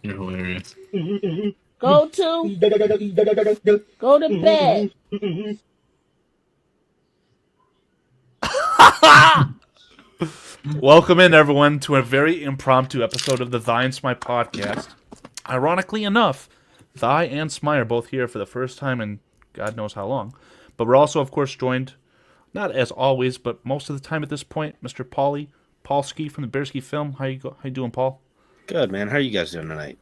You're hilarious. Go to bed. Welcome in, everyone, to a very impromptu episode of the Thy and Smy podcast. Ironically enough, Thy and Smy are both here for the first time in God knows how long. But we're also, of course, joined, not as always, but most of the time at this point, Mr. Paulski from the Bearski Film. How you doing, Paul? Good, man. How are you guys doing tonight?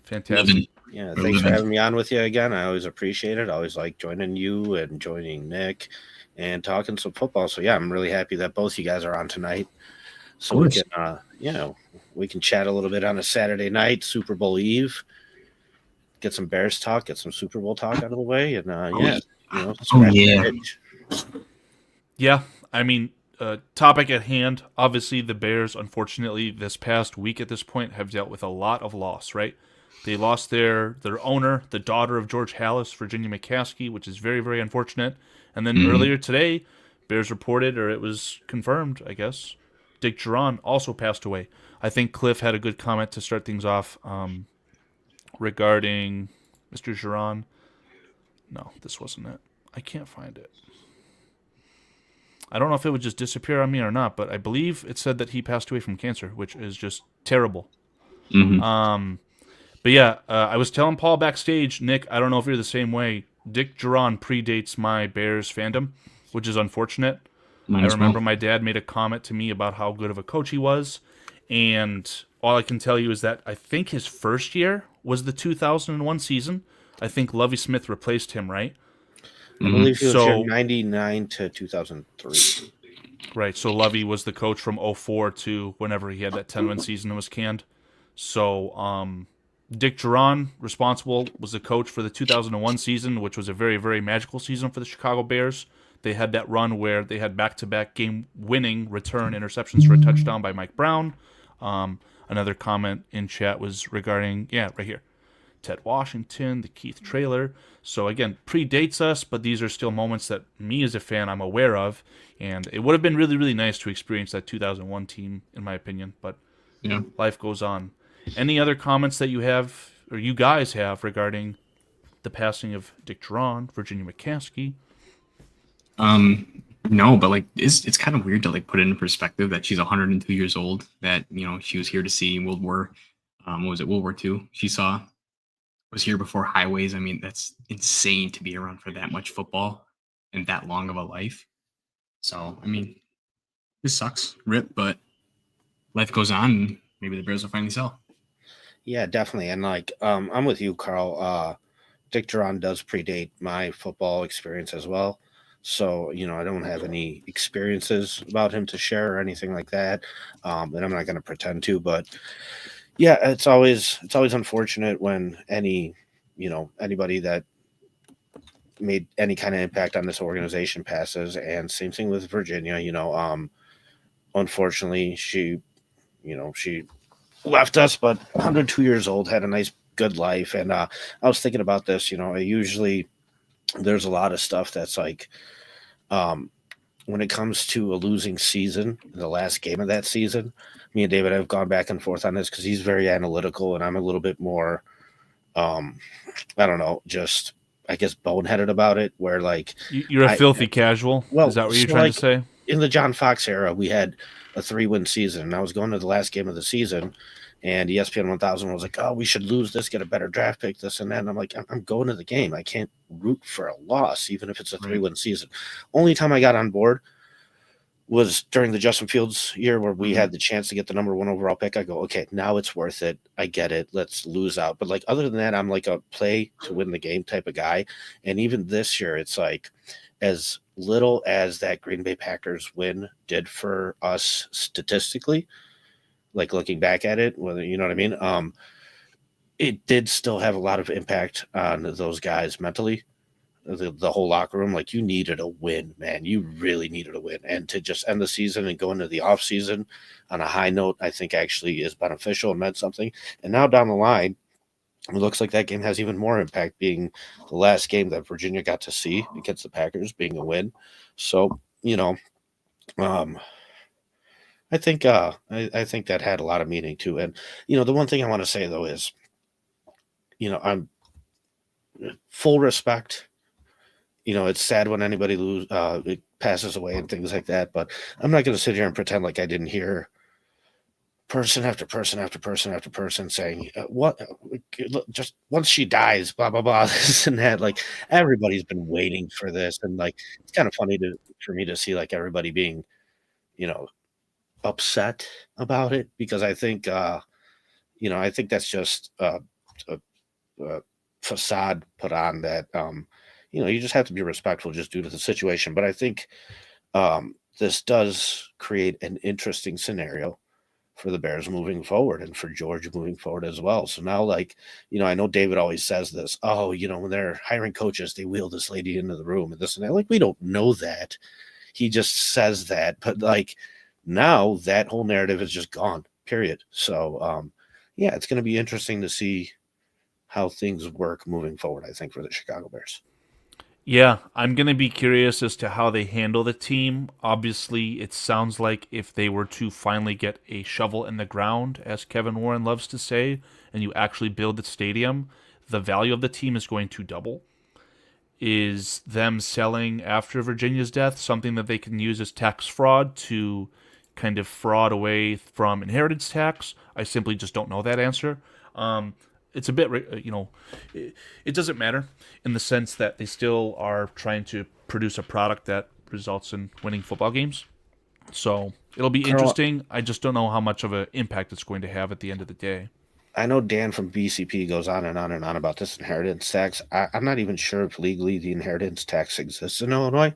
Fantastic. Living. Yeah, We're thanks for living. having me on with you again. I always appreciate it. I always like joining you and joining Nick and talking some football. So yeah, I'm really happy that both you guys are on tonight. So we course. can, we can chat a little bit on a Saturday night, Super Bowl Eve. Get some Bears talk, get some Super Bowl talk out of the way, and scratch yeah. that itch. Yeah, I mean, topic at hand. Obviously, the Bears, unfortunately, this past week at this point, have dealt with a lot of loss, right? They lost their owner, the daughter of George Halas, Virginia McCaskey, which is very, very unfortunate. And then earlier today, Bears reported, or it was confirmed, I guess, Dick Jauron also passed away. I think Cliff had a good comment to start things off regarding Mr. Jauron. No, this wasn't it. I can't find it. I don't know if it would just disappear on me or not, but I believe it said that he passed away from cancer, which is just terrible. But yeah, I was telling Paul backstage, Nick, I don't know if you're the same way. Dick Jauron predates my Bears fandom, which is unfortunate. I remember my dad made a comment to me about how good of a coach he was, and all I can tell you is that I think his first year was the 2001 season. I think Lovie Smith replaced him, right? I believe he was So- here 99 to 2003. Right, so Lovey was the coach from 04 to whenever he had that 10-win season and was canned. So Dick Jauron, responsible, was the coach for the 2001 season, which was a very, very magical season for the Chicago Bears. They had that run where they had back-to-back game-winning return interceptions for a touchdown by Mike Brown. Another comment in chat was regarding, right here, Ted Washington, the Keith Trailer. So again, predates us, but these are still moments that me as a fan I'm aware of, and it would have been really, really nice to experience that 2001 team, in my opinion. But Yeah. life goes on. Any other comments that you have, or you guys have, regarding the passing of Dick Jauron, Virginia McCaskey? No, but like it's kind of weird to like put it in perspective that she's 102 years old. That she was here to see World War, what was it, World War II? She was here before highways. I mean, that's insane to be around for that much football and that long of a life. So I mean, this sucks, rip, but life goes on. And maybe the Bears will finally sell. Yeah, definitely. And I'm with you, Carl. Dick Jauron does predate my football experience as well. So, I don't have any experiences about him to share or anything like that. And I'm not going to pretend to, but yeah, it's always unfortunate when anybody that made any kind of impact on this organization passes. And same thing with Virginia, unfortunately she left us, but 102 years old, had a nice, good life. And I was thinking about this, there's a lot of stuff that's like, when it comes to a losing season, the last game of that season, me and David have gone back and forth on this because he's very analytical and I'm a little bit more, I don't know, just, I guess, boneheaded about it, where like You're a filthy casual? Well, Is that what you're so, trying to say? in the John Fox era, we had a 3-win season. And I was going to the last game of the season, and ESPN 1000 was like, "Oh, we should lose this, get a better draft pick, this and that." And I'm like, "I'm going to the game. I can't root for a loss, even if it's a 3-win season." Only time I got on board was during the Justin Fields year, where we had the chance to get the number 1 overall pick. I go, okay, now it's worth it. I get it. Let's lose out. But like, other than that, I'm like a play to win the game type of guy. And even this year, it's like, as little as that Green Bay Packers win did for us statistically, like looking back at it, whether you know what I mean, it did still have a lot of impact on those guys mentally. The whole locker room, like, you needed a win, man. You really needed a win. And to just end the season and go into the off season on a high note, I think actually is beneficial and meant something. And now down the line, it looks like that game has even more impact, being the last game that Virginia got to see against the Packers, being a win. So, I think I think that had a lot of meaning too. And the one thing I want to say though is, I'm full respect. It's sad when anybody it passes away and things like that, but I'm not going to sit here and pretend like I didn't hear person after person after person after person saying, what, just once she dies, blah, blah, blah, this and that. Like, everybody's been waiting for this. And like, it's kind of funny for me to see like everybody being, you know, upset about it, because I think that's just a, a facade put on that, you just have to be respectful just due to the situation. But I think this does create an interesting scenario for the Bears moving forward and for George moving forward as well. So now, like, I know David always says this, oh, when they're hiring coaches, they wheel this lady into the room and this and that. Like, we don't know that. He just says that. But like, now that whole narrative is just gone, period. So, yeah, it's going to be interesting to see how things work moving forward, I think, for the Chicago Bears. Yeah, I'm going to be curious as to how they handle the team. Obviously, it sounds like if they were to finally get a shovel in the ground, as Kevin Warren loves to say, and you actually build the stadium, the value of the team is going to double. Is them selling after Virginia's death something that they can use as tax fraud to kind of fraud away from inheritance tax? I simply just don't know that answer. It's a bit, it doesn't matter in the sense that they still are trying to produce a product that results in winning football games. So it'll be interesting. I just don't know how much of an impact it's going to have at the end of the day. I know Dan from BCP goes on and on and on about this inheritance tax. I'm not even sure if legally the inheritance tax exists in Illinois.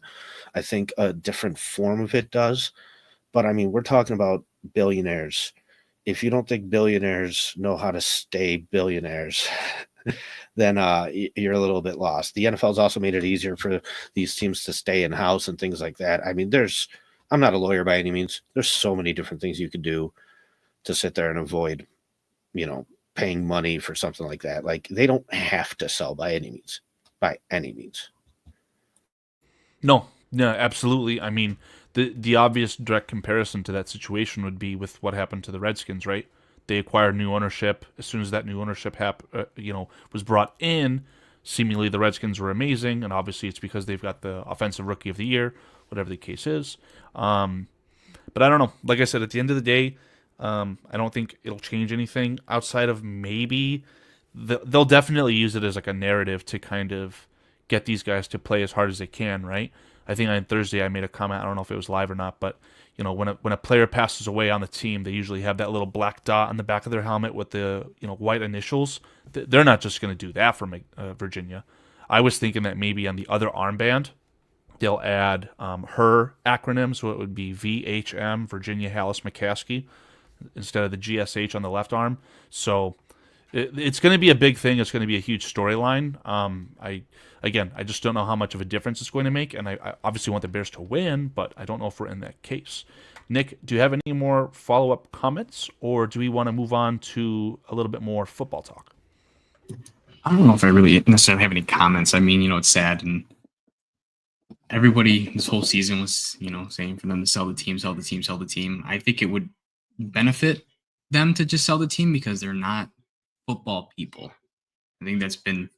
I think a different form of it does. But I mean, we're talking about billionaires. If you don't think billionaires know how to stay billionaires, then you're a little bit lost. The NFL's also made it easier for these teams to stay in-house and things like that. I mean, I'm not a lawyer by any means. There's so many different things you could do to sit there and avoid, paying money for something like that. Like, they don't have to sell by any means. By any means. No, absolutely. I mean, the obvious direct comparison to that situation would be with what happened to the Redskins, right? They acquired new ownership. As soon as that new ownership was brought in, seemingly the Redskins were amazing, and obviously it's because they've got the offensive rookie of the year, whatever the case is. But I don't know. Like I said, at the end of the day, I don't think it'll change anything outside of maybe they'll definitely use it as like a narrative to kind of get these guys to play as hard as they can, right? I think on Thursday I made a comment. I don't know if it was live or not, but when a player passes away on the team, they usually have that little black dot on the back of their helmet with the white initials. They're not just going to do that for Virginia. I was thinking that maybe on the other armband they'll add her acronym, so it would be VHM, Virginia Hallis McCaskey, instead of the GSH on the left arm. So it's going to be a big thing. It's going to be a huge storyline. I just don't know how much of a difference it's going to make, and I obviously want the Bears to win, but I don't know if we're in that case. Nick, do you have any more follow-up comments, or do we want to move on to a little bit more football talk? I don't know if I really necessarily have any comments. I mean, it's sad, and everybody this whole season was, saying for them to sell the team, sell the team, sell the team. I think it would benefit them to just sell the team because they're not football people. I think that's been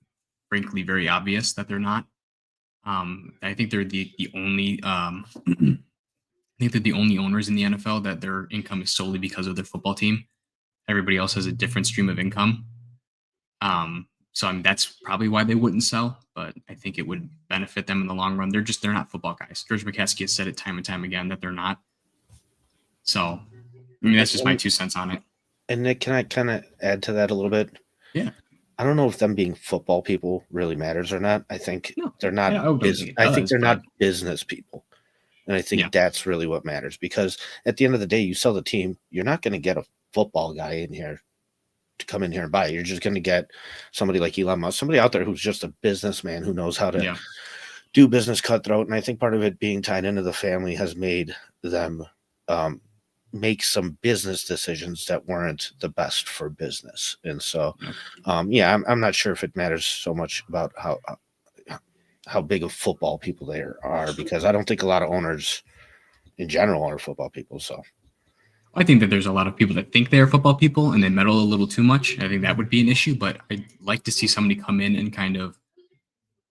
frankly very obvious that they're not. I think they're the only I think they're the only owners in the NFL that their income is solely because of their football team. Everybody else has a different stream of income. So that's probably why they wouldn't sell, but I think it would benefit them in the long run. They're not football guys. George McCaskey has said it time and time again that they're not. So, I mean, that's just my 2 cents on it. And Nick, can I kind of add to that a little bit? Yeah. I don't know if them being football people really matters or not. I think they're not. Yeah, I think they're not business people, and I think that's really what matters. Because at the end of the day, you sell the team, you're not going to get a football guy in here to come in here and buy it. You're just going to get somebody like Elon Musk, somebody out there who's just a businessman who knows how to do business cutthroat. And I think part of it being tied into the family has made them make some business decisions that weren't the best for business. And so, I'm not sure if it matters so much about how big of football people they are, because I don't think a lot of owners in general are football people. So, I think that there's a lot of people that think they're football people and they meddle a little too much. I think that would be an issue, but I'd like to see somebody come in and kind of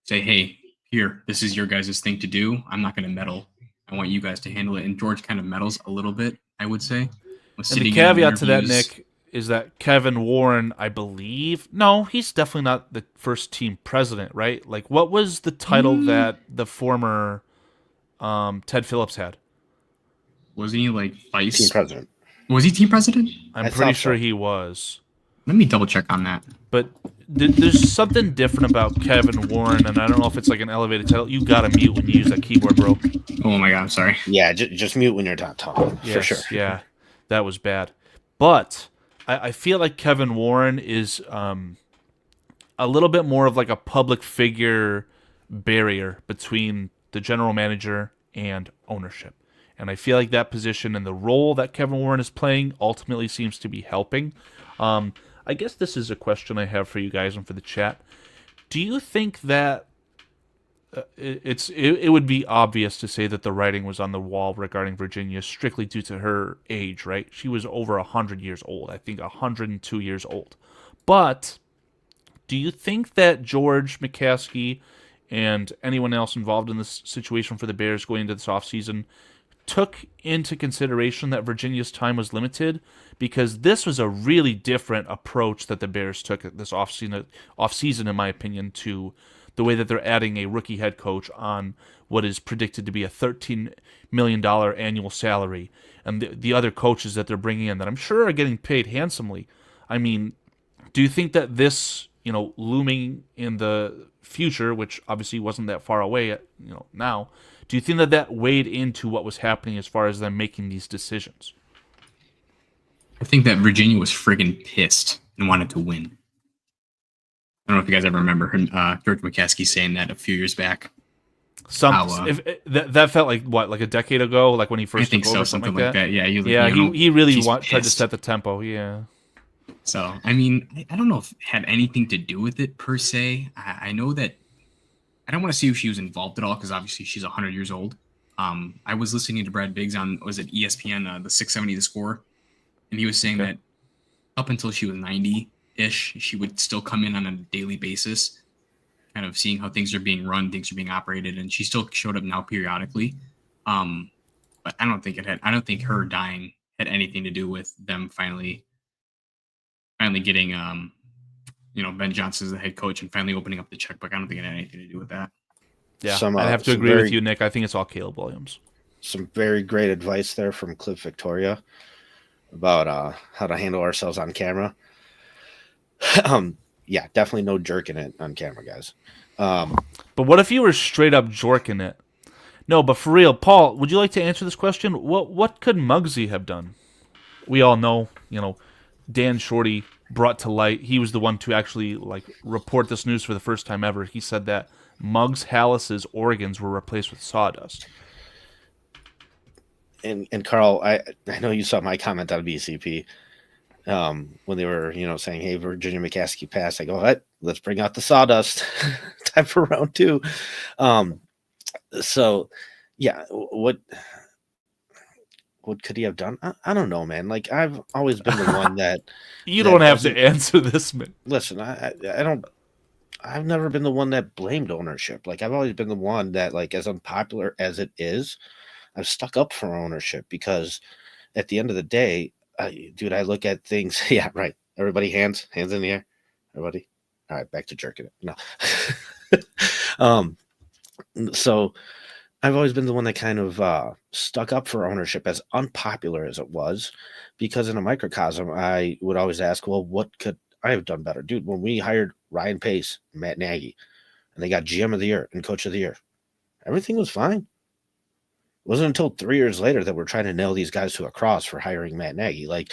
say, hey, here, this is your guys' thing to do. I'm not going to meddle. I want you guys to handle it. And George kind of meddles a little bit, I would say. And the caveat to that, Nick, is that Kevin Warren, I believe, no, he's definitely not the first team president, right? Like, what was the title that the former Ted Phillips had? Wasn't he like vice Team president? Was he team president? I'm pretty sure he was. Let me double check on that. But there's something different about Kevin Warren, and I don't know if it's like an elevated title. You gotta mute when you use that keyboard, bro. Oh my god, I'm sorry. Yeah, just mute when you're not talking, for sure. Yeah, that was bad. But I feel like Kevin Warren is a little bit more of like a public figure barrier between the general manager and ownership. And I feel like that position and the role that Kevin Warren is playing ultimately seems to be helping. I guess this is a question I have for you guys and for the chat. Do you think that it would be obvious to say that the writing was on the wall regarding Virginia strictly due to her age, right? She was over 100 years old. I think 102 years old. But do you think that George McCaskey and anyone else involved in this situation for the Bears going into this offseason took into consideration that Virginia's time was limited? Because this was a really different approach that the Bears took at this offseason, in my opinion, to the way that they're adding a rookie head coach on what is predicted to be a $13 million annual salary, and the other coaches that they're bringing in that I'm sure are getting paid handsomely. I mean, do you think that this, looming in the future, which obviously wasn't that far away, now, do you think that that weighed into what was happening as far as them making these decisions? I think that Virginia was friggin' pissed and wanted to win. I don't know if you guys ever remember George McCaskey saying that a few years back. That felt like what, like a decade ago, like when he first. I think took so, over, something like that. Yeah, he really tried to pissed. set the tempo. Yeah. So I mean, I don't know if it had anything to do with it per se. I know that I don't want to see if she was involved at all because obviously she's 100 years old. I was listening to Brad Biggs on ESPN, the 670 The Score, and he was saying that up until she was 90-ish, she would still come in on a daily basis, kind of seeing how things are being run, things are being operated, and she still showed up now periodically. But I don't think her dying had anything to do with them finally getting Ben Johnson as the head coach and finally opening up the checkbook. I don't think it had anything to do with that. Yeah, I'd have to agree with you, Nick. I think it's all Caleb Williams. Some very great advice there from Cliff Victoria about how to handle ourselves on camera. Yeah, definitely no jerking it on camera, guys. But what if you were straight up jorking it? No, but for real, Paul, would you like to answer this question? What could Muggsy have done? We all know, Dan Shorty brought to light. He was the one to actually report this news for the first time ever. He said that Muggs Hallis's organs were replaced with sawdust. And Carl, I know you saw my comment on BCP when they were saying, "Hey, Virginia McCaskey passed." I go, "What? Let's bring out the sawdust." Time for round two. So yeah, what could he have done? I don't know, man. Like, I've always been the one that you don't have to answer this, man. Listen, I don't. I've never been the one that blamed ownership. Like, I've always been the one that, like, as unpopular as it is, I've stuck up for ownership because at the end of the day, I look at things. Yeah, right. Everybody, hands in the air. Everybody. All right, back to jerking it. No. So I've always been the one that kind of stuck up for ownership, as unpopular as it was, because in a microcosm, I would always ask, well, what could I have done better? Dude, when we hired Ryan Pace, Matt Nagy, and they got GM of the year and coach of the year, everything was fine. It wasn't until 3 years later that we're trying to nail these guys to a cross for hiring Matt Nagy. Like,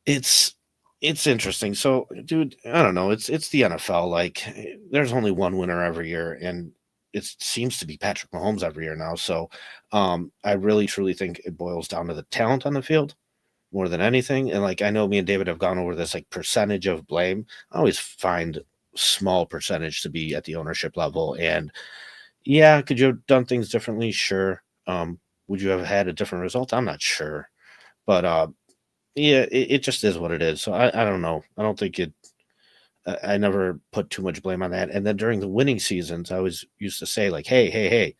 it's interesting. So, dude, I don't know. It's the NFL. Like, there's only one winner every year, and it seems to be Patrick Mahomes every year now. So I really, truly think it boils down to the talent on the field more than anything. And, like, I know me and David have gone over this, like, percentage of blame. I always find small percentage to be at the ownership level. And, yeah, could you have done things differently? Sure. Would you have had a different result? I'm not sure. But yeah, it just is what it is. So I don't know. I don't think it. I never put too much blame on that. And then during the winning seasons, I always used to say like, hey,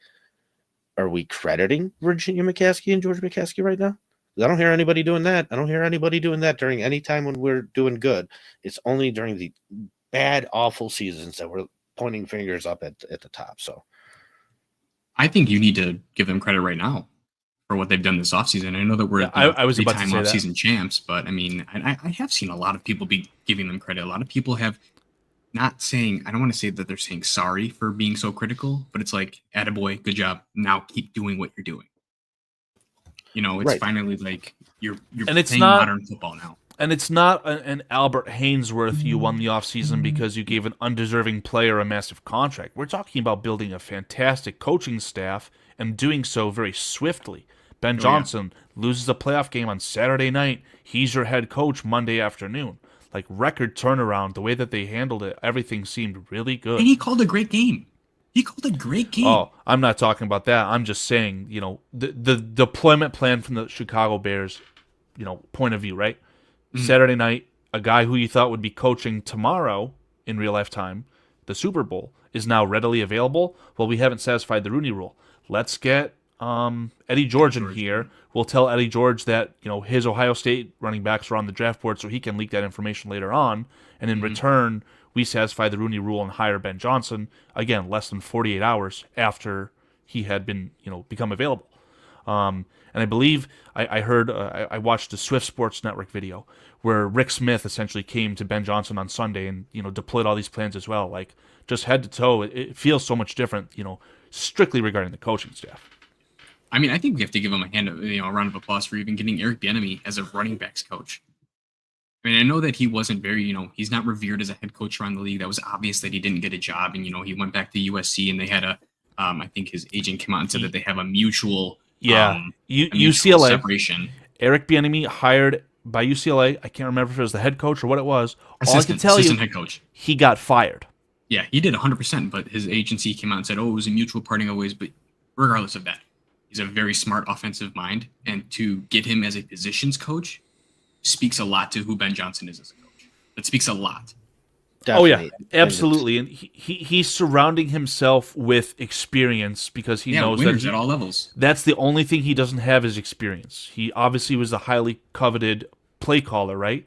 are we crediting Virginia McCaskey and George McCaskey right now? I don't hear anybody doing that. I don't hear anybody doing that during any time when we're doing good. It's only during the bad, awful seasons that we're pointing fingers up at the top. So I think you need to give them credit right now for what they've done this offseason. I know that we're I was about to say that. offseason champs, but I mean, I have seen a lot of people be giving them credit. A lot of people have not saying, I don't want to say that they're saying sorry for being so critical, but it's like, attaboy, good job. Now keep doing what you're doing. You know, it's Right. finally like you're And it's playing not- modern football now. And it's not an Albert Hainsworth you won the offseason because you gave an undeserving player a massive contract. We're talking about building a fantastic coaching staff and doing so very swiftly. Ben Johnson loses a playoff game on Saturday night. He's your head coach Monday afternoon. Like, record turnaround, the way that they handled it, everything seemed really good. And he called a great game. He called a great game. Oh, I'm not talking about that. I'm just saying, you know, the deployment plan from the Chicago Bears, you know, point of view, right? Saturday night, a guy who you thought would be coaching tomorrow in real life time, the Super Bowl, is now readily available. Well, we haven't satisfied the Rooney Rule. Let's get Eddie George in here. We'll tell Eddie George that, you know, his Ohio State running backs are on the draft board so he can leak that information later on. And in return, we satisfy the Rooney Rule and hire Ben Johnson, again, less than 48 hours after he had been, you know, become available. And I believe I heard, I watched the Swift Sports Network video where Rick Smith essentially came to Ben Johnson on Sunday and, you know, deployed all these plans as well. Like, just head to toe, it feels so much different, you know, strictly regarding the coaching staff. I mean, I think we have to give him a round of applause for even getting Eric Bieniemy as a running backs coach. I mean, I know that he wasn't very, you know, he's not revered as a head coach around the league. That was obvious that he didn't get a job, and you know, he went back to USC, and they had a, I think his agent came out and said that they have a mutual, UCLA separation. Eric Bieniemy hired by UCLA. I can't remember if it was the head coach or what it was. All I can tell Assistant you, head coach. he got fired. Yeah, he did 100%, but his agency came out and said, oh, it was a mutual parting of ways. But regardless of that, he's a very smart offensive mind, and to get him as a positions coach speaks a lot to who Ben Johnson is as a coach. That speaks a lot. Oh yeah, Definitely. absolutely, and he's surrounding himself with experience because he knows that winners at all levels. that's the only thing he doesn't have is experience. He obviously was a highly coveted play caller, right?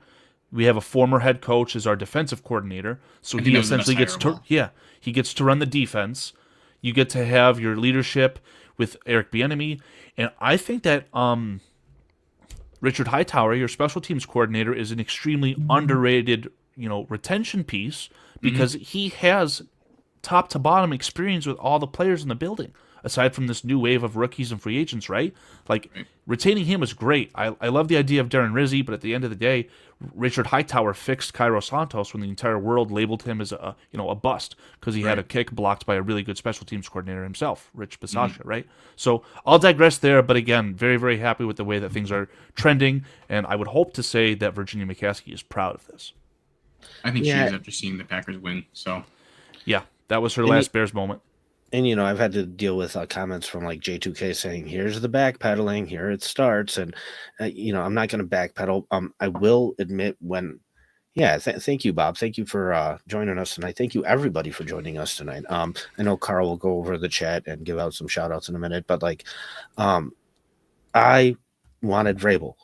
We have a former head coach as our defensive coordinator, so And he he knows the essentially best gets hire of to all. he gets to run the defense. You get to have your leadership with Eric Bieniemy, and I think that Richard Hightower, your special teams coordinator, is an extremely underrated, you know, retention piece because he has top to bottom experience with all the players in the building, aside from this new wave of rookies and free agents, right? Like, retaining him is great. I love the idea of Darren Rizzi, but at the end of the day, Richard Hightower fixed Cairo Santos when the entire world labeled him as a bust because he had a kick blocked by a really good special teams coordinator himself, Rich Bisaccia, right? So I'll digress there, but again, very, very happy with the way that things are trending, and I would hope to say that Virginia McCaskey is proud of this. I think she Yeah. is after seeing the Packers win. So Yeah, that was her And last Bears moment. And you know, I've had to deal with comments from like J2K saying, "Here's the backpedaling. Here it starts." And you know, I'm not going to backpedal. I will admit when, thank you, Bob. Thank you for joining us tonight. Thank you everybody for joining us tonight. I know Carl will go over the chat and give out some shout outs in a minute, but like, I wanted Vrabel.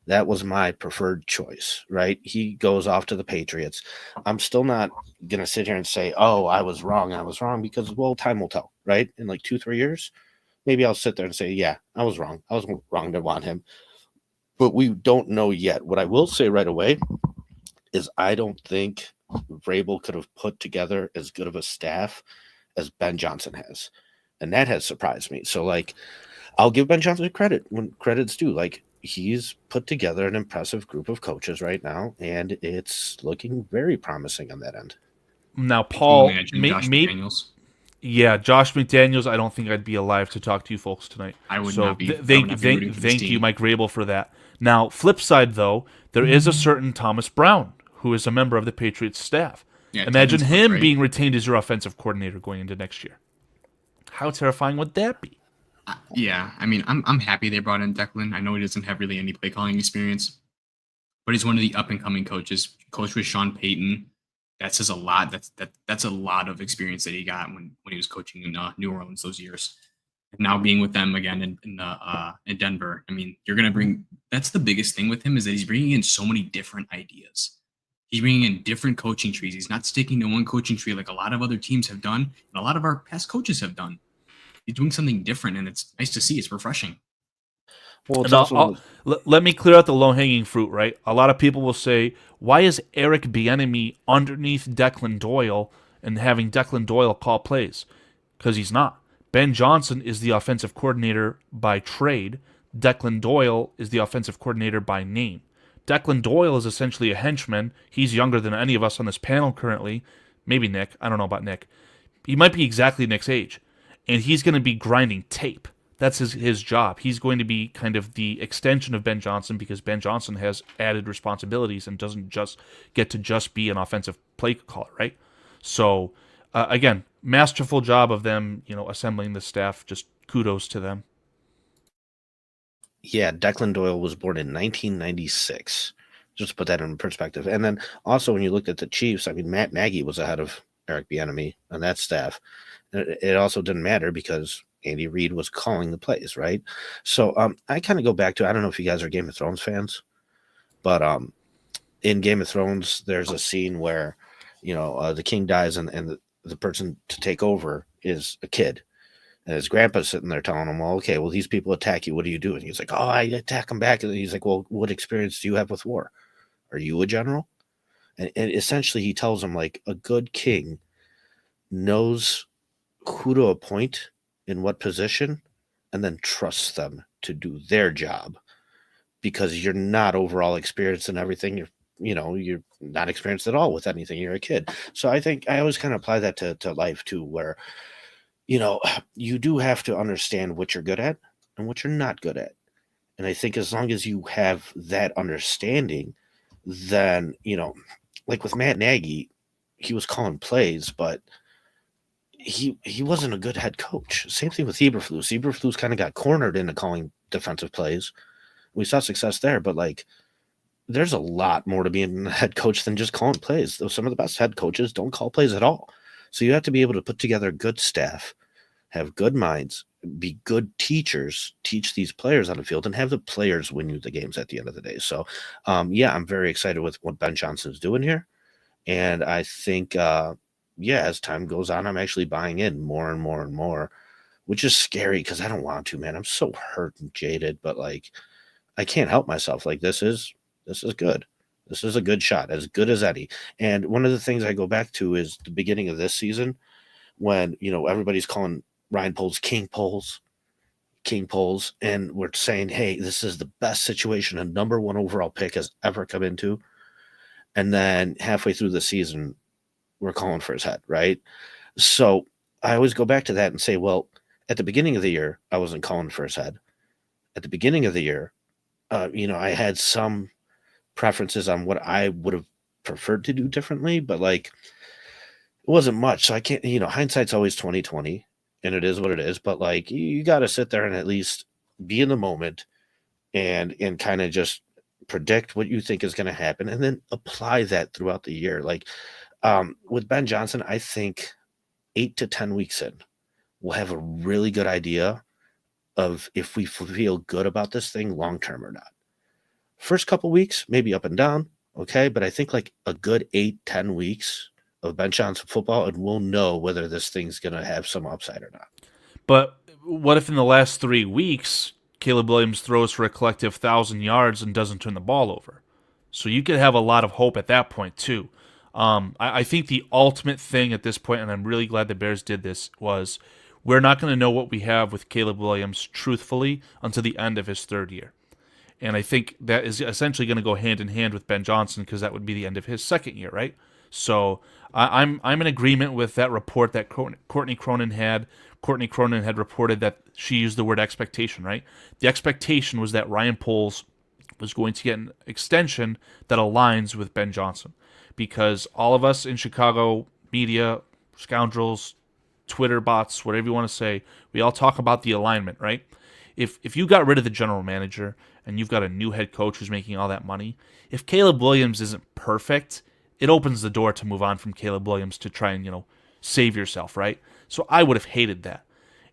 That was my preferred choice, right? He goes off to the Patriots. I'm still not going to sit here and say, oh, I was wrong, because, well, time will tell, right? In like 2-3 years, maybe I'll sit there and say, yeah, I was wrong. I was wrong to want him. But we don't know yet. What I will say right away is I don't think Vrabel could have put together as good of a staff as Ben Johnson has. And that has surprised me. So, like, I'll give Ben Johnson credit when credit's due. Like, he's put together an impressive group of coaches right now, and it's looking very promising on that end. Now, Paul, Imagine Josh maybe, McDaniels. yeah, Josh McDaniels, I don't think I'd be alive to talk to you folks tonight. I would so not be. I would Thank not be rooting for this you, team. Mike Vrabel, for that. Now, flip side, though, there is a certain Thomas Brown who is a member of the Patriots staff. Yeah, Imagine Titans, him right? being retained as your offensive coordinator going into next year. How terrifying would that be? Yeah, I mean, I'm happy they brought in Declan. I know he doesn't have really any play calling experience, but he's one of the up and coming coaches. Coach with Sean Payton. That says a lot. That's a lot of experience that he got when he was coaching in New Orleans those years. And now being with them again in Denver. I mean, you're gonna bring. That's the biggest thing with him is that he's bringing in so many different ideas. He's bringing in different coaching trees. He's not sticking to one coaching tree like a lot of other teams have done, and a lot of our past coaches have done. He's doing something different, and it's nice to see. It's refreshing. Well, it's And also let me clear out the low hanging fruit, right? A lot of people will say, why is Eric Bieniemy underneath Declan Doyle and having Declan Doyle call plays? Because he's not. Ben Johnson is the offensive coordinator by trade. Declan Doyle is the offensive coordinator by name. Declan Doyle is essentially a henchman. He's younger than any of us on this panel currently. Maybe Nick. I don't know about Nick. He might be exactly Nick's age. And he's going to be grinding tape. That's his job. He's going to be kind of the extension of Ben Johnson because Ben Johnson has added responsibilities and doesn't just get to just be an offensive play caller, right? So, again, masterful job of them, assembling the staff. Just kudos to them. yeah, Declan Doyle was born in 1996. Just to put that in perspective. And then also when you looked at the Chiefs, I mean, Matt Nagy was ahead of Eric Bieniemy on that staff. It also didn't matter because Andy Reid was calling the plays, right? So I kind of go back to, I don't know if you guys are Game of Thrones fans, but in Game of Thrones, there's a scene where, the king dies and the person to take over is a kid. And his grandpa's sitting there telling him, well, okay, well, these people attack you. What do you do? And he's like, oh, I attack them back. And he's like, well, what experience do you have with war? Are you a general? And essentially he tells him, like, a good king knows who to appoint in what position and then trusts them to do their job because you're not overall experienced in everything. You're not experienced at all with anything. You're a kid. So I think I always kind of apply that to life too, where, you do have to understand what you're good at and what you're not good at. And I think as long as you have that understanding, then, like with Matt Nagy, he was calling plays, but he wasn't a good head coach. Same thing with Eberflus. Eberflus kind of got cornered into calling defensive plays. We saw success there, but like there's a lot more to being a head coach than just calling plays. Though some of the best head coaches don't call plays at all. So you have to be able to put together good staff, have good minds, be good teachers, teach these players on the field, and have the players win you the games at the end of the day. So, I'm very excited with what Ben Johnson's doing here. And I think, as time goes on, I'm actually buying in more and more and more, which is scary because I don't want to, man. I'm so hurt and jaded, but like, I can't help myself. Like, this is good. This is a good shot, as good as any. And one of the things I go back to is the beginning of this season when, everybody's calling Ryan Poles King Poles, and we're saying, hey, this is the best situation a number one overall pick has ever come into. And then halfway through the season, we're calling for his head, right? So I always go back to that and say, well, at the beginning of the year, I wasn't calling for his head. At the beginning of the year, I had some preferences on what I would have preferred to do differently, but like it wasn't much. So I can't, hindsight's always 2020 and it is what it is, but like you got to sit there and at least be in the moment and kind of just predict what you think is going to happen and then apply that throughout the year. Like with Ben Johnson, I think 8 to 10 weeks in, we'll have a really good idea of if we feel good about this thing long-term or not. First couple weeks, maybe up and down. Okay. But I think like a good 8-10 weeks of Ben Johnson football, and we'll know whether this thing's going to have some upside or not. But what if in the last 3 weeks, Caleb Williams throws for a collective 1,000 yards and doesn't turn the ball over? So you could have a lot of hope at that point too. I think the ultimate thing at this point, and I'm really glad the Bears did this, was we're not going to know what we have with Caleb Williams truthfully until the end of his third year. And I think that is essentially going to go hand in hand with Ben Johnson because that would be the end of his second year, right? So I'm in agreement with that report that Courtney Cronin had. Courtney Cronin had reported that she used the word expectation, right? The expectation was that Ryan Poles was going to get an extension that aligns with Ben Johnson because all of us in Chicago media, scoundrels, Twitter bots, whatever you want to say, we all talk about the alignment, right? If you got rid of the general manager and you've got a new head coach who's making all that money, if Caleb Williams isn't perfect, it opens the door to move on from Caleb Williams to try and, save yourself, right? So I would have hated that.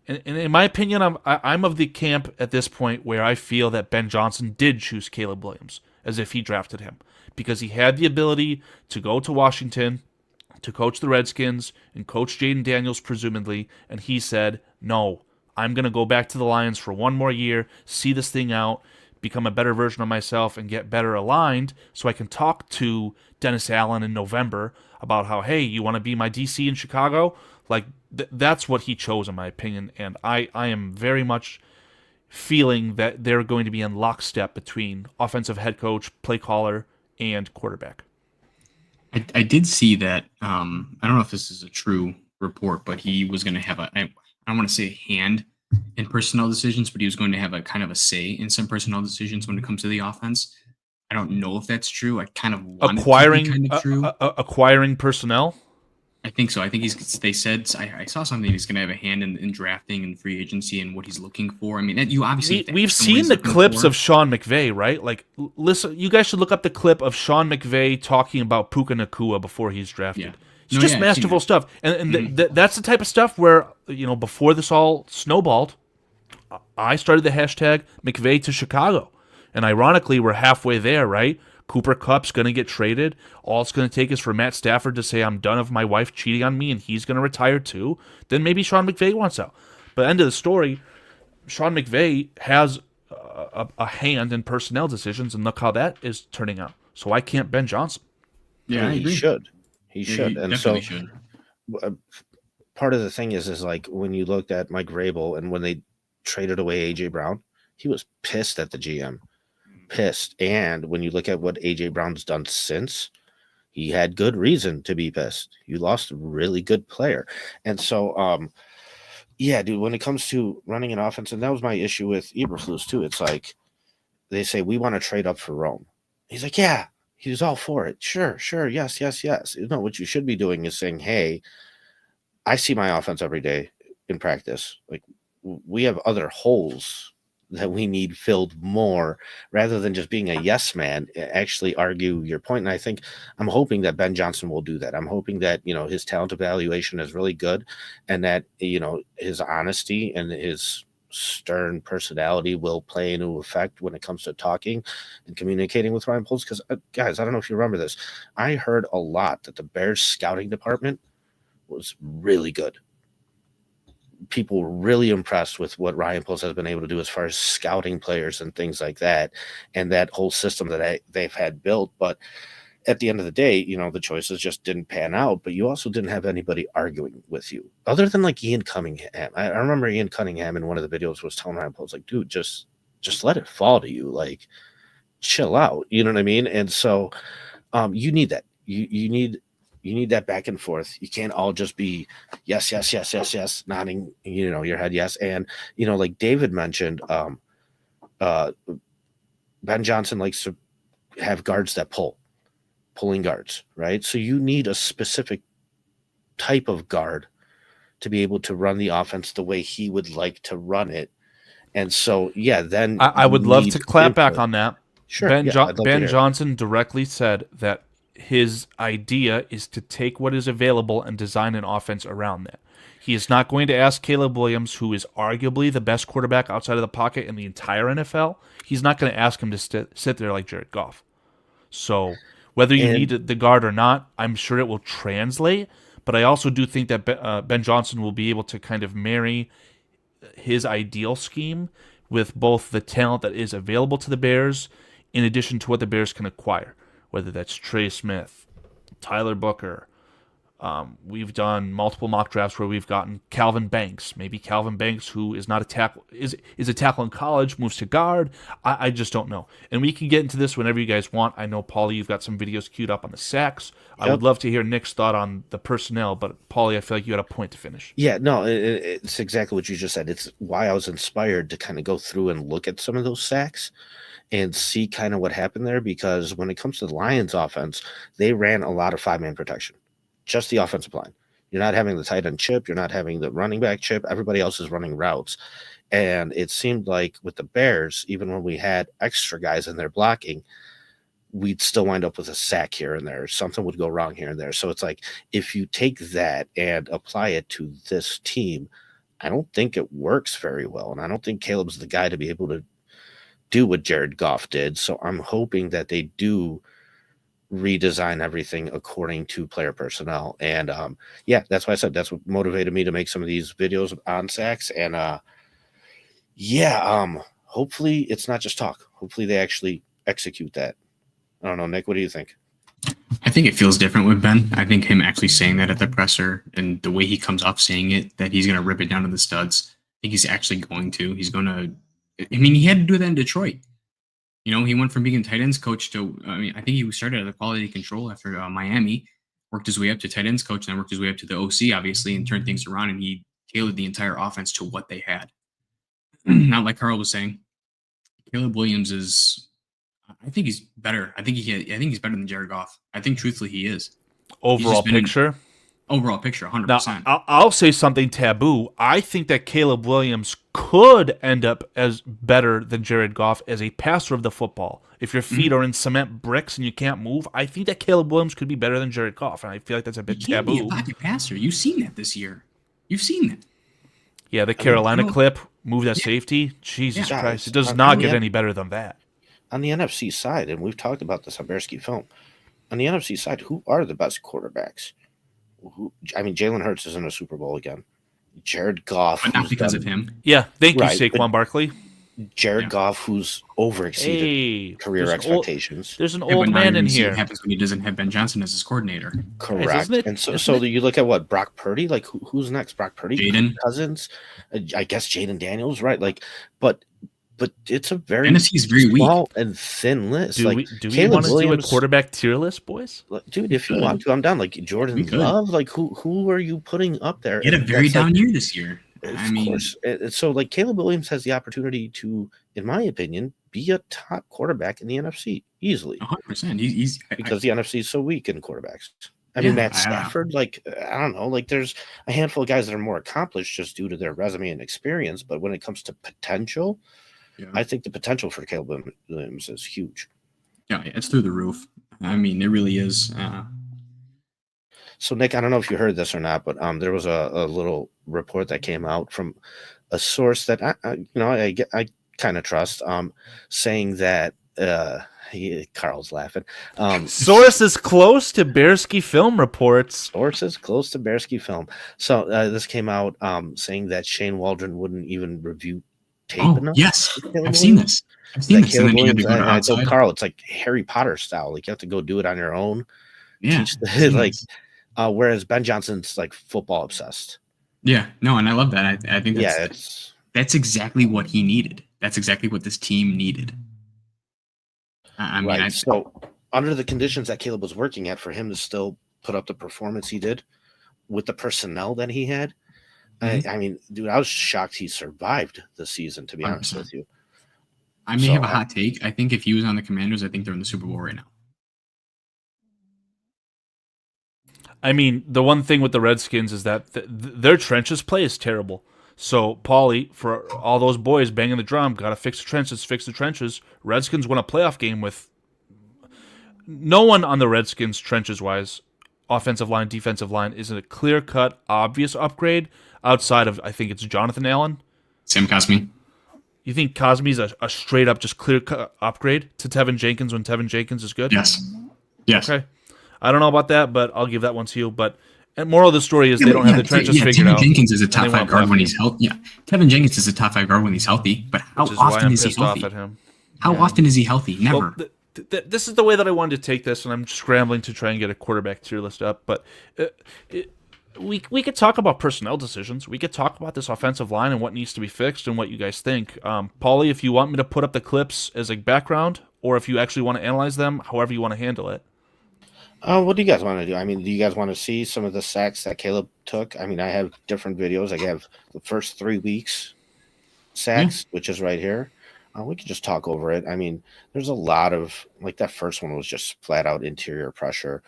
And in my opinion, I'm of the camp at this point where I feel that Ben Johnson did choose Caleb Williams as if he drafted him because he had the ability to go to Washington, to coach the Redskins and coach Jaden Daniels presumably, and he said, no, I'm going to go back to the Lions for one more year, see this thing out, become a better version of myself, and get better aligned so I can talk to Dennis Allen in November about how, hey, you want to be my DC in Chicago? Like, that's what he chose, in my opinion, and I am very much feeling that they're going to be in lockstep between offensive head coach, play caller, and quarterback. I did see that. I don't know if this is a true report, but he was going to have I don't want to say hand in personnel decisions, but he was going to have a kind of a say in some personnel decisions when it comes to the offense. I don't know if that's true. I kind of want acquiring it to be kind of true. Acquiring personnel. I think so. I think they said, I saw something, he's going to have a hand in drafting and free agency and what he's looking for. I mean, you obviously... We've seen the clips of Sean McVay, right? Like, listen, you guys should look up the clip of Sean McVay talking about Puka Nacua before he's drafted. Yeah. It's just masterful stuff. And that's the type of stuff where, before this all snowballed, I started the hashtag McVay to Chicago. And ironically, we're halfway there, right? Cooper Kupp's going to get traded. All it's going to take is for Matt Stafford to say, I'm done of my wife cheating on me, and he's going to retire too. Then maybe Sean McVay wants out. But end of the story, Sean McVay has a hand in personnel decisions, and look how that is turning out. So why can't Ben Johnson? Yeah, he should. He should. And so should. Part of the thing is like when you looked at Mike Vrabel and when they traded away A.J. Brown, he was pissed at the GM. Pissed. And when you look at what A.J. Brown's done since, he had good reason to be pissed. You lost a really good player. And so, yeah, dude, when it comes to running an offense, and that was my issue with Eberflus too, it's like they say, we want to trade up for Rome. He's like, yeah, he was all for it. Sure, yes. No, what you should be doing is saying, hey, I see my offense every day in practice. Like, we have other holes that we need filled more rather than just being a yes man, actually argue your point. And I'm hoping that Ben Johnson will do that. I'm hoping that, his talent evaluation is really good and that, his honesty and his stern personality will play into effect when it comes to talking and communicating with Ryan Poles. Because, guys, I don't know if you remember this. I heard a lot that the Bears scouting department was really good. People were really impressed with what Ryan Poles has been able to do as far as scouting players and things like that, and that whole system that they've had built. But at the end of the day, the choices just didn't pan out. But you also didn't have anybody arguing with you, other than like Ian Cunningham. I remember Ian Cunningham in one of the videos was telling Ryan Poles, like, dude, just let it fall to you, like, chill out. You know what I mean? And so, you need that. You need that back and forth. You can't all just be yes, nodding, your head yes. And, like David mentioned, Ben Johnson likes to have guards that pulling guards, right? So you need a specific type of guard to be able to run the offense the way he would like to run it. And so, yeah, then I would love to clap back on that. Sure. Ben Johnson directly said that his idea is to take what is available and design an offense around that. He is not going to ask Caleb Williams, who is arguably the best quarterback outside of the pocket in the entire NFL. He's not going to ask him to sit there like Jared Goff. So whether you need the guard or not, I'm sure it will translate. But I also do think that Ben Johnson will be able to kind of marry his ideal scheme with both the talent that is available to the Bears in addition to what the Bears can acquire. Whether that's Trey Smith, Tyler Booker. We've done multiple mock drafts where we've gotten Calvin Banks. Maybe Calvin Banks, who is not a tackle, is a tackle in college, moves to guard. I just don't know. And we can get into this whenever you guys want. I know, Paulie, you've got some videos queued up on the sacks. Yep. I would love to hear Nick's thought on the personnel, but Paulie, I feel like you had a point to finish. Yeah, no, it's exactly what you just said. It's why I was inspired to kind of go through and look at some of those sacks and see kind of what happened there, because when it comes to the Lions offense, they ran a lot of 5-man protection, just the offensive line. You're not having the tight end chip. You're not having the running back chip. Everybody else is running routes. And it seemed like with the Bears, even when we had extra guys in there blocking, we'd still wind up with a sack here and there. Something would go wrong here and there. So it's like, if you take that and apply it to this team, I don't think it works very well. And I don't think Caleb's the guy to be able to do what Jared Goff did. So I'm hoping that they do redesign everything according to player personnel. And yeah, that's why I said that's what motivated me to make some of these videos on sacks. And hopefully it's not just talk. Hopefully they actually execute that. I don't know, Nick, what do you think? I think it feels different with Ben. I think him actually saying that at the presser and the way he comes off saying it, that he's going to rip it down to the studs. I think he's actually going to. He's going to. I mean, he had to do that in Detroit. You know, he went from being a tight ends coach to, I mean, I think he started at the quality control after Miami, worked his way up to tight ends coach, and then worked his way up to the OC, obviously, and turned things around. And he tailored the entire offense to what they had. Not like Carl was saying. Caleb Williams is, I think he's better. I think he's better than Jared Goff. I think truthfully he is. Overall picture, 100%. Now, I'll say something taboo. I think that Caleb Williams could end up as better than Jared Goff as a passer of the football. If your feet are in cement bricks and you can't move, I think that Caleb Williams could be better than Jared Goff, and I feel like that's a bit He can't taboo. be a pocket passer. You've seen that this year. You've seen that. Yeah, the Carolina clip, move that safety. Jesus Christ, it does not get any better than that. On the NFC side, and we've talked about this on Bearski Film, on the NFC side, who are the best quarterbacks? Jalen Hurts is in a Super Bowl again. Jared Goff. But not because of him. Yeah, thank you, Saquon Barkley. Jared Goff, who's overexceeded career expectations. There's an old man in here. What happens when he doesn't have Ben Johnson as his coordinator? Correct. And so you look at what, Brock Purdy? Like, who's next? Brock Purdy? Jaden Cousins? I guess Jaden Daniels, right? Like, but it's a very NFC's very small weak and thin list. Do we want to do a quarterback tier list, boys? Dude, if you want to, I'm down. Like Jordan Love, like who are you putting up there? He had a very down year this year. Of course. So like Caleb Williams has the opportunity to, in my opinion, be a top quarterback in the NFC easily. 100%. He's because the NFC is so weak in quarterbacks. I mean, Matt Stafford, like, I don't know, like there's a handful of guys that are more accomplished just due to their resume and experience. But when it comes to potential, I think the potential for Caleb Williams is huge. Yeah, it's through the roof. I mean, it really is. So, Nick, I don't know if you heard this or not, but there was a little report that came out from a source that I kind of trust, saying that Carl's laughing. Sources close to Bearski Film reports. Sources close to Bearski Film. So this came out saying that Shane Waldron wouldn't even review tape enough. Yes, I've seen this. And then you had to go to I told Carl, it's like Harry Potter style. Like you have to go do it on your own. Yeah. Whereas Ben Johnson's like football obsessed. Yeah, no, and I love that. I think that's exactly what he needed. That's exactly what this team needed. So under the conditions that Caleb was working at, for him to still put up the performance he did with the personnel that he had, I mean, dude, I was shocked he survived the season, to be 100%. Honest with you. I may have a hot take. I think if he was on the Commanders, I think they're in the Super Bowl right now. I mean, the one thing with the Redskins is that their trenches play is terrible. So, Paulie, for all those boys banging the drum, got to fix the trenches. Redskins won a playoff game with no one on the Redskins trenches-wise, offensive line, defensive line, is a clear-cut, obvious upgrade outside of, I think it's Jonathan Allen. Sam Cosmi. You think Cosmi's a straight-up, just clear-cut upgrade to Tevin Jenkins when Tevin Jenkins is good? Yes. Okay. I don't know about that, but I'll give that one to you. And moral of the story is they don't have the trenches figured out. Tevin Jenkins is a top 5 guard when he's healthy. Yeah, Tevin Jenkins is a top 5 guard when he's healthy. But how often is he healthy? How often is he healthy? Never. Well, this is the way that I wanted to take this, and I'm scrambling to try and get a quarterback tier list up. But we could talk about personnel decisions. We could talk about this offensive line and what needs to be fixed and what you guys think. Paulie, if you want me to put up the clips as a background, or if you actually want to analyze them, however you want to handle it. What do you guys want to do? I mean, do you guys want to see some of the sacks that Caleb took? I mean, I have different videos. I have the first 3 weeks sacks, which is right here. We could just talk over it. I mean, there's a lot of, like, that first one was just flat out interior pressure.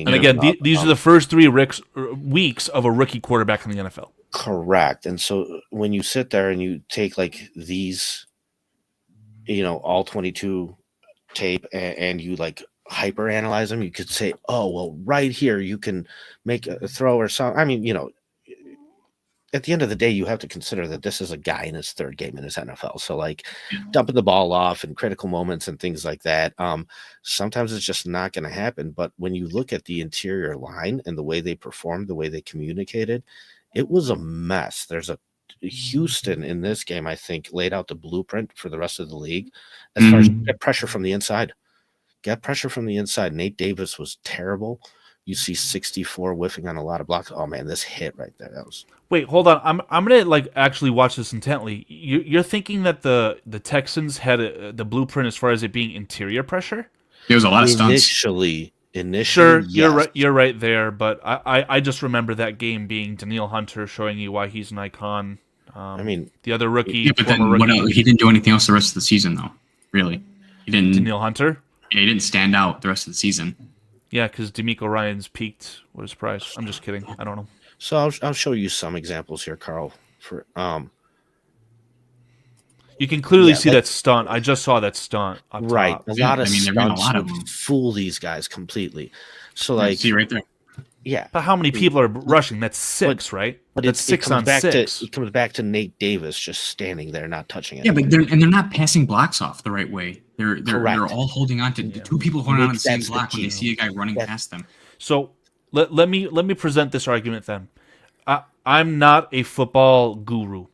And again, these are the first 3 weeks of a rookie quarterback in the NFL. Correct. And so when you sit there and you take like these, all 22 tape and you like hyper analyze them, you could say, oh, well, right here, you can make a throw or something. I mean, at the end of the day, you have to consider that this is a guy in his 3rd game in his NFL. So like dumping the ball off in critical moments and things like that. Sometimes it's just not going to happen. But when you look at the interior line and the way they performed, the way they communicated, it was a mess. There's a Houston in this game, I think, laid out the blueprint for the rest of the league as far as get pressure from the inside. Get pressure from the inside. Nate Davis was terrible. You see 64 whiffing on a lot of blocks. Oh man, this hit right there. That was. Wait, hold on. I'm gonna like actually watch this intently. You're thinking that the Texans had the blueprint as far as it being interior pressure? There was a lot of stunts. Initially, sure, yes. You're right there. But I just remember that game being Danielle Hunter showing you why he's an icon. I mean, the other rookie. Yeah, but then what else? He didn't do anything else the rest of the season, though. Really, he didn't. Danielle Hunter. Yeah, he didn't stand out the rest of the season. Yeah, because D'Amico Ryans peaked. What a surprise! I'm just kidding. I don't know. So I'll show you some examples here, Carl. For you can clearly see that stunt. I just saw that stunt. Right, Top. a lot of stunts a lot of would them. fool these guys completely. So like, see right there. Yeah, but how many people are rushing? That's 6, right? But that's 6 on 6. It comes back to Nate Davis just standing there, not touching it. Yeah, but they're not passing blocks off the right way. They're all holding on to the 2 people holding on to the same block when they see a guy running past them. So let me present this argument then. I'm not a football guru.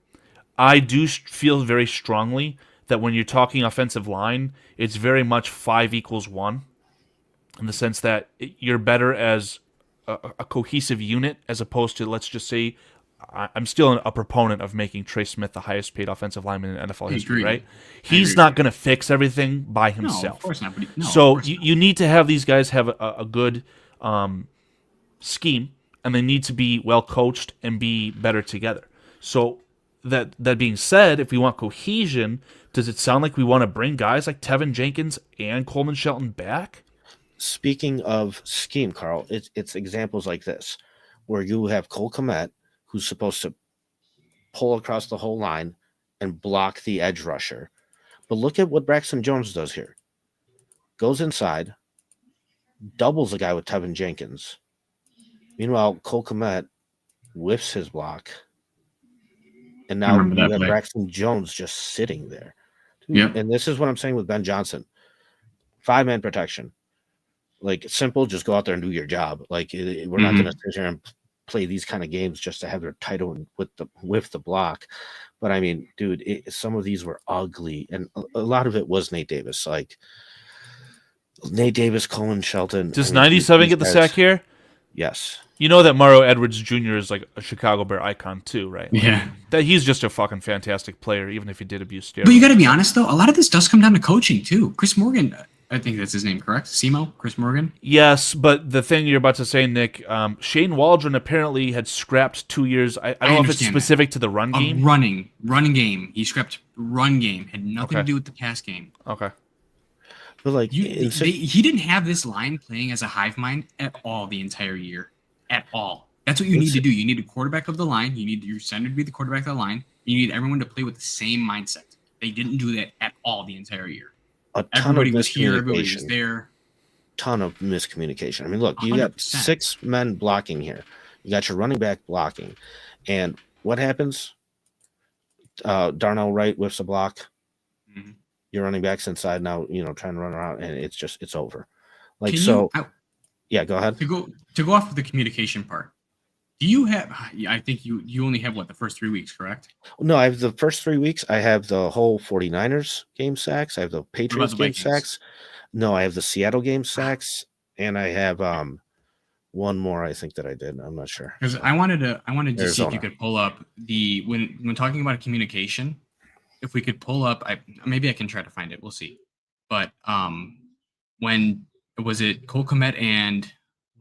I do feel very strongly that when you're talking offensive line, it's very much 5 = 1, in the sense that you're better as a cohesive unit as opposed to, let's just say, I'm still a proponent of making Trey Smith the highest paid offensive lineman in NFL history, right? He's not going to fix everything by himself. No, of course not. So you need to have these guys have a good scheme, and they need to be well coached and be better together. So that being said, if we want cohesion, does it sound like we want to bring guys like Tevin Jenkins and Coleman Shelton back? Speaking of scheme, Carl, it's examples like this where you have Cole Kmet, who's supposed to pull across the whole line and block the edge rusher. But look at what Braxton Jones does here. Goes inside, doubles a guy with Tevin Jenkins. Meanwhile, Cole Kmet whiffs his block. And now you have Braxton Jones just sitting there. Yeah. And this is what I'm saying with Ben Johnson. 5-man protection. Like, simple, just go out there and do your job. Like, we're not going to sit here and play these kind of games just to have their title with the block. But I mean, dude, some of these were ugly, and a lot of it was Nate Davis. Like Nate Davis, Coleman Shelton. Does 97 get the sack here? Yes. You know that Mario Edwards Jr. is like a Chicago Bear icon too, right? Yeah. That he's just a fucking fantastic player, even if he did abuse steroids. But you got to be honest, though. A lot of this does come down to coaching too. Chris Morgan, I think that's his name, correct? Simo, Chris Morgan. Yes, but the thing you're about to say, Nick, Shane Waldron apparently had scrapped 2 years. I don't know if it's specific to the run game. Run game. He scrapped run game. Had nothing to do with the pass game. Okay. But like, he didn't have this line playing as a hive mind at all the entire year. At all. That's what you need to do. You need a quarterback of the line. You need your center to be the quarterback of the line. You need everyone to play with the same mindset. They didn't do that at all the entire year. Everybody was here. Everybody was there. Ton of miscommunication. I mean, look, you 100%. Got 6 men blocking here. You got your running back blocking. And what happens? Darnell Wright whiffs a block. Mm-hmm. Your running back's inside now, trying to run around, and it's over. Like, yeah, go ahead. To go off of the communication part, do you have? I think you only have the first 3 weeks, correct? No, I have the first 3 weeks. I have the whole 49ers game sacks. I have the Patriots game sacks. No, I have the Seattle game sacks, and I have one more. I think that I did. I'm not sure. Because I wanted to see if you could pull up when talking about communication. If we could pull up, maybe I can try to find it. We'll see. But when was it Cole Kmet and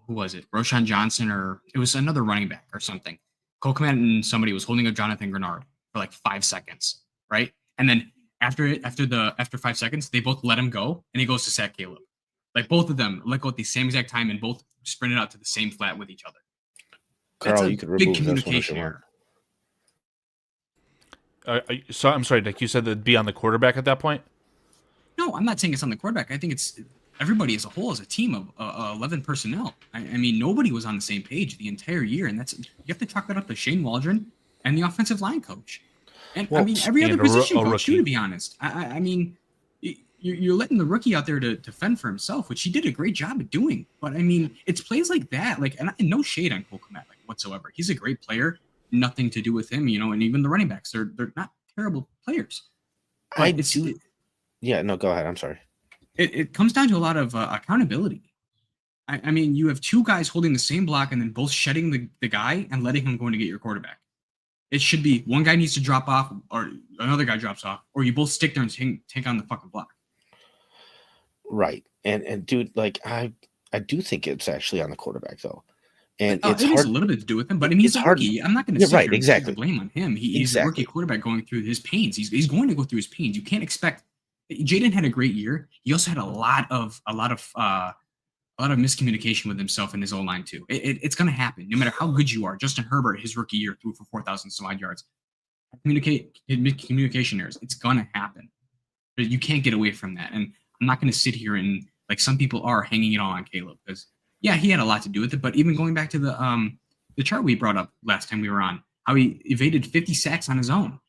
who was it? Roshan Johnson, or it was another running back or something. Cole Kmet and somebody was holding up Jonathan Grenard for like 5 seconds, right? And then after 5 seconds, they both let him go, and he goes to sack Caleb. Like both of them let go at the same exact time, and both sprint it out to the same flat with each other. Carl, you could remove this one if communication you want. So I'm sorry, Nick. You said that'd be on the quarterback at that point. No, I'm not saying it's on the quarterback. I think it's everybody as a whole, as a team of 11 personnel. I mean, nobody was on the same page the entire year, and you have to talk that up to Shane Waldron and the offensive line coach. And I mean, every other position coach too, to be honest. I mean, you're letting the rookie out there to fend for himself, which he did a great job of doing. But I mean, it's plays like that, and no shade on Cole Kmet, whatsoever. He's a great player. Nothing to do with him, and even the running backs, they're not terrible players. Yeah, no, go ahead. I'm sorry. It comes down to a lot of accountability. I mean, you have two guys holding the same block and then both shedding the guy and letting him go in to get your quarterback. It should be one guy needs to drop off or another guy drops off, or you both stick there and take on the fucking block. Right. And dude, I do think it's actually on the quarterback though. And it has a little bit to do with him, but I mean, he's a rookie. I'm not going to right, exactly. the blame on him. He's a rookie quarterback going through his pains. He's going to go through his pains. You can't expect. Jaden had a great year. He also had a lot of miscommunication with himself and his O-line too. It's going to happen no matter how good you are. Justin Herbert, his rookie year, threw for 4,000 some odd yards. Communication errors. It's going to happen. But you can't get away from that. And I'm not going to sit here and like some people are hanging it all on Caleb because. Yeah, he had a lot to do with it, but even going back to the chart we brought up last time we were on, how he evaded 50 sacks on his own.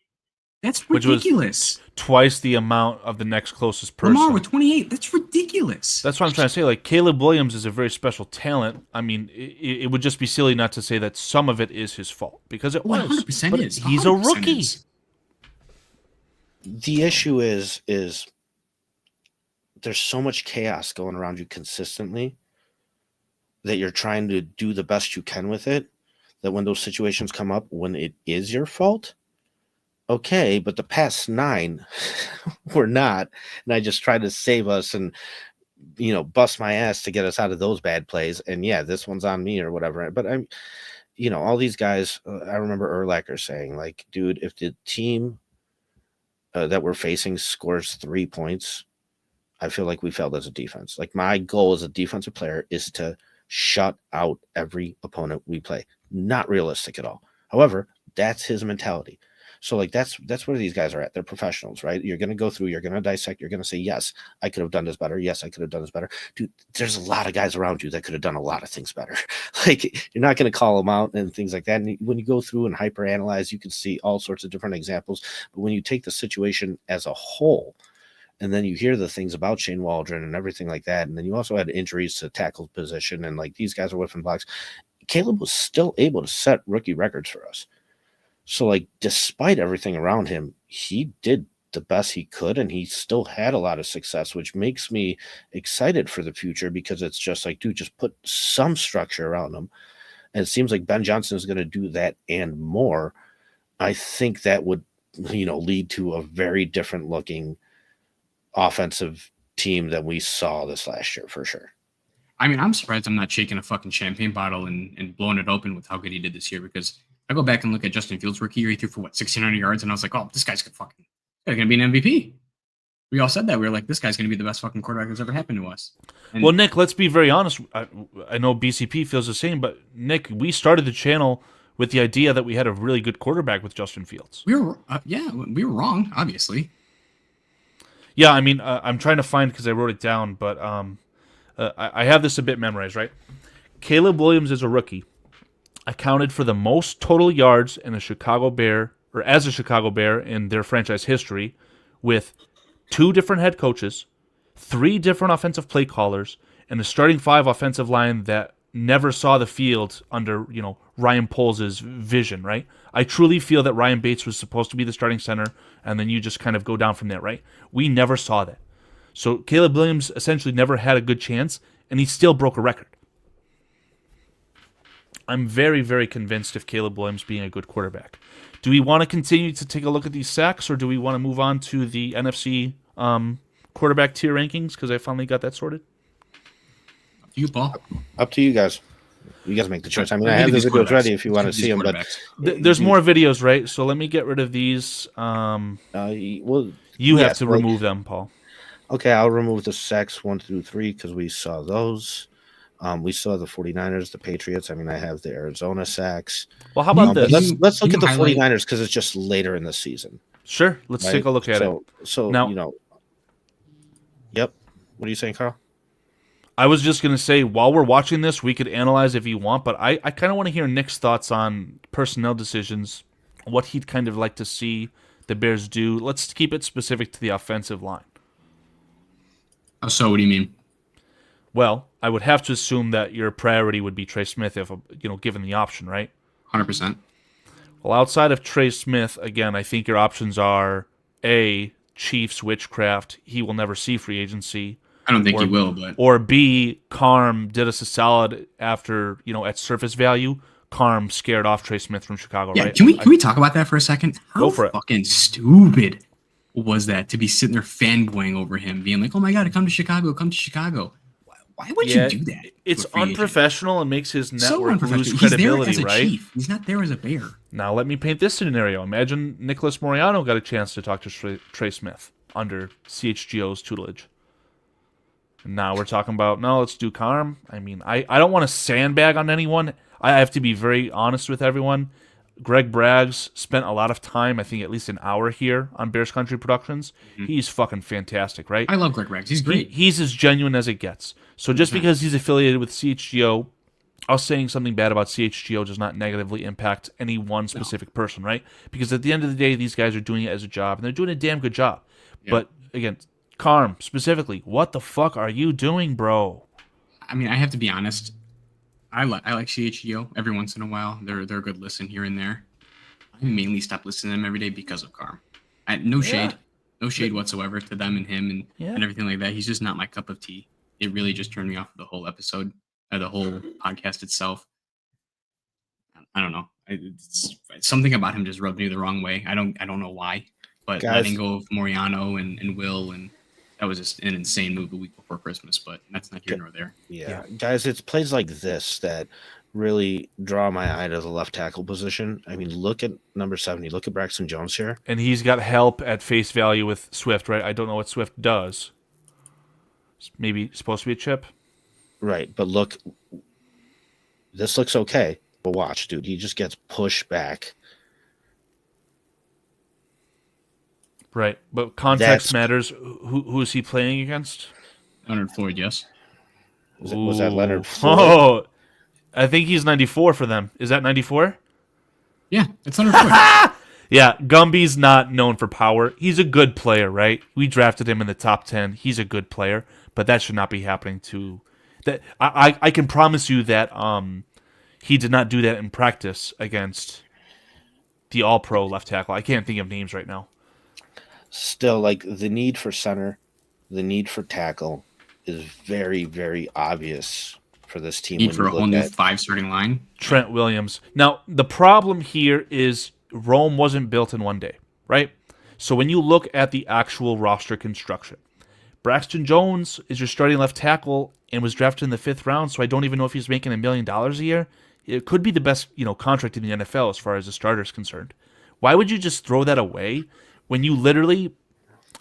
That's ridiculous. Which was twice the amount of the next closest person. Lamar with 28. That's ridiculous. That's what I'm trying to say. Like, Caleb Williams is a very special talent. I mean, it would just be silly not to say that some of it is his fault because it was. 100% is. He's a rookie. Is. The issue is there's so much chaos going around you consistently that you're trying to do the best you can with it, that when those situations come up, when it is your fault, okay, but the past 9 were not, and I just tried to save us and, bust my ass to get us out of those bad plays, and yeah, this one's on me or whatever, but I'm, all these guys, I remember Urlacher saying, like, dude, if the team that we're facing scores 3 points, I feel like we failed as a defense. Like, my goal as a defensive player is to shut out every opponent we play. Not realistic at all. However, that's his mentality. So like that's where these guys are at. They're professionals, right? You're going to go through, you're going to dissect, you're going to say, yes, I could have done this better. Yes, I could have done this better. Dude, there's a lot of guys around you that could have done a lot of things better. Like, you're not going to call them out and things like that. And when you go through and hyperanalyze, you can see all sorts of different examples. But when you take the situation as a whole, and then you hear the things about Shane Waldron and everything like that. And then you also had injuries to tackle position. And like these guys are whiffing blocks. Caleb was still able to set rookie records for us. So like, despite everything around him, he did the best he could. And he still had a lot of success, which makes me excited for the future because it's just like, dude, just put some structure around him. And it seems like Ben Johnson is going to do that and more. I think that would, lead to a very different looking offensive team that we saw this last year for sure. I mean, I'm surprised I'm not shaking a fucking champagne bottle and blowing it open with how good he did this year because I go back and look at Justin Fields' rookie year. He threw for 1,600 yards, and I was like, oh, this guy's going to be an MVP. We all said that. We were like, this guy's going to be the best fucking quarterback that's ever happened to us. And well, Nick, let's be very honest. I know BCP feels the same, but Nick, we started the channel with the idea that we had a really good quarterback with Justin Fields. We were wrong, obviously. Yeah, I mean, I'm trying to find because I wrote it down, but I have this a bit memorized, right? Caleb Williams is a rookie. Accounted for the most total yards in a Chicago Bear in their franchise history, with 2 different head coaches, 3 different offensive play callers, and a starting 5 offensive line that never saw the field under Ryan Poles' vision, right? I truly feel that Ryan Bates was supposed to be the starting center, and then you just kind of go down from there, right? We never saw that. So Caleb Williams essentially never had a good chance, and he still broke a record. I'm very, very convinced of Caleb Williams being a good quarterback. Do we want to continue to take a look at these sacks, or do we want to move on to the NFC quarterback tier rankings? Because I finally got that sorted. Up to you, Paul. Up to you guys. You guys make the choice. I mean, I have the videos ready if you want to see them, but there's more videos, right? So let me get rid of these. You have to remove them, Paul. Okay, I'll remove the sacks 1 through 3 because we saw those. We still have the 49ers, the Patriots. I mean, I have the Arizona sacks. Well, how about But this? let's look Can at the you highlight- 49ers because it's just later in the season. Sure, let's Right? take a look at it. So Now- Yep. What are you saying, Carl? I was just going to say, while we're watching this, we could analyze if you want, but I kind of want to hear Nick's thoughts on personnel decisions, what he'd kind of like to see the Bears do. Let's keep it specific to the offensive line. So what do you mean? Well, I would have to assume that your priority would be Trey Smith if, given the option, right? 100%. Well, outside of Trey Smith, again, I think your options are A, Chiefs witchcraft. He will never see free agency. I don't think he will, but Or B, Carm did us a solid after, at surface value. Carm scared off Trey Smith from Chicago, yeah. right? Can we talk about that for a second? How Go for it. fucking stupid was that to be sitting there fanboying over him, being like, "Oh my god, come to Chicago, come to Chicago." Why would you do that? It's to a free agent? unprofessional and makes his So network unprofessional. lose He's there credibility, as a right? chief. He's not there as a bear. Now, let me paint this scenario. Imagine Nicholas Moriano got a chance to talk to Trey Smith under CHGO's tutelage. And now we're talking about, no, let's do Carm. I mean, I don't want to sandbag on anyone. I have to be very honest with everyone. Greg Braggs spent a lot of time, I think at least an hour here on Bears Country Productions. He's fucking fantastic, right? I love Greg Rex. He's great. He's as genuine as it gets. So just because he's affiliated with CHGO, us saying something bad about CHGO does not negatively impact any one specific person, right? Because at the end of the day, these guys are doing it as a job, and they're doing a damn good job. Yeah. But again, Carm specifically, what the fuck are you doing, bro? I mean, I have to be honest. I like CHGO every once in a while. They're a good listen here and there. I mainly stop listening to them every day because of Carm. No shade whatsoever to them and him and everything like that. He's just not my cup of tea. It really just turned me off of the whole episode, the whole podcast itself. I don't know. It's something about him just rubbed me the wrong way. I don't know why, but Guys. letting go of Moriano and Will, and that was just an insane move the week before Christmas. But that's not here nor there. Yeah, guys, it's plays like this that really draw my eye to the left tackle position. I mean, look at number 70. Look at Braxton Jones here. And he's got help at face value with Swift, right? I don't know what Swift does. It's maybe supposed to be a chip. Right, but look, this looks okay. But watch, dude, he just gets pushed back. Right, but context That's- matters. Who is he playing against? Leonard Floyd, yes. Was that Ooh. Leonard Floyd? Oh, I think he's 94 for them. Is that 94? Yeah, it's Leonard Floyd. Yeah, Gumby's not known for power. He's a good player, right? We drafted him in the top 10. He's a good player, but that should not be happening to that. I can promise you that he did not do that in practice against the All-Pro left tackle. I can't think of names right now. Still, like, the need for center, the need for tackle is very, very obvious for this team. Need when for you a whole look new at- 5 starting line. Trent Williams. Now, the problem here is Rome wasn't built in one day, right? So when you look at the actual roster construction, Braxton Jones is your starting left tackle and was drafted in the 5th round, so I don't even know if he's making $1 million a year. It could be the best, contract in the NFL as far as a starter is concerned. Why would you just throw that away when you literally,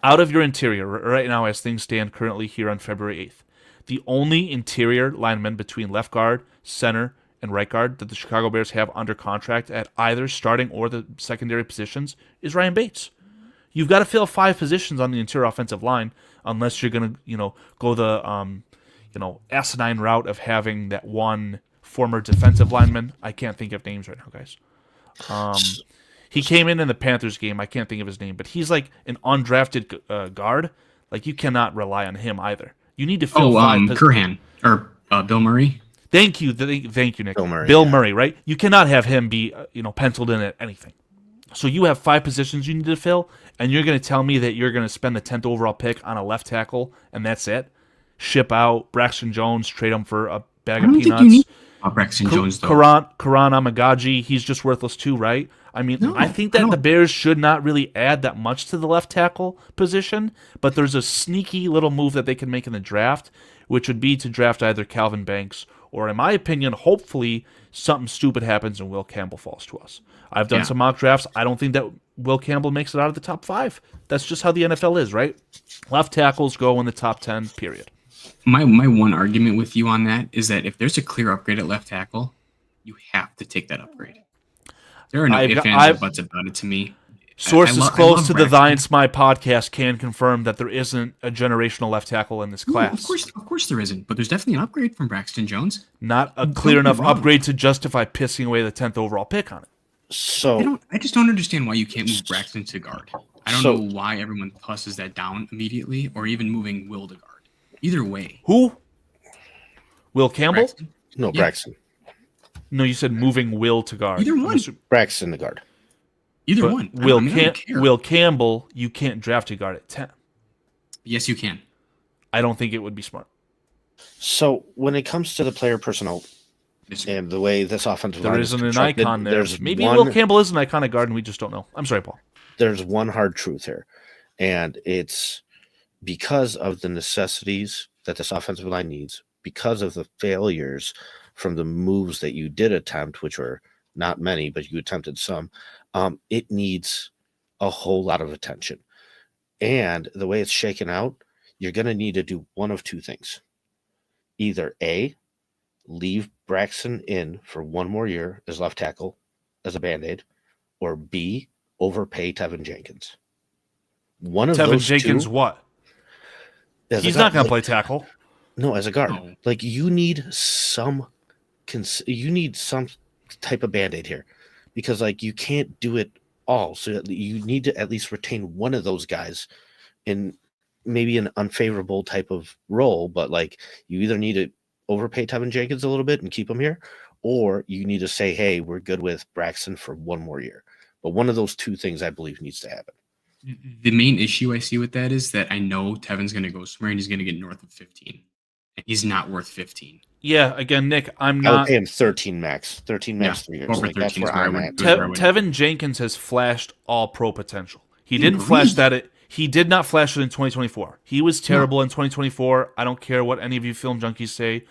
out of your interior, right now as things stand currently here on February 8th, the only interior lineman between left guard, center, and right guard that the Chicago Bears have under contract at either starting or the secondary positions is Ryan Bates. You've got to fill 5 positions on the interior offensive line unless you're going to, go the, asinine route of having that one former defensive lineman. I can't think of names right now, guys. He came in the Panthers game. I can't think of his name, but he's like an undrafted guard. Like, you cannot rely on him either. You need to fill 5 positions. Curhan or Bill Murray. Thank you, thank you, Nick. Bill Murray, Bill yeah. Murray, right? You cannot have him be, penciled in at anything. So you have 5 positions you need to fill, and you're going to tell me that you're going to spend the 10th overall pick on a left tackle, and that's it? Ship out Braxton Jones, trade him for a bag I of don't peanuts. think you need Braxton Jones, though. Karan Amagaji, he's just worthless too, right? I mean, No, I think I that don't. the Bears should not really add that much to the left tackle position, but there's a sneaky little move that they can make in the draft, which would be to draft either Calvin Banks or, in my opinion, hopefully something stupid happens and Will Campbell falls to us. I've done some mock drafts. I don't think that Will Campbell makes it out of the top 5. That's just how the NFL is, right? Left tackles go in the top 10, period. My one argument with you on that is that if there's a clear upgrade at left tackle, you have to take that upgrade. There are no ifs, ands, or buts about it to me. Sources I close love to the Braxton. Thy and Smy podcast can confirm that there isn't a generational left tackle in this No, class. of course there isn't, but there's definitely an upgrade from Braxton Jones. Not a Don't clear get me enough wrong. upgrade to justify pissing away the 10th overall pick on it. So I just don't understand why you can't move Braxton to guard. I don't So- know why everyone tosses that down immediately, or even moving Will to guard. Either way, Who? Will Campbell? Braxton, no, Yeah. Braxton. No, you said moving Will to guard. Either one. Braxton the guard. either But one. I don't care. Will Campbell, you can't draft a guard at 10. Yes, you can. I don't think it would be smart. So when it comes to the player personnel Yes, and the way this offensive There line isn't is an constructed, icon there. there's Maybe one, Will Campbell is an iconic guard and we just don't know. I'm sorry, Paul. there's one hard truth here, and it's because of the necessities that this offensive line needs, because of the failures from the moves that you did attempt, which were not many, but you attempted some. It needs a whole lot of attention, and the way it's shaken out, you're going to need to do one of two things: either A, leave Braxton in for one more year as left tackle as a band-aid, or B, overpay Tevin Jenkins. One of Tevin those Jenkins, two, what? as a He's guard. not going to Like, play tackle. No, as a guard. No. Like you need some type of band-aid here, because like you can't do it all. So you need to at least retain one of those guys in maybe an unfavorable type of role, but like you either need to overpay Tevin Jenkins a little bit and keep him here, or you need to say, hey, we're good with Braxton for one more year. But one of those two things I believe needs to happen. The main issue I see with that is that I know Tevin's going to go somewhere and he's going to get north of 15. And he's not worth 15. Yeah, again, Nick, I'm I would not. pay him 13 max. 13 max 3 years. over Like, that's 13 is where where I I'm would at. go. Where I would- Tevin Jenkins has flashed all pro potential. He didn't Agreed. flash that. He did not flash it in 2024. He was terrible in 2024. I don't care what any of you film junkies say.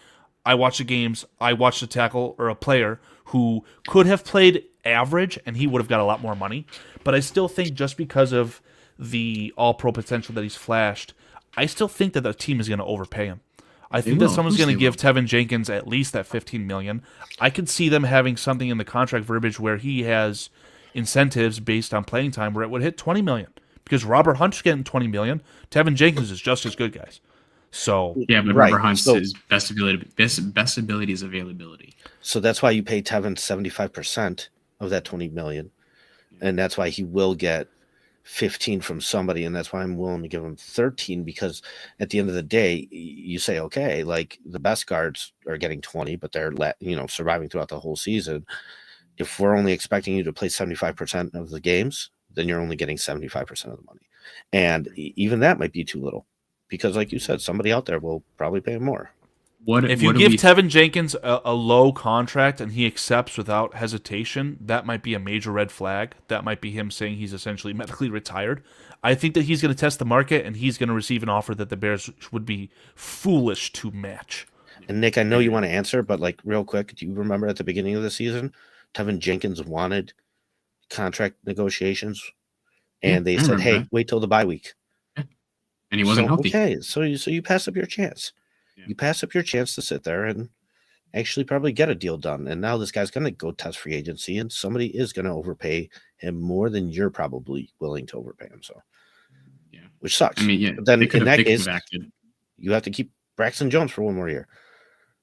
I watch the games. I watched a tackle or a player who could have played average and he would have got a lot more money. But I still think just because of the all pro potential that he's flashed, I still think that the team is going to overpay him. I think that will. someone's Of course going to they give Tevin Jenkins at least that $15 million. I could see them having something in the contract verbiage where he has incentives based on playing time where it would hit $20 million. Because Robert Hunt's getting $20 million. Tevin Jenkins is just as good, guys. So Yeah, but Right, Robert Hunt's so- his best ability is availability. So that's why you pay Tevin 75% of that 20 million. And that's why he will get 15 from somebody. And that's why I'm willing to give him 13, because at the end of the day, you say, okay, like the best guards are getting 20, but they're surviving throughout the whole season. If we're only expecting you to play 75% of the games, then you're only getting 75% of the money. And even that might be too little, because like you said, somebody out there will probably pay him more. if you give Tevin Jenkins a low contract and he accepts without hesitation, that might be a major red flag. That might be him saying he's essentially medically retired. I think that he's going to test the market and he's going to receive an offer that the Bears would be foolish to match. And Nick, I know you want to answer, but like real quick, do you remember at the beginning of the season, Tevin Jenkins wanted contract negotiations, and they I said, remember "Hey, that. wait till the bye week." And he wasn't healthy. Okay, so you pass up your chance. Yeah. You pass up your chance to sit there and actually probably get a deal done. And now this guy's going to go test free agency, and somebody is going to overpay him more than you're probably willing to overpay him. So, Yeah. which sucks. I mean, yeah. But then they could in have that case, acted, you have to keep Braxton Jones for one more year.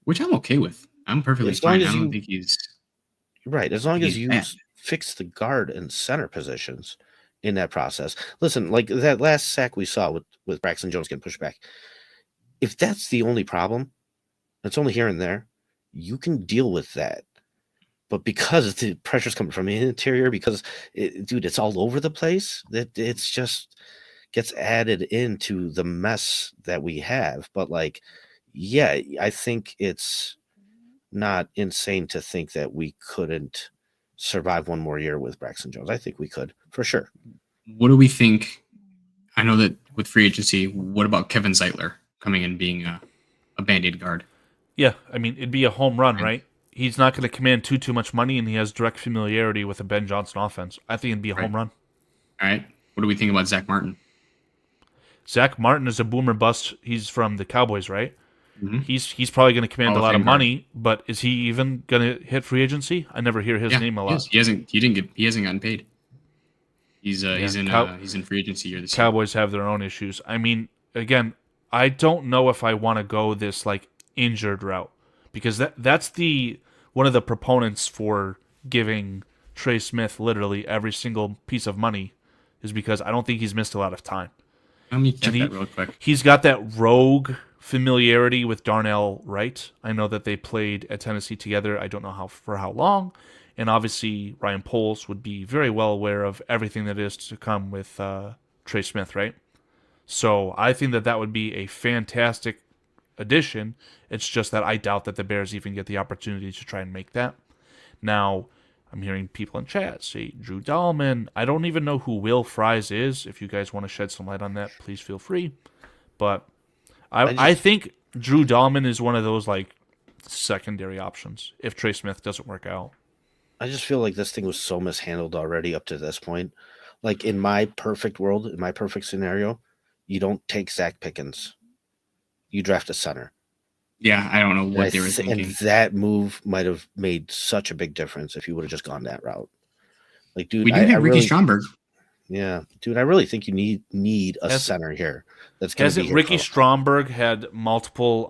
which I'm okay with. I'm perfectly As long fine. as I don't you- think he's. Right. As long as He's you bad. fix the guard and center positions in that process. Listen, like that last sack we saw with Braxton Jones getting pushed back. If that's the only problem, it's only here and there, you can deal with that. But because the pressure's coming from the interior, because it's all over the place, that it's just gets added into the mess that we have. But like, yeah, I think it's not insane to think that we couldn't survive one more year with Braxton Jones. I think we could, for sure. What do we think? I know that with free agency, what about Kevin Zeitler coming in being a band-aid guard? Yeah, I mean, it'd be a home run, right? He's not going to command too much money, and he has direct familiarity with the Ben Johnson offense. I think it'd be a home run. All right. What do we think about Zach Martin? Zach Martin is a boomer bust. He's from the Cowboys, right? Mhm. He's probably going to command Hall a of lot of Fame guard. money, but is he even going to hit free agency? I never hear his Yeah, name a he lot. is. He hasn't. He didn't get. He hasn't gotten paid. He's Yeah, he's in free agency year this year. Cowboys have their own issues. I mean, again, I don't know if I want to go this like injured route because that's the one of the proponents for giving Trey Smith literally every single piece of money is because I don't think he's missed a lot of time. Let me check And that real quick. he's got that rogue familiarity with Darnell Wright. I know that they played at Tennessee together. I don't know for how long. And obviously, Ryan Poles would be very well aware of everything that is to come with Trey Smith, right? So I think that would be a fantastic addition. It's just that I doubt that the Bears even get the opportunity to try and make that. Now, I'm hearing people in chat say Drew Dahlman. I don't even know who Will Fries is. If you guys want to shed some light on that, please feel free. But I think Drew Dahlman is one of those like secondary options if Trey Smith doesn't work out. I just feel like this thing was so mishandled already up to this point. Like in my perfect world, in my perfect scenario, you don't take Zach Pickens. You draft a center. Yeah, I don't know what they were And thinking. that move might have made such a big difference if you would have just gone that route. Like, dude, We do have Ricky Stromberg. Yeah, dude, I really think you need a center here. That's going to be Hasn't Ricky Stromberg had multiple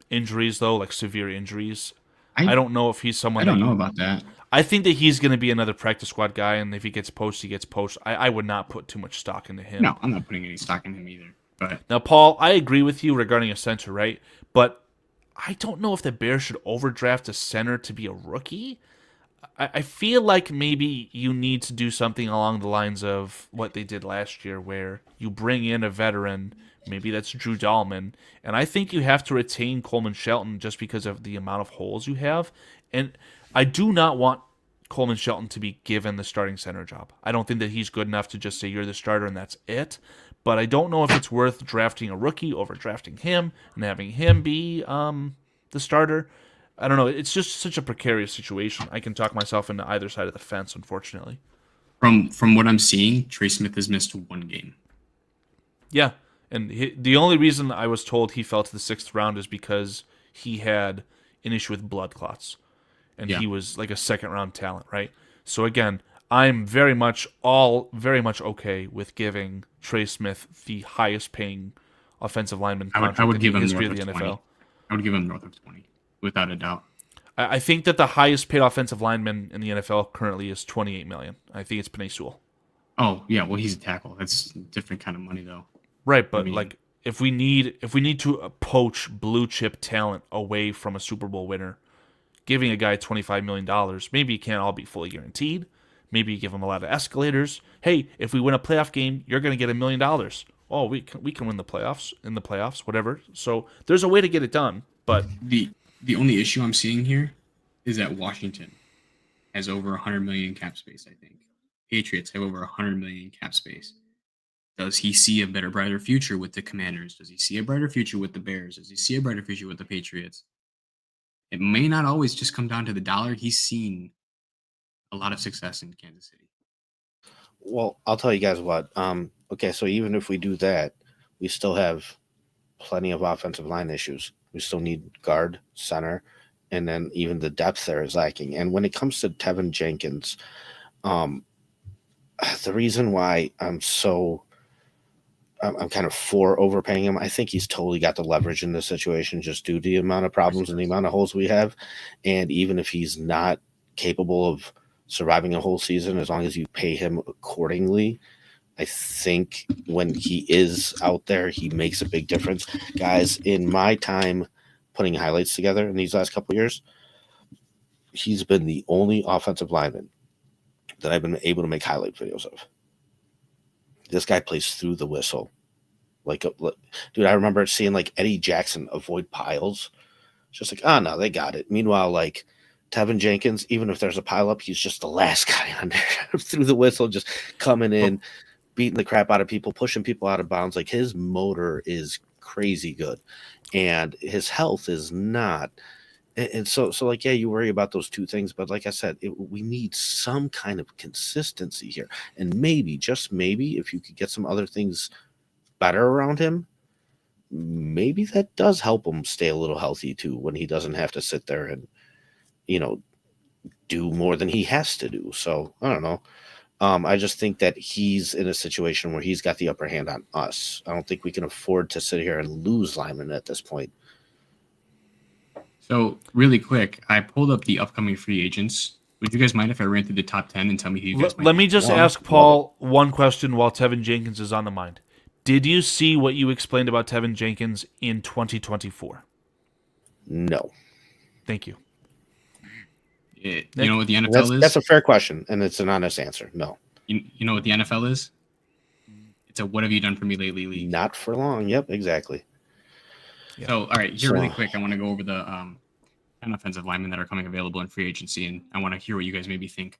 injuries though, like severe injuries? I don't know if he's someone. I don't know about that. I think that he's going to be another practice squad guy, and if he gets poached, he gets poached. I would not put too much stock into him. No, I'm not putting any stock in him either. But now, Paul, I agree with you regarding a center, right? But I don't know if the Bears should overdraft a center to be a rookie. I feel like maybe you need to do something along the lines of what they did last year, where you bring in a veteran. Maybe that's Drew Dahlman. And I think you have to retain Coleman Shelton just because of the amount of holes you have. And I do not want Coleman Shelton to be given the starting center job. I don't think that he's good enough to just say you're the starter and that's it. But I don't know if it's worth drafting a rookie over drafting him and having him be the starter. I don't know. It's just such a precarious situation. I can talk myself into either side of the fence, unfortunately. From what I'm seeing, Trey Smith has missed one game. Yeah, and the only reason I was told he fell to the 6th round is because he had an issue with blood clots, and he was like a 2nd-round talent, right? So again, I'm very much okay with giving Trey Smith the highest-paying offensive lineman contract in the history of the NFL. 20. I would give him north of 20, without a doubt. I think that the highest-paid offensive lineman in the NFL currently is $28 million. I think it's Penei Sewell. Oh yeah, well he's a tackle. That's a different kind of money though. Right, but like if we need to poach blue chip talent away from a Super Bowl winner, giving a guy $25 million, maybe it can't all be fully guaranteed. Maybe you give him a lot of escalators. Hey, if we win a playoff game, you're going to get $1 million. Oh, we can win the playoffs, whatever. So there's a way to get it done. But the only issue I'm seeing here is that Washington has over 100 million cap space. I think Patriots have over 100 million cap space. Does he see a brighter future with the Commanders? Does he see a brighter future with the Bears? Does he see a brighter future with the Patriots? It may not always just come down to the dollar. He's seen a lot of success in Kansas City. Well, I'll tell you guys what. Okay, so even if we do that, we still have plenty of offensive line issues. We still need guard, center, and then even the depth there is lacking. And when it comes to Tevin Jenkins, the reason why I'm kind of for overpaying him, I think he's totally got the leverage in this situation just due to the amount of problems and the amount of holes we have. And even if he's not capable of surviving a whole season, as long as you pay him accordingly, I think when he is out there, he makes a big difference. Guys, in my time putting highlights together in these last couple of years, he's been the only offensive lineman that I've been able to make highlight videos of. This guy plays through the whistle. Dude, I remember seeing like Eddie Jackson avoid piles. It's just like, oh no, they got it. Meanwhile, like Tevin Jenkins, even if there's a pile up, he's just the last guy on there through the whistle, just coming in, beating the crap out of people, pushing people out of bounds. Like his motor is crazy good, and his health is not. And so like, yeah, you worry about those two things, but like I said, we need some kind of consistency here. And maybe, just maybe, if you could get some other things better around him, maybe that does help him stay a little healthy too when he doesn't have to sit there and, do more than he has to do. So I don't know. I just think that he's in a situation where he's got the upper hand on us. I don't think we can afford to sit here and lose Lyman at this point. So really quick, I pulled up the upcoming free agents. Would you guys mind if I ran through the top 10 and tell me who you guys might Let me think? just ask Paul one question while Tevin Jenkins is on the mind. Did you see what you explained about Tevin Jenkins in 2024? No. Thank you. You know what the NFL is? That's a fair question, and it's an honest answer. No. You know what the NFL is? It's a what have you done for me lately league. Not for long. Yep, exactly. Yeah. So, all right, here really quick, I want to go over the 10 offensive linemen that are coming available in free agency, and I want to hear what you guys maybe think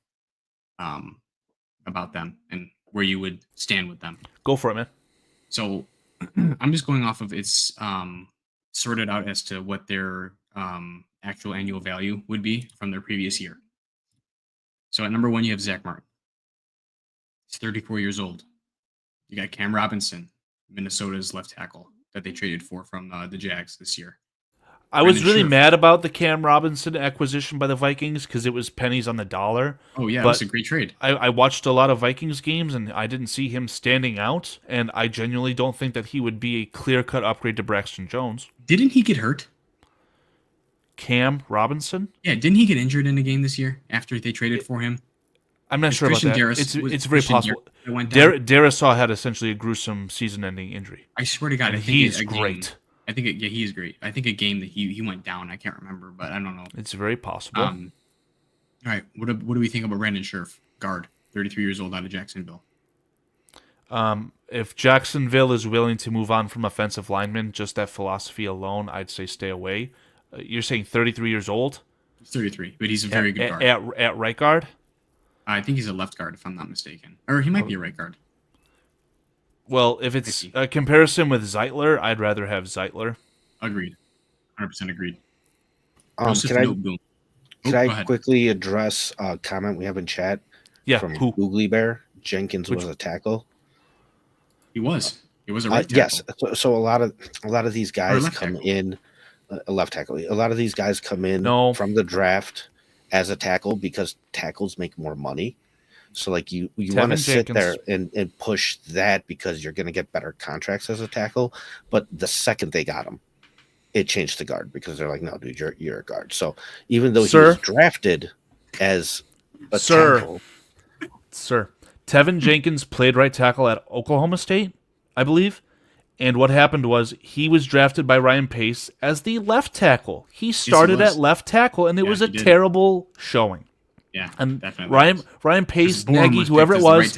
about them and where you would stand with them. Go for it, man. So I'm just going off of it's sorted out as to what their actual annual value would be from their previous year. So at number 1, you have Zach Martin. He's 34 years old. You got Cam Robinson, Minnesota's left tackle that they traded for from the Jags this year. I was really Scherf. mad about the Cam Robinson acquisition by the Vikings because it was pennies on the dollar. Oh, yeah, but that's a great trade. I watched a lot of Vikings games, and I didn't see him standing out, and I genuinely don't think that he would be a clear-cut upgrade to Braxton Jones. Didn't he get hurt? Cam Robinson? Yeah, didn't he get injured in a game this year after they traded for him? I'm not sure about Christian that. Darris- It's very Christian possible. Darris that went down? Darisaw had essentially a gruesome season-ending injury. I swear to God, And I think he's a game- great. I think he is great. I think a game that he went down. I can't remember, but I don't know. It's very possible. All right, what do we think about Brandon Scherf, guard, 33 years old, out of Jacksonville? If Jacksonville is willing to move on from offensive linemen, just that philosophy alone, I'd say stay away. You're saying 33 years old? He's 33, but he's a very good guard. At right guard? I think he's a left guard, if I'm not mistaken, or he might be a right guard. Well, if it's a comparison with Zeitler, I'd rather have Zeitler. Agreed, 100% agreed. Can I quickly address a comment we have in chat? Yeah, from who? Googly Bear. Jenkins was a tackle. He was a right tackle. Yes. So a lot of these guys come tackle. in a left tackle. A lot of these guys come in from the draft as a tackle because tackles make more money. So like you want to sit there and push that because you're going to get better contracts as a tackle. But the second they got him, it changed to guard because they're like, no, dude, you're a guard. So even though he was drafted as a tackle. Sir, Tevin Jenkins played right tackle at Oklahoma State, I believe. And what happened was he was drafted by Ryan Pace as the left tackle. He started at left tackle, and it was a terrible showing. Yeah, and definitely. Ryan Pace, Nagy, whoever it was,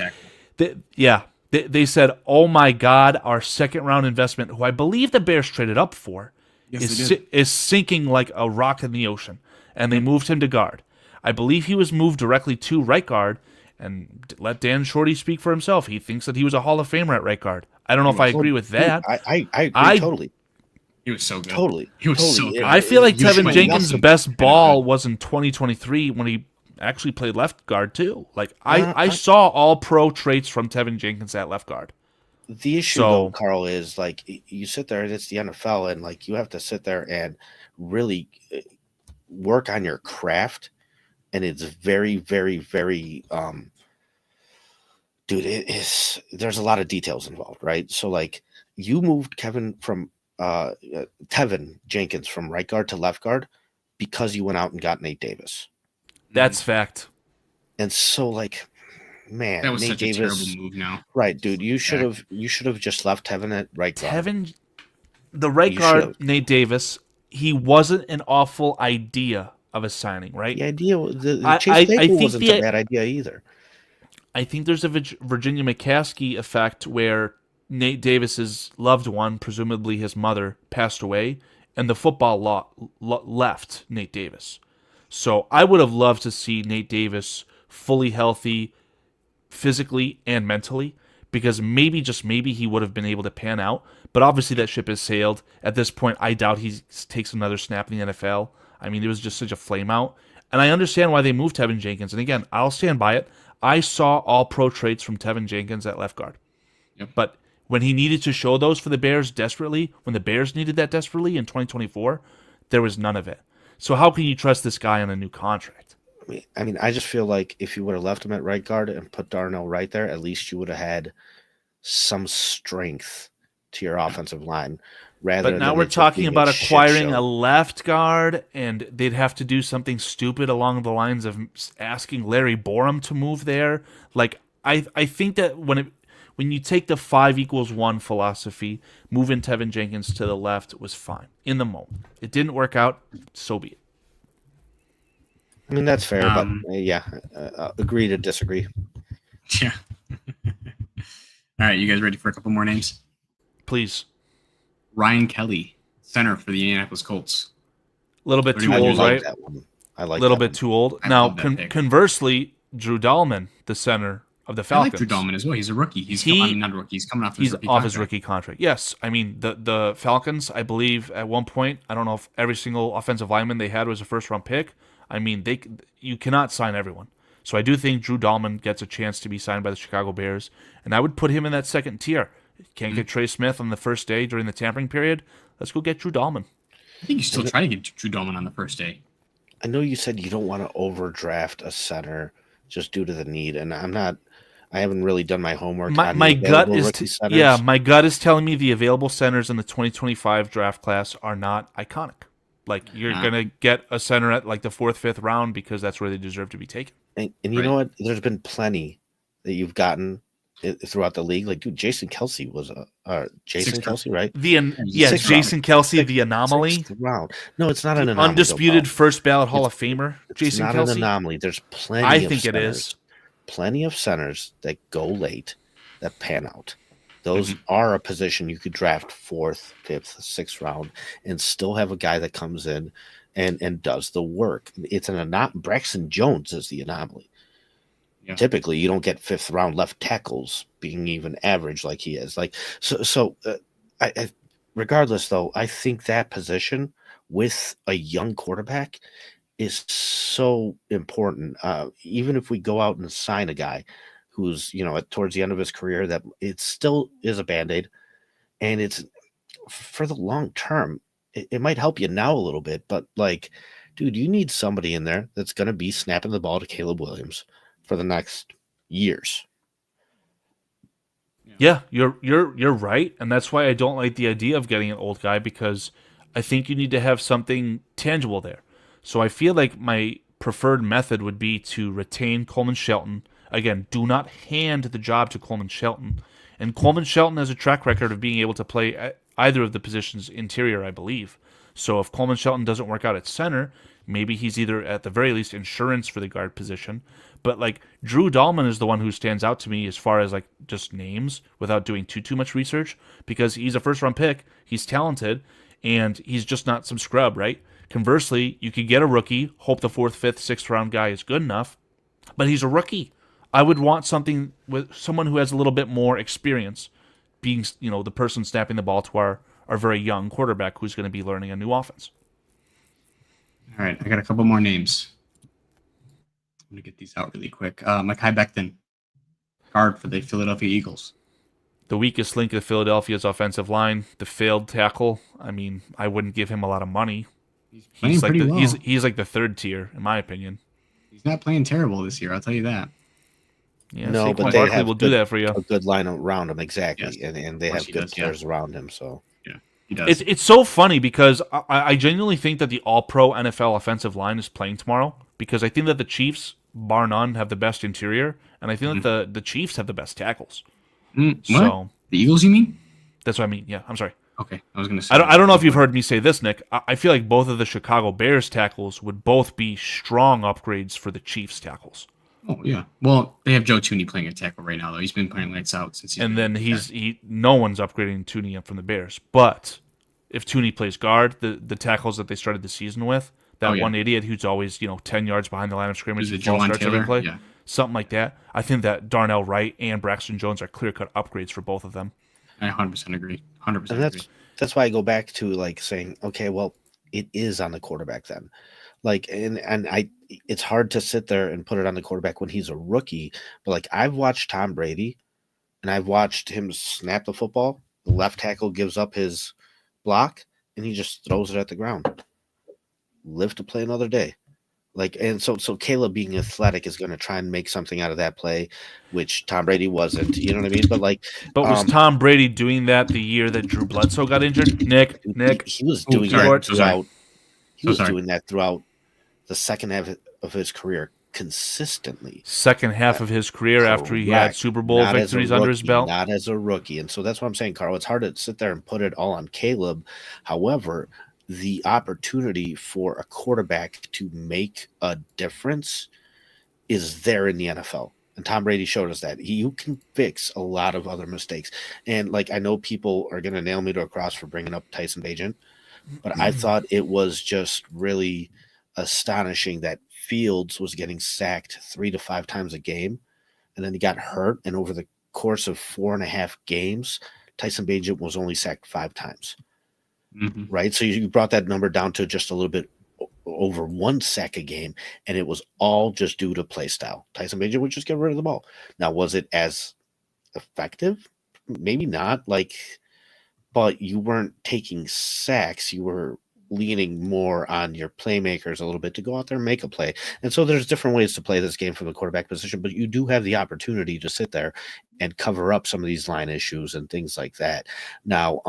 they said, "Oh my God, our second-round investment, who I believe the Bears traded up for, is sinking like a rock in the ocean." And they moved him to guard. I believe he was moved directly to right guard. And let Dan Shorty speak for himself. He thinks that he was a Hall of Famer at right guard. I don't know if I agree with that. I agree totally. He was so good. He was so good. I feel like Tevin Jenkins' best ball was in 2023 when he actually played left guard too. Like I saw all pro traits from Tevin Jenkins at left guard. The issue, though, Carl, is like you sit there and it's the NFL, and like you have to sit there and really work on your craft. And it's very, very, very, dude, there's a lot of details involved, right? So, like, you moved Tevin Jenkins from right guard to left guard because you went out and got Nate Davis. That's fact. And so, like, man, that was Nate such Davis, a terrible move now. Right, dude, you should have just left Tevin at right guard. The right guard, Nate Davis, he wasn't an awful idea of a signing, right? The idea, Chase Claypool wasn't a bad idea either. I think there's a Virginia McCaskey effect where Nate Davis's loved one, presumably his mother, passed away, and the football left Nate Davis. So I would have loved to see Nate Davis fully healthy, physically and mentally, because maybe, just maybe, he would have been able to pan out. But obviously that ship has sailed. At this point, I doubt he takes another snap in the NFL. I mean, it was just such a flame out. And I understand why they moved Tevin Jenkins. And again, I'll stand by it. I saw all pro traits from Tevin Jenkins at left guard. Yep. But when he needed to show those for the Bears desperately, when the Bears needed that desperately in 2024, there was none of it. So how can you trust this guy on a new contract? I just feel like if you would have left him at right guard and put Darnell right there, at least you would have had some strength to your offensive line. But now we're talking about acquiring a left guard, and they'd have to do something stupid along the lines of asking Larry Borum to move there. Like, I think that when you take the 5=1 philosophy, moving Tevin Jenkins to the left was fine in the moment. It didn't work out, so be it. I mean, that's fair, but agree to disagree. Yeah. All right, you guys ready for a couple more names? Please. Ryan Kelly, center for the Indianapolis Colts. A little bit too old, right? I like a little bit too old. Now, conversely, Drew Dalman, the center of the Falcons. I like Drew Dalman as well. He's a rookie. Not a rookie. He's coming off his rookie contract. Yes. I mean, the Falcons, I believe, at one point, I don't know if every single offensive lineman they had was a first-round pick. I mean, you cannot sign everyone. So I do think Drew Dalman gets a chance to be signed by the Chicago Bears, and I would put him in that second tier. Can't get Trey Smith on the first day during the tampering period. Let's go get Drew Dalman. I think you still try to get Drew Dalman on the first day. I know you said you don't want to overdraft a center just due to the need, and I haven't really done my homework. My gut is telling me the available centers in the 2025 draft class are not iconic. Like, you're going to get a center at like the 4th, 5th round because that's where they deserve to be taken. And you know what? There's been plenty that you've gotten throughout the league. Like, dude, Jason Kelsey was Jason Kelsey, right? Jason Kelsey, the anomaly. 6th round. No, it's not an anomaly. Undisputed first ballot Hall of Famer. Jason Kelsey. It's not an anomaly. There's plenty. I think it is. Plenty of centers that go late that pan out. Those are a position you could draft 4th, 5th, 6th round and still have a guy that comes in and does the work. It's an anomaly. Braxton Jones is the anomaly. Yeah. Typically, you don't get 5th round left tackles being even average like he is. Like I regardless, though, I think that position with a young quarterback is so important. Even if we go out and sign a guy who's, towards the end of his career, that it still is a Band-Aid, and it's for the long term. It might help you now a little bit, but like, dude, you need somebody in there that's going to be snapping the ball to Caleb Williams for the next years. Yeah, you're right, and that's why I don't like the idea of getting an old guy, because I think you need to have something tangible there. So I feel like my preferred method would be to retain Coleman Shelton. Again, do not hand the job to Coleman Shelton. And Coleman Shelton has a track record of being able to play at either of the positions interior, I believe. So if Coleman Shelton doesn't work out at center, maybe he's either at the very least insurance for the guard position. But like, Drew Dalman is the one who stands out to me as far as like just names without doing too much research, because he's a first-round pick, he's talented, and he's just not some scrub, right? Conversely, you could get a rookie, hope the 4th, 5th, 6th round guy is good enough, but he's a rookie. I would want something with someone who has a little bit more experience, being, the person snapping the ball to our very young quarterback who's going to be learning a new offense. All right, I got a couple more names. I'm going to get these out really quick. Mekhi Becton, guard for the Philadelphia Eagles. The weakest link of Philadelphia's offensive line, the failed tackle. I mean, I wouldn't give him a lot of money. He's like he's like the 3rd tier, in my opinion. He's not playing terrible this year, I'll tell you that. Yeah, no, but Barkley will do that for you. A good line around him, exactly, yes. and they have good players around him. So yeah, he does. It's so funny because I genuinely think that the All-Pro NFL offensive line is playing tomorrow, because I think that the Chiefs, bar none, have the best interior, and I think that the Chiefs have the best tackles. So the Eagles, you mean? That's what I mean. Yeah, I'm sorry. Okay, I was going to say. I don't know if you've heard me say this, Nick. I feel like both of the Chicago Bears tackles would both be strong upgrades for the Chiefs tackles. Oh yeah. Well, they have Joe Thuney playing at tackle right now, though. He's been playing lights out since. No one's upgrading Thuney up from the Bears. But if Thuney plays guard, the tackles that they started the season with, one idiot who's always 10 yards behind the line of scrimmage, every play, something like that. I think that Darnell Wright and Braxton Jones are clear-cut upgrades for both of them. I 100% agree. 100%. And that's why I go back to like saying, okay, well, it is on the quarterback then. Like, it's hard to sit there and put it on the quarterback when he's a rookie, but like, I've watched Tom Brady and I've watched him snap the football. The left tackle gives up his block, and he just throws it at the ground. Live to play another day. So Caleb being athletic is going to try and make something out of that play, which Tom Brady wasn't. You know what I mean? But was Tom Brady doing that the year that Drew Bledsoe got injured? Nick, he was Oh, doing sorry. that So sorry. throughout. He So was sorry. doing that throughout the second half of his career consistently. second half of his career after he had Correct. Super Bowl Not as a victories under his rookie, belt. Not as a rookie. And so that's what I'm saying, Carl. It's hard to sit there and put it all on Caleb. However, the opportunity for a quarterback to make a difference is there in the NFL. And Tom Brady showed us that. You can fix a lot of other mistakes. And I know people are going to nail me to a cross for bringing up Tyson Bagent, but I thought it was just really astonishing that Fields was getting sacked 3 to 5 times a game, and then he got hurt. And over the course of 4.5 games, Tyson Bagent was only sacked 5 times. Mhm. Right? So you brought that number down to just a little bit over 1 sack a game, and it was all just due to play style. Tyson Bagent would just get rid of the ball. Now, was it as effective? Maybe not. But you weren't taking sacks. You were leaning more on your playmakers a little bit to go out there and make a play. And so there's different ways to play this game from the quarterback position, but you do have the opportunity to sit there and cover up some of these line issues and things like that. Now,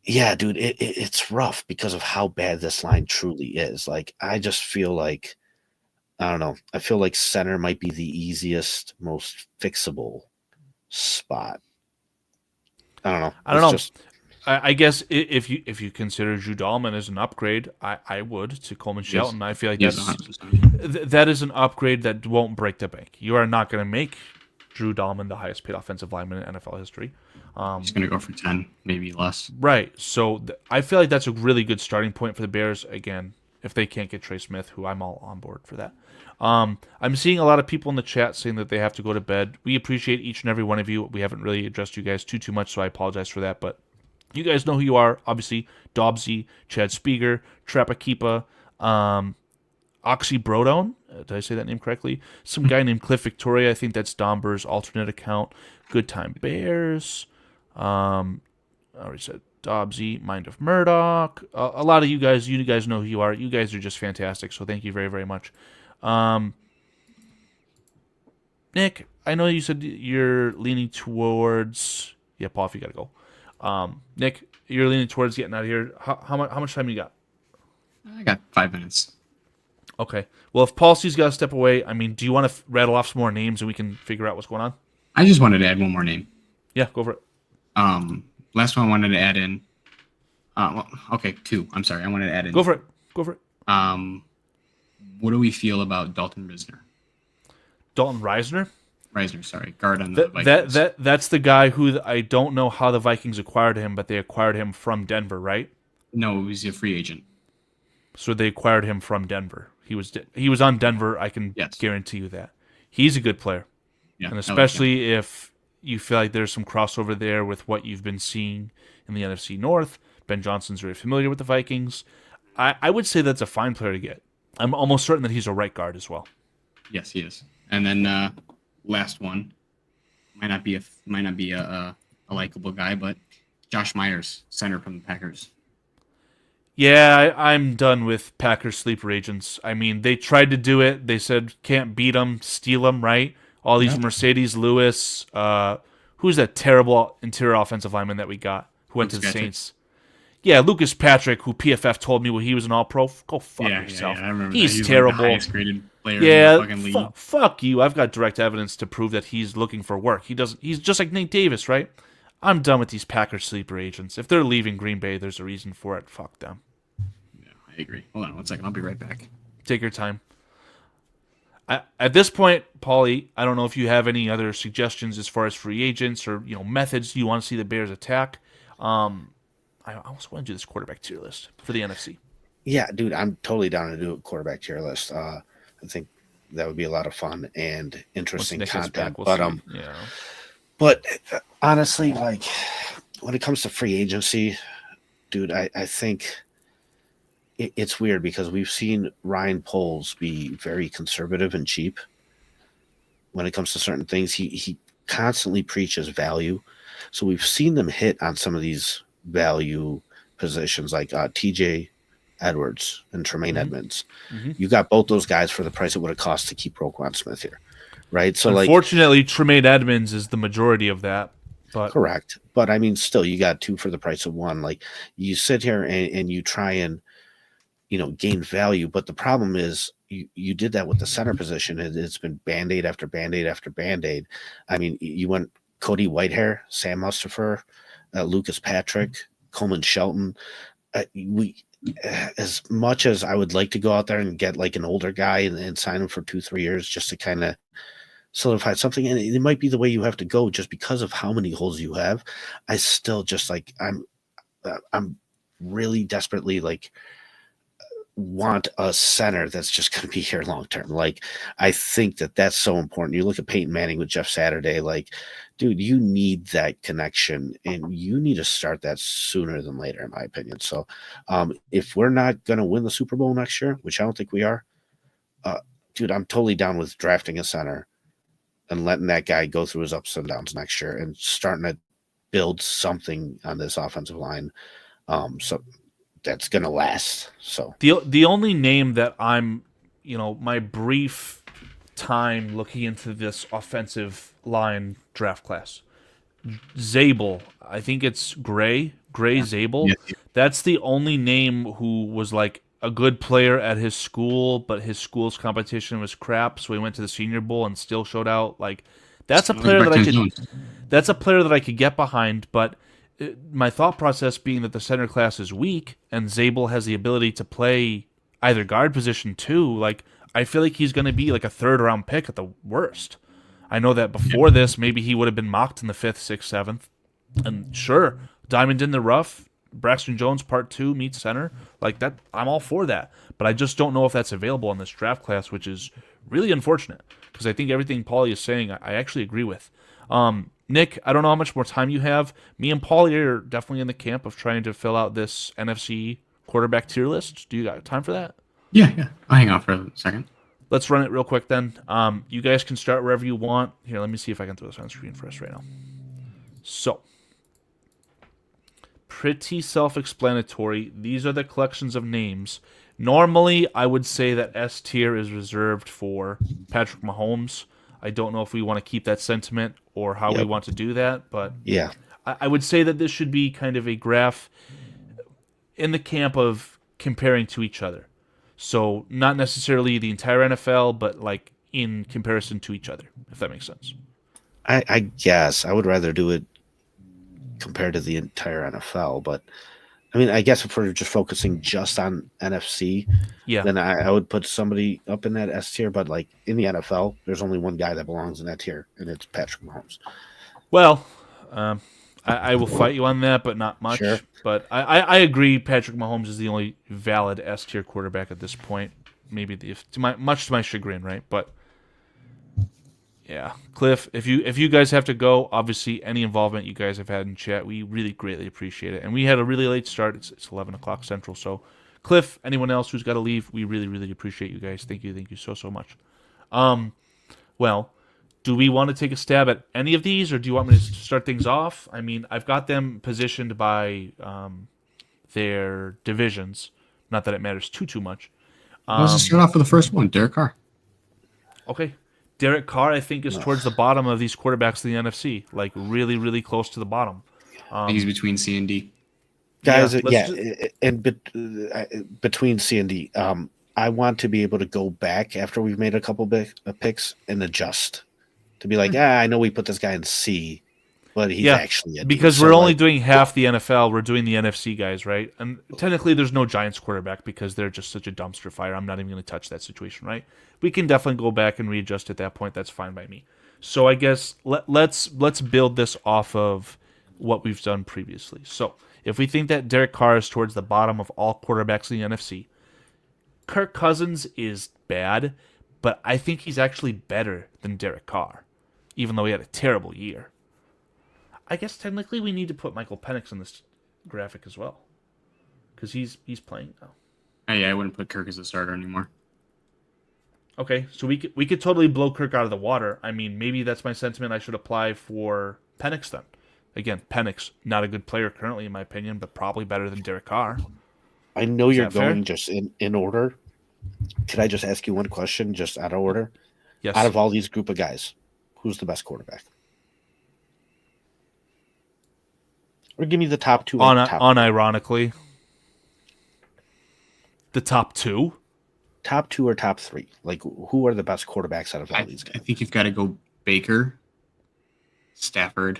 yeah, dude, it's rough because of how bad this line truly is. I just feel like, I don't know. I feel like center might be the easiest, most fixable spot. I don't know. I don't know. Just, I guess if you consider Drew Dahlman as an upgrade, I would to Coleman Yes. Shelton. I feel like Yes, that's 100%. that is an upgrade that won't break the bank. You are not going to make Drew Dahlman the highest paid offensive lineman in NFL history. He's going to go for 10, maybe less. Right. So I feel like that's a really good starting point for the Bears. Again, if they can't get Trey Smith, who I'm all on board for that. I'm seeing a lot of people in the chat saying that they have to go to bed. We appreciate each and every one of you. We haven't really addressed you guys too much, so I apologize for that. But you guys know who you are. Obviously, Dobbsy, Chad Spieger, Trapakipa, Oxy Brodone. Did I say that name correctly? Some guy named Cliff Victoria. I think that's Domber's alternate account. Good Time Bears. I already said Dobbsy, Mind of Murdoch. A lot of you guys know who you are. You guys are just fantastic. So thank you very, very much. Nick, I know you said you're leaning towards. Yeah, Paul, if you gotta go. Nick, you're leaning towards getting out of here. How much time you got? I got 5 minutes. Okay. Well, if Paul C's got to step away, I mean, do you want to rattle off some more names and we can figure out what's going on? I just wanted to add one more name. Yeah, go for it. Last one I wanted to add in. Okay, 2. I'm sorry. I wanted to add in. Go for it. What do we feel about Dalton Risner? Dalton Reisner. Risner, sorry, guard on the Vikings. That's the guy who I don't know how the Vikings acquired him, but they acquired him from Denver, right? No, he was a free agent. So they acquired him from Denver. He was on Denver. I can guarantee you that he's a good player, Yeah, and especially if you feel like there's some crossover there with what you've been seeing in the NFC North. Ben Johnson's very familiar with the Vikings. I would say that's a fine player to get. I'm almost certain that he's a right guard as well. Yes, he is. And then last one might not be a likable guy, but Josh Myers, center from the Packers. Yeah, I'm done with Packers sleeper agents. I mean, they tried to do it. They said can't beat them, steal them, right? All these Mercedes Lewis. Who's that terrible interior offensive lineman that we got who went to the Saints? Yeah, Lucas Patrick, who PFF told me he was an All-Pro. Go fuck yourself. Yeah, I remember he's that. terrible. Like the highest graded player in the fucking league. Fuck you. I've got direct evidence to prove that he's looking for work. He's just like Nate Davis, right? I'm done with these Packers sleeper agents. If they're leaving Green Bay, there's a reason for it. Fuck them. Yeah, I agree. Hold on 1 second. I'll be right back. Take your time. At this point, Paulie, I don't know if you have any other suggestions as far as free agents or methods you want to see the Bears attack. I also want to do this quarterback tier list for the NFC. Yeah, dude, I'm totally down to do a quarterback tier list. I think that would be a lot of fun and interesting content. But honestly, like when it comes to free agency, dude, I think it's weird because we've seen Ryan Poles be very conservative and cheap when it comes to certain things. He constantly preaches value. So we've seen them hit on some of these value positions like TJ Edwards and Tremaine Edmonds. You got both those guys for the price it would have cost to keep Roquan Smith here, right? So Unfortunately, Tremaine Edmonds is the majority of that. But correct. But I mean, still, you got two for the price of one. Like you sit here and you try and, gain value. But the problem is you did that with the center position. It's been Band-Aid after Band-Aid after Band-Aid. I mean, you went Cody Whitehair, Sam Mustipher, Lucas Patrick, Coleman Shelton. As much as I would like to go out there and get like an older guy and sign him for 2-3 years just to kind of solidify something, and it might be the way you have to go just because of how many holes you have. I still just like I'm really desperately like want a center that's just going to be here long term. Like I think that's so important. You look at Peyton Manning with Jeff Saturday, like, dude, you need that connection and you need to start that sooner than later, in my opinion. So if we're not going to win the Super Bowl next year, which I don't think we are, dude, I'm totally down with drafting a center and letting that guy go through his ups and downs next year and starting to build something on this offensive line. So that's going to last. So the only name that I'm, my brief time looking into this offensive line draft class, Zabel, I think it's Gray Zabel. Yeah. That's the only name who was like a good player at his school, but his school's competition was crap, so he went to the Senior Bowl and still showed out. Like that's a player that I could get behind, but my thought process being that the center class is weak and Zabel has the ability to play either guard position too. Like I feel like he's going to be like a 3rd round pick at the worst. I know that before this, maybe he would have been mocked in the 5th, 6th, 7th. And sure, diamond in the rough, Braxton Jones part 2 meets center. Like that, I'm all for that. But I just don't know if that's available in this draft class, which is really unfortunate because I think everything Paulie is saying, I actually agree with. Nick, I don't know how much more time you have. Me and Paulie are definitely in the camp of trying to fill out this NFC quarterback tier list. Do you got time for that? Yeah. I'll hang out for a second. Let's run it real quick then. You guys can start wherever you want. Here, let me see if I can throw this on screen for us right now. So, pretty self-explanatory. These are the collections of names. Normally, I would say that S tier is reserved for Patrick Mahomes. I don't know if we want to keep that sentiment or how we want to do that, but yeah, I would say that this should be kind of a graph in the camp of comparing to each other. So not necessarily the entire NFL, but like in comparison to each other, if that makes sense. I guess I would rather do it compared to the entire NFL, but I mean, I guess if we're just focusing just on NFC, then I would put somebody up in that S tier. But like in the NFL, there's only one guy that belongs in that tier, and it's Patrick Mahomes. Well, I will fight you on that, but not much. Sure. But I agree. Patrick Mahomes is the only valid S tier quarterback at this point. Maybe much to my chagrin, right? But yeah, Cliff, if you guys have to go, obviously any involvement you guys have had in chat, we really greatly appreciate it. And we had a really late start. It's 11 o'clock Central. So, Cliff, anyone else who's got to leave, we really, really appreciate you guys. Thank you so much. Well, do we want to take a stab at any of these, or do you want me to start things off? I mean, I've got them positioned by their divisions. Not that it matters too much. Let's just start off with the first one, Derek Carr. Okay. Derek Carr, I think, is towards the bottom of these quarterbacks in the NFC. Like, really, really close to the bottom. He's between C and D. Guys, and between C and D, I want to be able to go back after we've made a couple picks and adjust. To be like, I know we put this guy in C, but he's actually a D. Because we're only doing half the NFL. We're doing the NFC guys, right? And technically, there's no Giants quarterback because they're just such a dumpster fire. I'm not even going to touch that situation, right? We can definitely go back and readjust at that point. That's fine by me. So I guess let's build this off of what we've done previously. So if we think that Derek Carr is towards the bottom of all quarterbacks in the NFC, Kirk Cousins is bad, but I think he's actually better than Derek Carr, even though he had a terrible year. I guess technically we need to put Michael Penix in this graphic as well, because he's playing now. Yeah, I wouldn't put Kirk as a starter anymore. Okay, so we could totally blow Kirk out of the water. I mean, maybe that's my sentiment. I should apply for Penix then. Again, Penix, not a good player currently in my opinion, but probably better than Derek Carr. I know Is you're that fair? going just in order. Could I just ask you one question, just out of order? Yes. Out of all these group of guys, who's the best quarterback? Or give me the top two. Unironically, the top two. Top two or top three? Like, who are the best quarterbacks out of all I these guys? think you've got to go Baker, Stafford,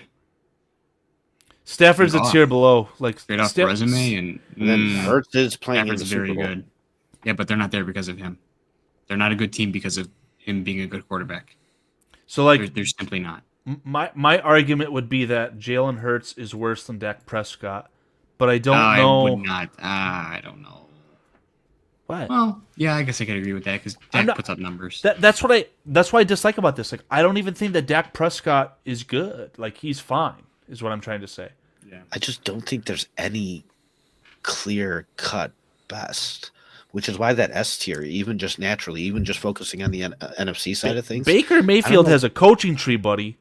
Stafford's a Goff. tier below. Like straight off the resume, and then Hurts is playing Stafford's in the Super very Bowl. good. Yeah, but they're not there because of him. They're not a good team because of him being a good quarterback. So like They're simply not. my argument would be that Jalen Hurts is worse than Dak Prescott, but I don't I know. would not. I don't know. What? Well, yeah, I guess I could agree with that because I'm Dak not- puts up numbers. That's what I dislike about this. Like I don't even think that Dak Prescott is good. Like he's fine, is what I'm trying to say. Yeah. I just don't think there's any clear cut best, which is why that S tier, even just naturally, even just focusing on the NFC side of things. Baker Mayfield has a coaching tree, buddy.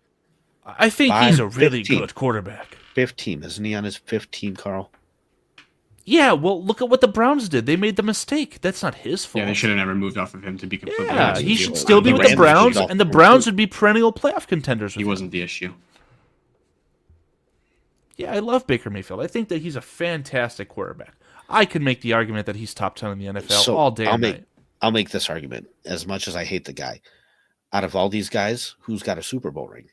I think he's a really 15. good quarterback. Fifth team, isn't he on his 5th team, Carl? Yeah, well, look at what the Browns did. They made the mistake. That's not his fault. Yeah, they should have never moved off of him to be completely Yeah, honest he with should you. still be The with the Rams Browns, should go and the for him, Browns too. would be perennial playoff contenders. He With him. wasn't the issue. Yeah, I love Baker Mayfield. I think that he's a fantastic quarterback. I could make the argument that he's top 10 in the NFL all day and night. I'll make this argument. As much as I hate the guy, out of all these guys, who's got a Super Bowl ring?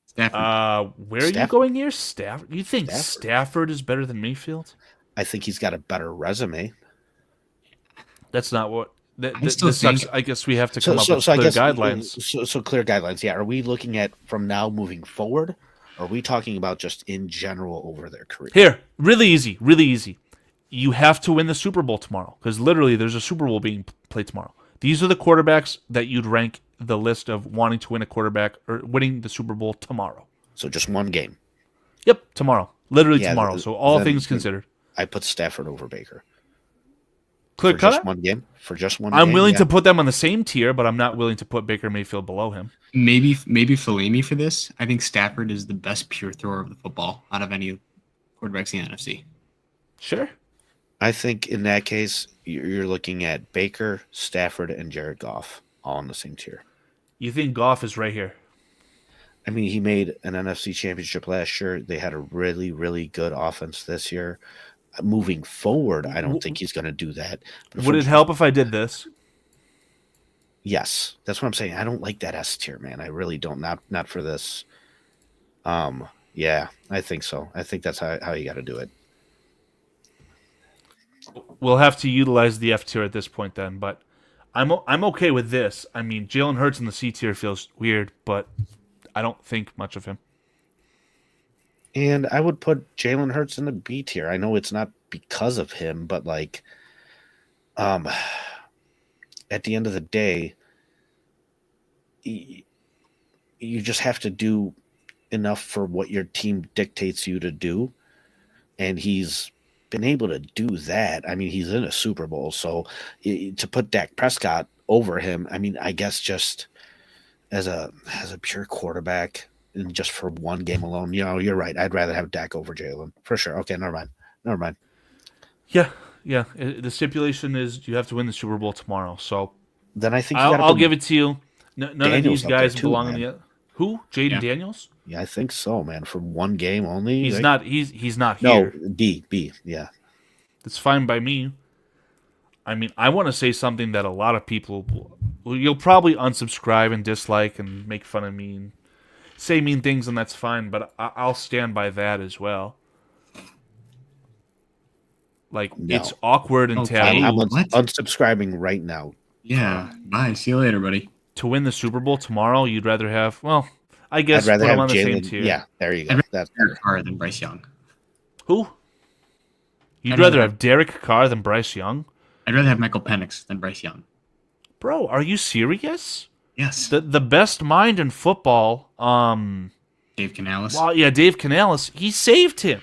Stafford. Where are you Stafford. going here? Stafford? You think Stafford. Stafford is better than Mayfield? I think he's got a better resume. That's not what. I still This sucks. think- I guess we have to come up with I clear guess guidelines. So clear guidelines. Yeah. Are we looking at from now moving forward? Or are we talking about just in general over their career? Here, really easy, really easy. You have to win the Super Bowl tomorrow because literally there's a Super Bowl being played tomorrow. These are the quarterbacks that you'd rank the list of wanting to win a quarterback or winning the Super Bowl tomorrow. So just one game. Yep, tomorrow. Literally Yeah, tomorrow. So all then- things considered. I put Stafford over Baker. Clear For just cut. one game? For just one I'm game, willing yeah. to put them on the same tier, but I'm not willing to put Baker Mayfield below him. Maybe fillet me for this. I think Stafford is the best pure thrower of the football out of any quarterbacks in the NFC. Sure. I think in that case, you're looking at Baker, Stafford, and Jared Goff all in the same tier. You think Goff is right here? I mean, he made an NFC championship last year. They had a really, really good offense this year. Moving forward, I don't think he's going to do that. But Would for- it help if I did this? Yes, that's what I'm saying. I don't like that S tier, man. I really don't. Not for this. Yeah, I think so. I think that's how you got to do it. We'll have to utilize the F tier at this point then, but I'm okay with this. I mean, Jalen Hurts in the C tier feels weird, but I don't think much of him. And I would put Jalen Hurts in the B tier. I know it's not because of him, but like, at the end of the day, you just have to do enough for what your team dictates you to do. And he's been able to do that. I mean, he's in a Super Bowl. So to put Dak Prescott over him, I mean, I guess just as a pure quarterback and just for one game alone, you're right. I'd rather have Dak over Jalen for sure. Okay, never mind. Yeah. The stipulation is you have to win the Super Bowl tomorrow. So Then I think I'll give it to you. None of Daniels these up there guys too, belong in man. the. Who? Jaden Yeah. Daniels? Yeah, I think so, man. For one game only. He's like- not. He's not No, here. B. Yeah. It's fine by me. I mean, I want to say something that a lot of people you'll probably unsubscribe and dislike and make fun of me and say mean things, and that's fine. But I'll stand by that as well. Like No. it's awkward and Okay. taboo I'm What? unsubscribing right now. Yeah. Bye. See you later, buddy. to win the Super Bowl tomorrow. You'd rather have I guess I'd rather put have them on the same Jalen. tier. Yeah, there you go. I'd That's Derek Carr than Bryce Young. Who? You'd I'd rather rather- have Derek Carr than Bryce Young? I'd rather have Michael Penix than Bryce Young. Bro, are you serious? Yes. The best mind in football, Dave Canales. well, yeah, Dave Canales, he saved him.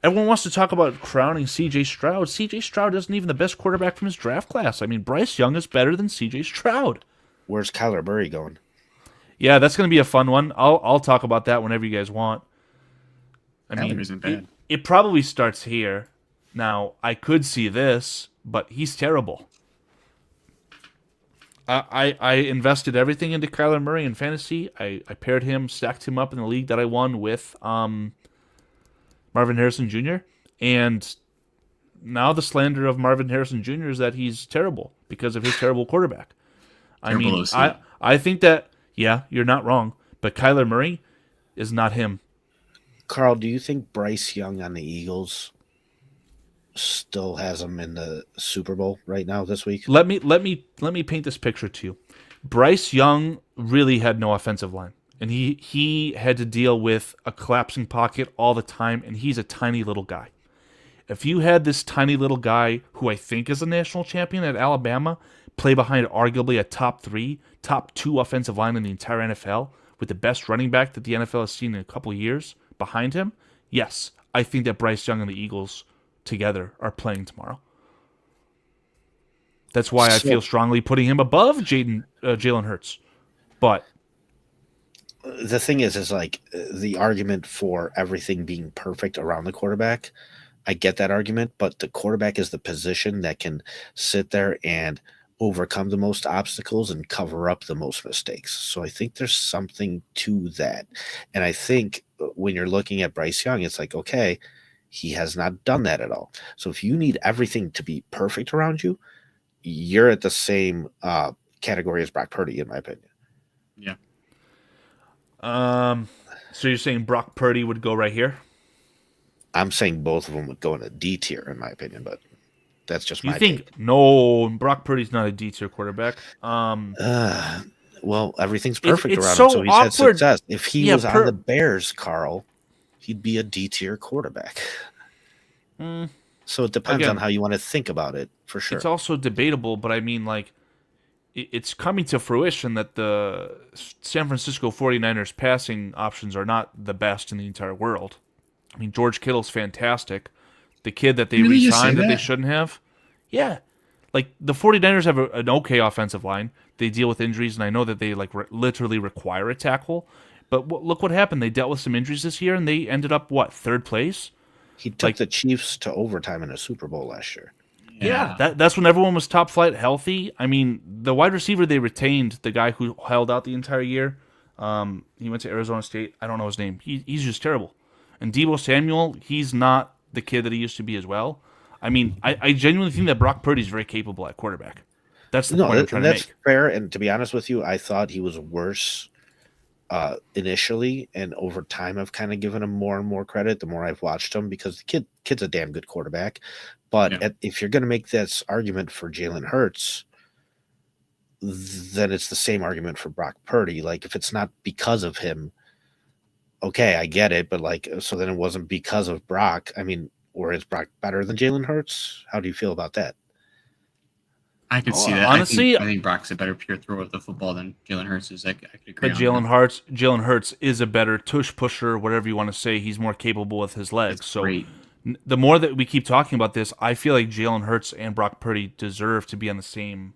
Everyone wants to talk about crowning C.J. Stroud. C.J. Stroud isn't even the best quarterback from his draft class. I mean, Bryce Young is better than C.J. Stroud. Where's Kyler Murray going? Yeah, that's going to be a fun one. I'll talk about that whenever you guys want. I Kyler mean, isn't bad. it probably starts here. Now, I could see this, but he's terrible. I invested everything into Kyler Murray in fantasy. I paired him, stacked him up in the league that I won with Marvin Harrison Jr. And now the slander of Marvin Harrison Jr. is that he's terrible because of his terrible quarterback. Terrible OC. I think that, yeah, you're not wrong, but Kyler Murray is not him. Carl, do you think Bryce Young on the Eagles still has him in the Super Bowl right now this week? Let me paint this picture to you. Bryce Young really had no offensive line, and he had to deal with a collapsing pocket all the time, and he's a tiny little guy. If you had this tiny little guy, who I think is a national champion at Alabama, play behind arguably a top 3, top 2 offensive line in the entire NFL, with the best running back that the NFL has seen in a couple of years behind him, yes, I think that Bryce Young and the Eagles together are playing tomorrow. That's why I feel strongly putting him above Jalen Hurts. But the thing is like the argument for everything being perfect around the quarterback. I get that argument, but the quarterback is the position that can sit there and overcome the most obstacles and cover up the most mistakes. So I think there's something to that. And I think when you're looking at Bryce Young, it's like, okay, he has not done that at all. So if you need everything to be perfect around you, you're at the same category as Brock Purdy, in my opinion. Yeah. So you're saying Brock Purdy would go right here? I'm saying both of them would go in a D tier, in my opinion, but that's just my opinion. take. No, Brock Purdy's not a D tier quarterback. Well, everything's perfect it's around so him, so he's awkward. had success. If he was on Per- the Bears, Carl, he'd be a D tier quarterback. So it depends on how you want to think about it, for sure. It's also debatable, but I mean, like, it's coming to fruition that the San Francisco 49ers passing options are not the best in the entire world. I mean, George Kittle's fantastic. The kid that they Really, re-signed that they shouldn't have. Yeah. Like, the 49ers have an okay offensive line. They deal with injuries, and I know that they literally require a tackle. But look what happened. They dealt with some injuries this year, and they ended up, third place? He took the Chiefs to overtime in a Super Bowl last year. Yeah, that's when everyone was top flight healthy. I mean, the wide receiver they retained, the guy who held out the entire year, he went to Arizona State. I don't know his name. He's just terrible. And Deebo Samuel, he's not the kid that he used to be as well. I mean, I genuinely think that Brock Purdy's very capable at quarterback. That's the point I'm trying to make. That's fair, and to be honest with you, I thought he was worse initially, and over time I've kind of given him more and more credit the more I've watched him, because the kid's a damn good quarterback. But if you're going to make this argument for Jalen Hurts, then it's the same argument for Brock Purdy. Like, if it's not because of him, okay, I get it, but so then it wasn't because of Brock. I mean, or is Brock better than Jalen Hurts? How do you feel about that? I could see that. Honestly, I think Brock's a better pure thrower of the football than Jalen Hurts is. I could agree. But Jalen Hurts is a better tush pusher, whatever you want to say. He's more capable with his legs. That's so great. The more that we keep talking about this, I feel like Jalen Hurts and Brock Purdy deserve to be on the same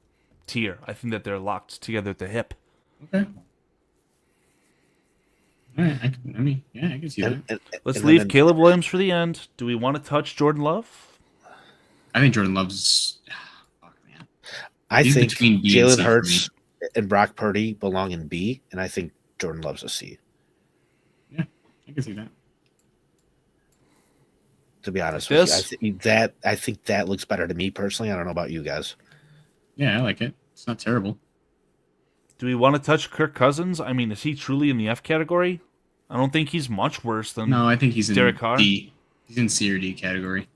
tier. I think that they're locked together at the hip. Okay. All right. I can see that. Let's leave Caleb Williams for the end. Do we want to touch Jordan Love? I think Jordan Love's. I He's think between B and Jalen C Hurts and Brock Purdy belong in B, and I think Jordan Love's a C. Yeah, I can see that. To be honest with you, I think that looks better to me personally. I don't know about you guys. Yeah, I like it. It's not terrible. Do we want to touch Kirk Cousins? I mean, is he truly in the F category? I don't think he's much worse than No, I think he's in Derek Carr. D. He's in C or D category.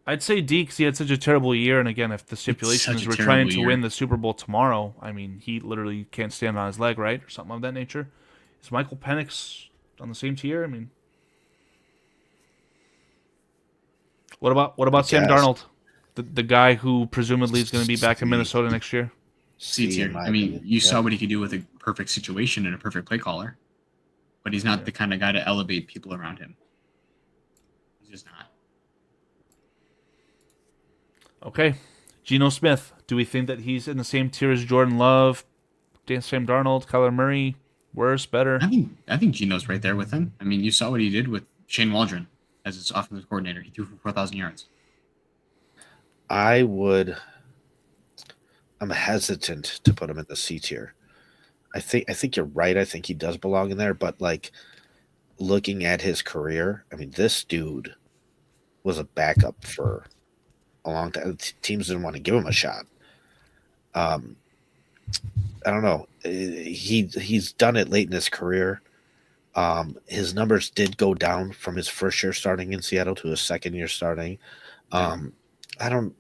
I'd say D because he had such a terrible year. And again, if the stipulation is we're trying to win the Super Bowl tomorrow, I mean, he literally can't stand on his leg, right? Or something of that nature. Is Michael Penix on the same tier? I mean, what about Sam Darnold, the guy who presumably is going to be back in Minnesota next year? C tier. I mean, you saw what he could do with a perfect situation and a perfect play caller, but he's not the kind of guy to elevate people around him. just not. Okay. Geno Smith. Do we think that he's in the same tier as Jordan Love, Sam Darnold, Kyler Murray? Worse, better? I think Geno's right there with him. I mean, you saw what he did with Shane Waldron as his offensive coordinator. He threw for 4,000 yards. I'm hesitant to put him in the C tier. I think you're right. I think he does belong in there, but like looking at his career, I mean, this dude was a backup for a long time. Teams didn't want to give him a shot. I don't know. He's done it late in his career. His numbers did go down from his first year starting in Seattle to his second year starting. I don't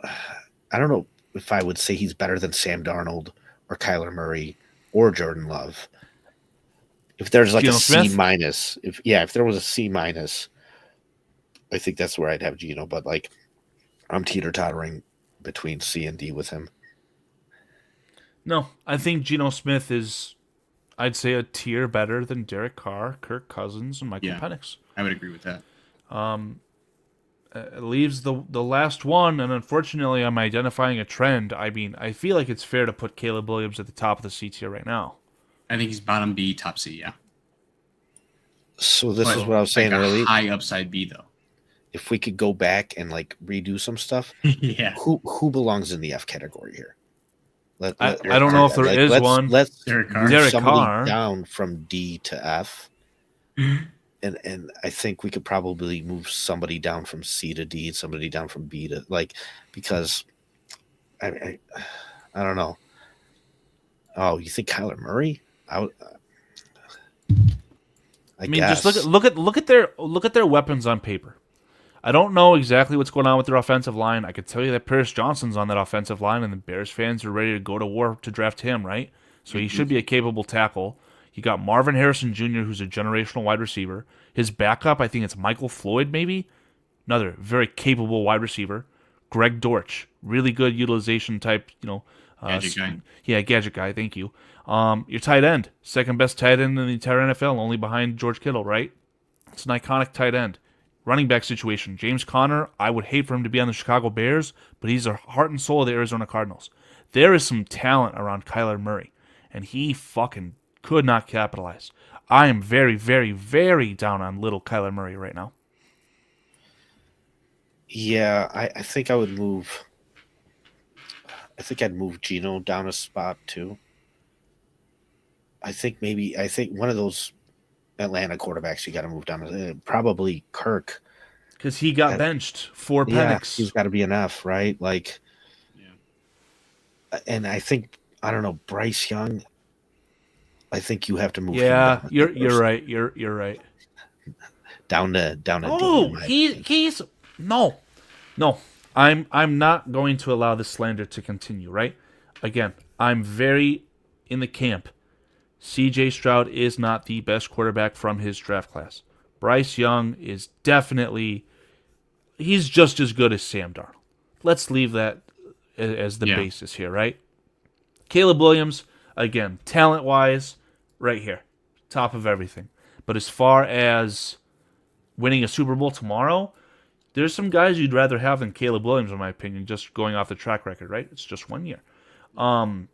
know if I would say he's better than Sam Darnold or Kyler Murray or Jordan Love. If there's like Geno a Smith? C minus, if there was a C minus, I think that's where I'd have Geno. But like, I'm teeter-tottering between C and D with him. No, I think Geno Smith is, I'd say, a tier better than Derek Carr, Kirk Cousins, and Michael Penix. I would agree with that. It leaves the last one, and unfortunately, I'm identifying a trend. I mean, I feel like it's fair to put Caleb Williams at the top of the C tier right now. I think he's bottom B, top C, yeah. So this But is what I was saying like a earlier. high upside B, though. If we could go back and like redo some stuff, Yeah. who belongs in the F category here? I don't know if there is one. Let's Derek Carr. move Derek somebody Carr. down from D to F, and I think we could probably move somebody down from C to D, somebody down from B to like, because I don't know. Oh, you think Kyler Murray? I mean, guess. just look at their weapons on paper. I don't know exactly what's going on with their offensive line. I could tell you that Paris Johnson's on that offensive line, and the Bears fans are ready to go to war to draft him, right? So he should be a capable tackle. You got Marvin Harrison Jr., who's a generational wide receiver. His backup, I think it's Michael Floyd, maybe? Another very capable wide receiver. Greg Dortch, really good utilization type, Gadget guy. Yeah, gadget guy, thank you. Your tight end, second best tight end in the entire NFL, only behind George Kittle, right? It's an iconic tight end. Running back situation, James Conner, I would hate for him to be on the Chicago Bears, but he's the heart and soul of the Arizona Cardinals. There is some talent around Kyler Murray, and he fucking could not capitalize. I am very, very, very down on little Kyler Murray right now. Yeah, I think I would move. I think I'd move Geno down a spot too. I think one of those Atlanta quarterbacks you got to move down. Probably Kirk, Because he got benched for Yeah, Penix. he's got to be an F, right? Like, Yeah. and I think I don't know Bryce Young. I think you have to move. him Yeah, down you're right. You're right. Down to D, Oh, in my he's no. I'm not going to allow this slander to continue, right? Again, I'm very in the camp. CJ Stroud is not the best quarterback from his draft class. Bryce Young is definitely he's just as good as Sam Darnold. Let's leave that as the basis here, right? Caleb Williams, again, talent-wise, right here. Top of everything. But as far as winning a Super Bowl tomorrow, there's some guys you'd rather have than Caleb Williams, in my opinion, just going off the track record, right? It's just 1 year. I'm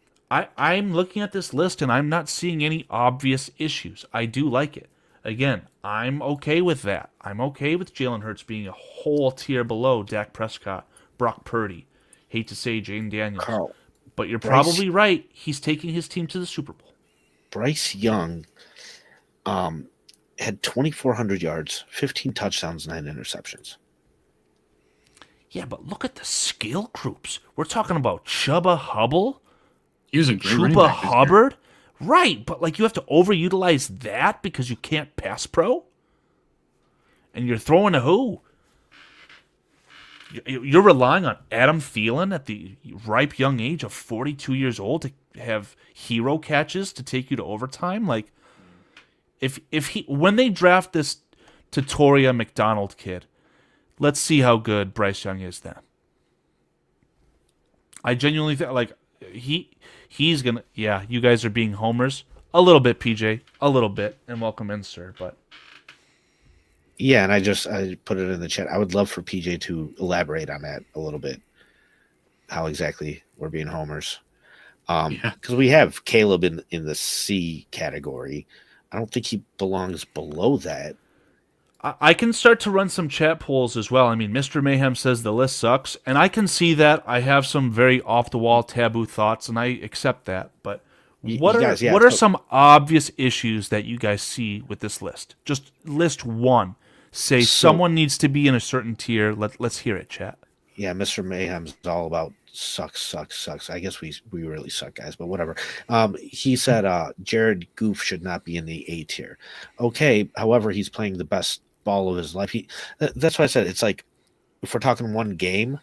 looking at this list, and I'm not seeing any obvious issues. I do like it. Again, I'm okay with that. I'm okay with Jalen Hurts being a whole tier below Dak Prescott, Brock Purdy. Hate to say Jane Daniels. Carl. But you're Bryce- probably right. He's taking his team to the Super Bowl. Bryce Young, had 2,400 yards, 15 touchdowns, 9 interceptions. Yeah, but look at the skill groups. We're talking about Chuba Hubbard, He was a great running Chuba back this year. Hubbard. Right, but like you have to overutilize that because you can't pass pro? And you're throwing to who? You're relying on Adam Thielen at the ripe young age of 42 years old to have hero catches to take you to overtime? Like, if he when they draft this Tatoria McDonald kid, let's see how good Bryce Young is then. I genuinely think like he's gonna. Yeah, you guys are being homers a little bit, PJ, a little bit, and welcome in, sir. But Yeah, and I put it in the chat. I would love for PJ to elaborate on that a little bit. How exactly we're being homers. Yeah. Because we have Caleb in the C category. I don't think he belongs below that. I can start to run some chat polls as well. I mean, Mr. Mayhem says the list sucks, and I can see that. I have some very off the wall taboo thoughts, and I accept that. But You what guys, yeah, what are so- some obvious issues that you guys see with this list? Just list one. Say So- someone needs to be in a certain tier. Let's hear it, chat. Yeah, Mr. Mayhem's all about sucks. I guess we really suck, guys, but whatever. He said Jared Goof should not be in the A tier. Okay, however, he's playing the best ball of his life. That's why I said it's like if we're talking one game.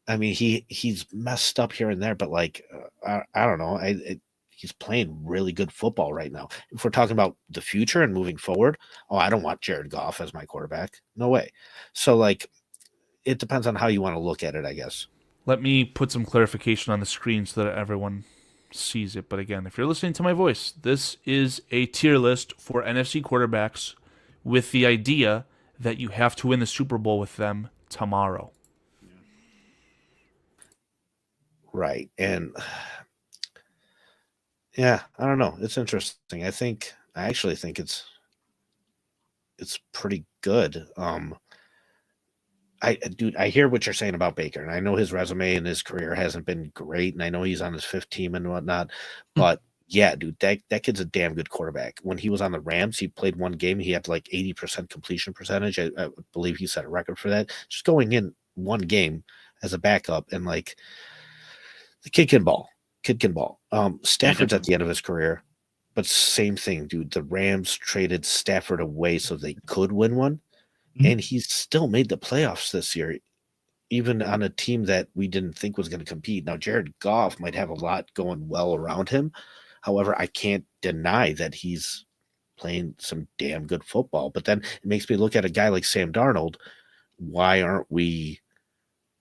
I mean, he's messed up here and there, but like I don't know. He's playing really good football right now. If we're talking about the future and moving forward, I don't want Jared Goff as my quarterback. No way. So like. It depends on how you want to look at it, I guess. Let me put some clarification on the screen so that everyone sees it. But again, if you're listening to my voice, this is a tier list for NFC quarterbacks with the idea that you have to win the Super Bowl with them tomorrow. Right. And yeah, I don't know. It's interesting. I actually think it's pretty good. I hear what you're saying about Baker, and I know his resume and his career hasn't been great, and I know he's on his fifth team and whatnot, but yeah, dude, that kid's a damn good quarterback. When he was on the Rams, he played one game, he had like 80% completion percentage. I believe he set a record for that. Just going in one game as a backup, and like the kid can ball. Stafford's at the end of his career, but same thing, dude. The Rams traded Stafford away so they could win one. And he's still made the playoffs this year, even on a team that we didn't think was going to compete. Now, Jared Goff might have a lot going well around him. However, I can't deny that he's playing some damn good football. But then it makes me look at a guy like Sam Darnold. Why aren't we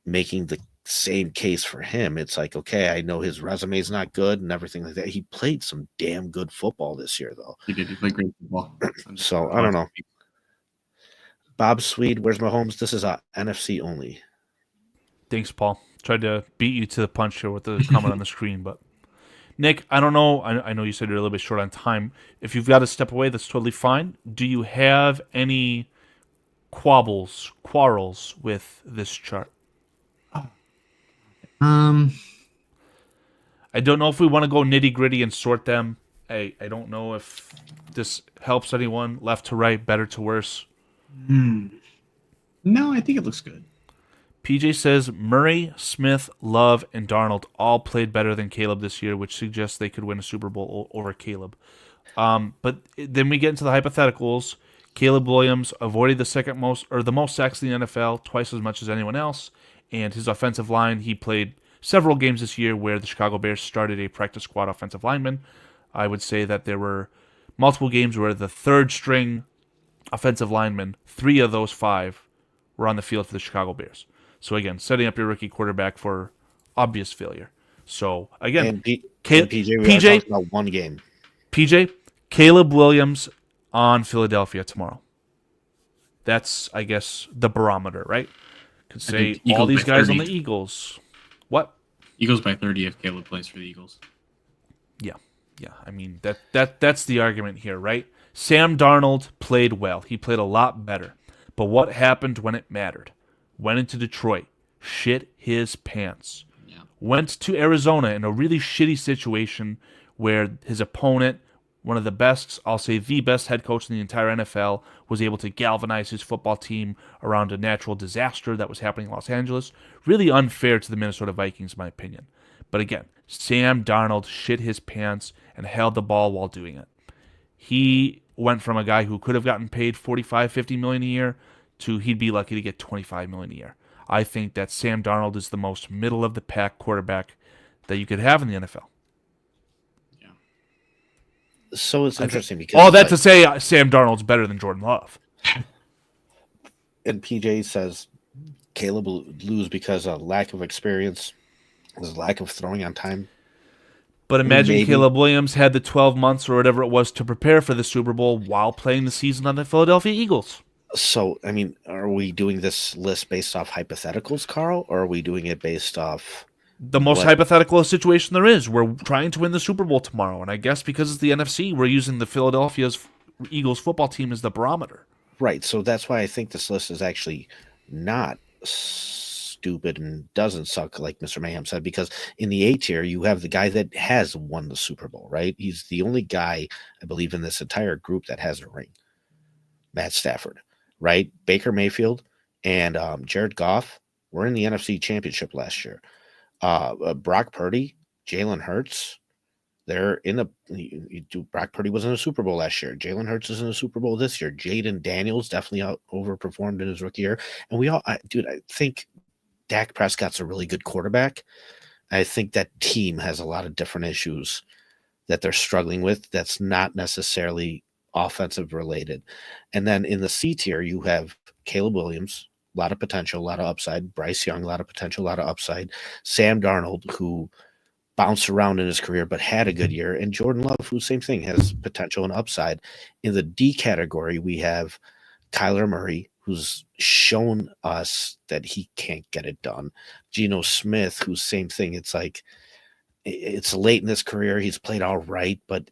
making the same case for him? It's like, okay, I know his resume is not good and everything like that. He played some damn good football this year, though. He did. He played great football. So, I don't know. Bob Swede, where's Mahomes? This is NFC only. Thanks, Paul. Tried to beat you to the punch here with the comment on the screen, but Nick, I don't know. I know you said you're a little bit short on time. If you've got to step away, that's totally fine. Do you have any quarrels with this chart? I don't know if we want to go nitty gritty and sort them. I don't know if this helps anyone, left to right, better to worse. No, I think it looks good. PJ says Murray, Smith, Love, and Darnold all played better than Caleb this year, which suggests they could win a Super Bowl over Caleb. But then we get into the hypotheticals. Caleb Williams avoided the most sacks in the NFL, twice as much as anyone else, and his offensive line, he played several games this year where the Chicago Bears started a practice squad offensive lineman. I would say that there were multiple games where the third string offensive linemen, 3 of those 5 were on the field for the Chicago Bears. So again, setting up your rookie quarterback for obvious failure. So again, And PJ, we are talking about one game. PJ, Caleb Williams on Philadelphia tomorrow. That's, I guess, the barometer, right? Could say all these guys on the Eagles. What? Eagles by 30 if Caleb plays for the Eagles. Yeah. I mean that's the argument here, right? Sam Darnold played well. He played a lot better. But what happened when it mattered? Went into Detroit, shit his pants. Yeah. Went to Arizona in a really shitty situation where his opponent, one of the best, I'll say the best head coach in the entire NFL, was able to galvanize his football team around a natural disaster that was happening in Los Angeles. Really unfair to the Minnesota Vikings, in my opinion. But again, Sam Darnold shit his pants and held the ball while doing it. He went from a guy who could have gotten paid $45-50 million a year to he'd be lucky to get $25 million a year. I think that Sam Darnold is the most middle of the pack quarterback that you could have in the NFL. Yeah. So it's interesting because to say Sam Darnold's better than Jordan Love. And PJ says Caleb will lose because of lack of experience, his lack of throwing on time. But imagine Maybe. Caleb Williams had the 12 months or whatever it was to prepare for the Super Bowl while playing the season on the Philadelphia Eagles. So, I mean, are we doing this list based off hypotheticals, Carl, or are we doing it based off The most what? hypothetical situation there is. We're trying to win the Super Bowl tomorrow, and I guess because it's the NFC, we're using the Philadelphia's Eagles football team as the barometer. Right. So that's why I think this list is actually not stupid and doesn't suck, like Mr. Mayhem said, because in the A tier, you have the guy that has won the Super Bowl, right? He's the only guy, I believe, in this entire group that has a ring. Matt Stafford, right? Baker Mayfield and Jared Goff were in the NFC Championship last year. Brock Purdy, Jalen Hurts, they're in the Brock Purdy was in a Super Bowl last year. Jalen Hurts is in a Super Bowl this year. Jaden Daniels definitely overperformed in his rookie year. And I think Dak Prescott's a really good quarterback. I think that team has a lot of different issues that they're struggling with that's not necessarily offensive related. And then in the C tier, you have Caleb Williams, a lot of potential, a lot of upside. Bryce Young, a lot of potential, a lot of upside. Sam Darnold, who bounced around in his career but had a good year, and Jordan Love, who same thing, has potential and upside. In the D category, we have Kyler Murray, who's shown us that he can't get it done. Geno Smith, who's same thing. It's like it's late in his career. He's played all right, but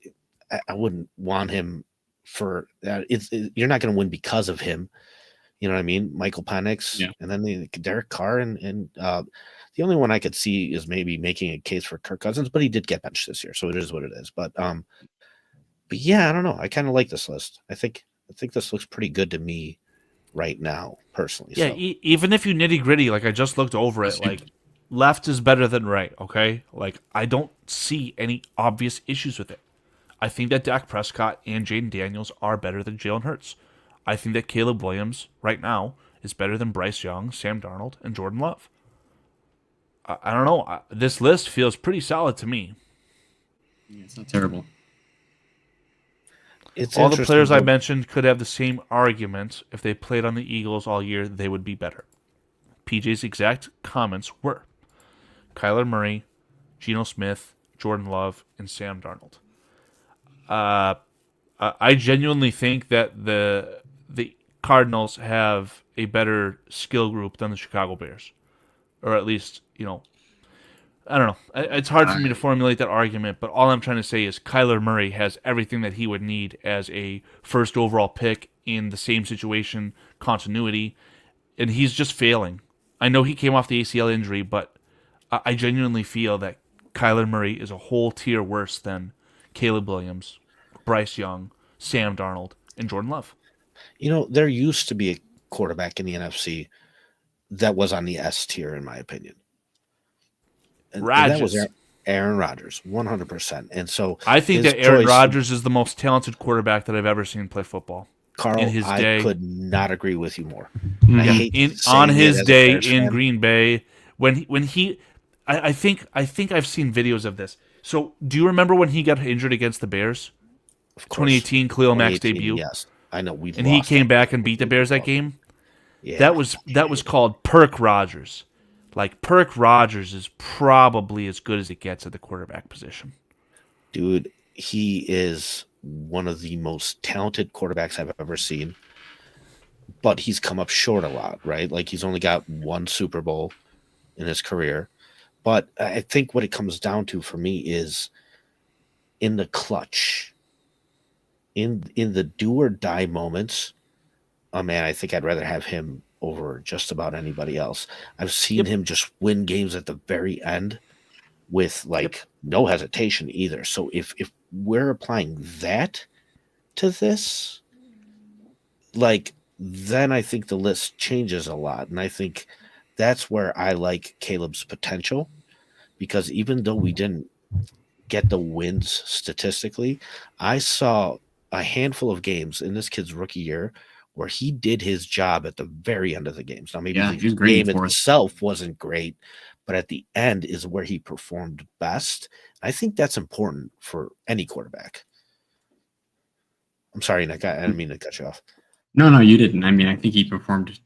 I wouldn't want him for that. You're not going to win because of him. You know what I mean? Michael Penix, Yeah. and then Derek Carr, and the only one I could see is maybe making a case for Kirk Cousins, but he did get benched this year, so it is what it is. But yeah, I don't know. I kind of like this list. I think this looks pretty good to me right now, personally. Yeah, So. even if you nitty gritty, like I just looked over it, like left is better than right. Okay, like I don't see any obvious issues with it. I think that Dak Prescott and Jaden Daniels are better than Jalen Hurts. I think that Caleb Williams right now is better than Bryce Young, Sam Darnold, and Jordan Love. I don't know. This list feels pretty solid to me. Yeah, it's not terrible. It's all the players I though. mentioned could have the same argument if they played on the Eagles all year. They would be better. PJ's exact comments were Kyler Murray, Geno Smith, Jordan Love, and Sam Darnold. I genuinely think that the Cardinals have a better skill group than the Chicago Bears, or at least, I don't know. It's hard for me to formulate that argument, but all I'm trying to say is Kyler Murray has everything that he would need as a first overall pick in the same situation, continuity, and he's just failing. I know he came off the ACL injury, but I genuinely feel that Kyler Murray is a whole tier worse than Caleb Williams, Bryce Young, Sam Darnold, and Jordan Love. There used to be a quarterback in the NFC that was on the S tier, in my opinion. And that was Aaron Rodgers, 100%. And so I think that Aaron Rodgers is the most talented quarterback that I've ever seen play football. Carl, in his day. I could not agree with you more. On his day in Green Bay, I think I've seen videos of this. So, do you remember when he got injured against the Bears? Of course. 2018 Khalil Mack's debut. Yes, I know. And he came back and beat the Bears that game. Yeah, that was called Perk Rodgers. Like, Perk Rodgers is probably as good as it gets at the quarterback position. Dude, he is one of the most talented quarterbacks I've ever seen. But he's come up short a lot, right? Like, he's only got one Super Bowl in his career. But I think what it comes down to for me is in the clutch, in the do or die moments. Oh, man, I think I'd rather have him over just about anybody else. I've seen him just win games at the very end with no hesitation either. So if we're applying that to this, then I think the list changes a lot. And I think that's where I like Caleb's potential, because even though we didn't get the wins statistically, I saw a handful of games in this kid's rookie year where he did his job at the very end of the games. Now, maybe the game itself wasn't great, but at the end is where he performed best. I think that's important for any quarterback. I'm sorry, Nick. I didn't mean to cut you off. No, you didn't. I mean, I think he performed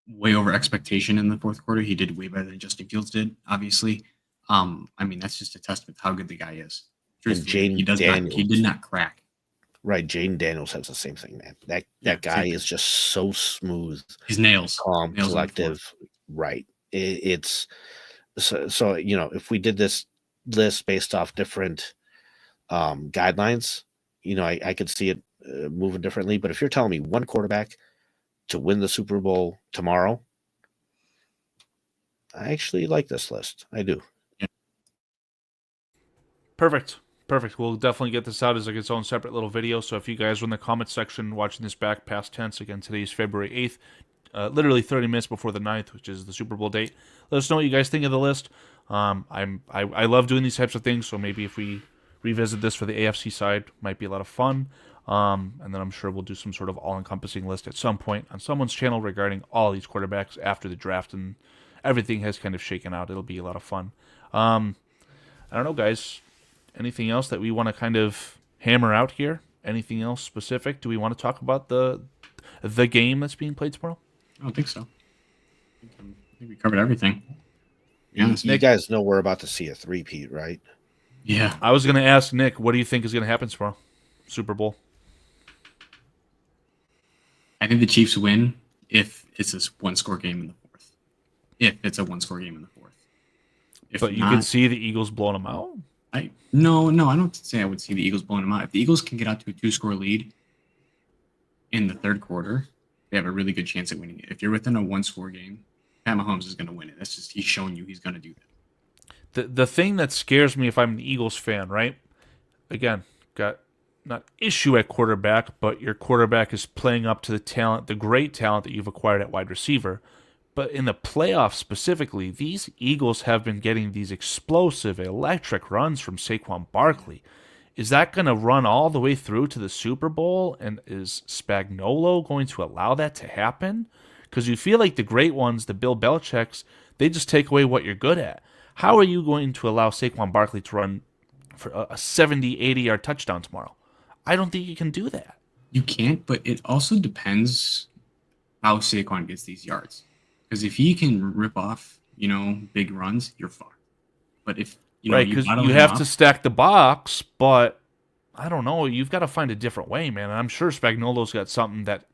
way over expectation in the fourth quarter. He did way better than Justin Fields did, obviously. I mean, that's just a testament to how good the guy is. And he did not crack. Right. Jaden Daniels has the same thing, man. That Yeah, guy same is just so smooth, His nails. calm, Nails on the floor. collective. Right. It's so if we did this list based off different guidelines, I could see it moving differently. But if you're telling me one quarterback to win the Super Bowl tomorrow, I actually like this list. I do. Perfect. We'll definitely get this out as like its own separate little video. So if you guys are in the comment section watching this back past tense, again, today's February 8th, literally 30 minutes before the 9th, which is the Super Bowl date. Let us know what you guys think of the list. I love doing these types of things, so maybe if we revisit this for the AFC side, might be a lot of fun. And then I'm sure we'll do some sort of all-encompassing list at some point on someone's channel regarding all these quarterbacks after the draft and everything has kind of shaken out. It'll be a lot of fun. I don't know, guys. Anything else that we want to kind of hammer out here? Anything else specific? Do we want to talk about the game that's being played tomorrow? I don't think so. I think we covered everything. You guys know we're about to see a three-peat, right? Yeah. I was going to ask Nick, what do you think is going to happen tomorrow? Super Bowl. I think the Chiefs win if it's a one-score game in the fourth. If it's a one-score game in the fourth. But you can see the Eagles blowing them out? No, I don't say I would see the Eagles blowing them out. If the Eagles can get out to a two-score lead in the third quarter, they have a really good chance at winning it. If you're within a one-score game, Pat Mahomes is going to win it. That's just, he's showing you he's going to do that. The thing that scares me if I'm an Eagles fan, right? Again, got not issue at quarterback, but your quarterback is playing up to the talent, the great talent that you've acquired at wide receiver. But in the playoffs specifically, these Eagles have been getting these explosive, electric runs from Saquon Barkley. Is that going to run all the way through to the Super Bowl? And is Spagnuolo going to allow that to happen? Because you feel like the great ones, the Bill Belichick's, they just take away what you're good at. How are you going to allow Saquon Barkley to run for a 70, 80-yard touchdown tomorrow? I don't think you can do that. You can't, but it also depends how Saquon gets these yards. Because if he can rip off, big runs, you're fucked. But if right, because you have to stack the box, but I don't know. You've got to find a different way, man. And I'm sure Spagnuolo's got something that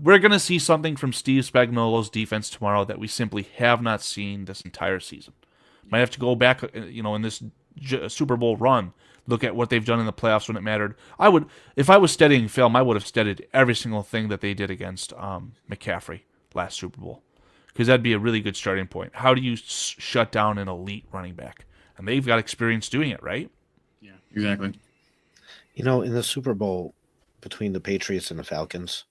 we're going to see something from Steve Spagnuolo's defense tomorrow that we simply have not seen this entire season. Might have to go back, in this Super Bowl run, look at what they've done in the playoffs when it mattered. If I was studying film, I would have studied every single thing that they did against McCaffrey last Super Bowl. Because that'd be a really good starting point. How do you shut down an elite running back? And they've got experience doing it, right? Yeah, exactly. In the Super Bowl between the Patriots and the Falcons,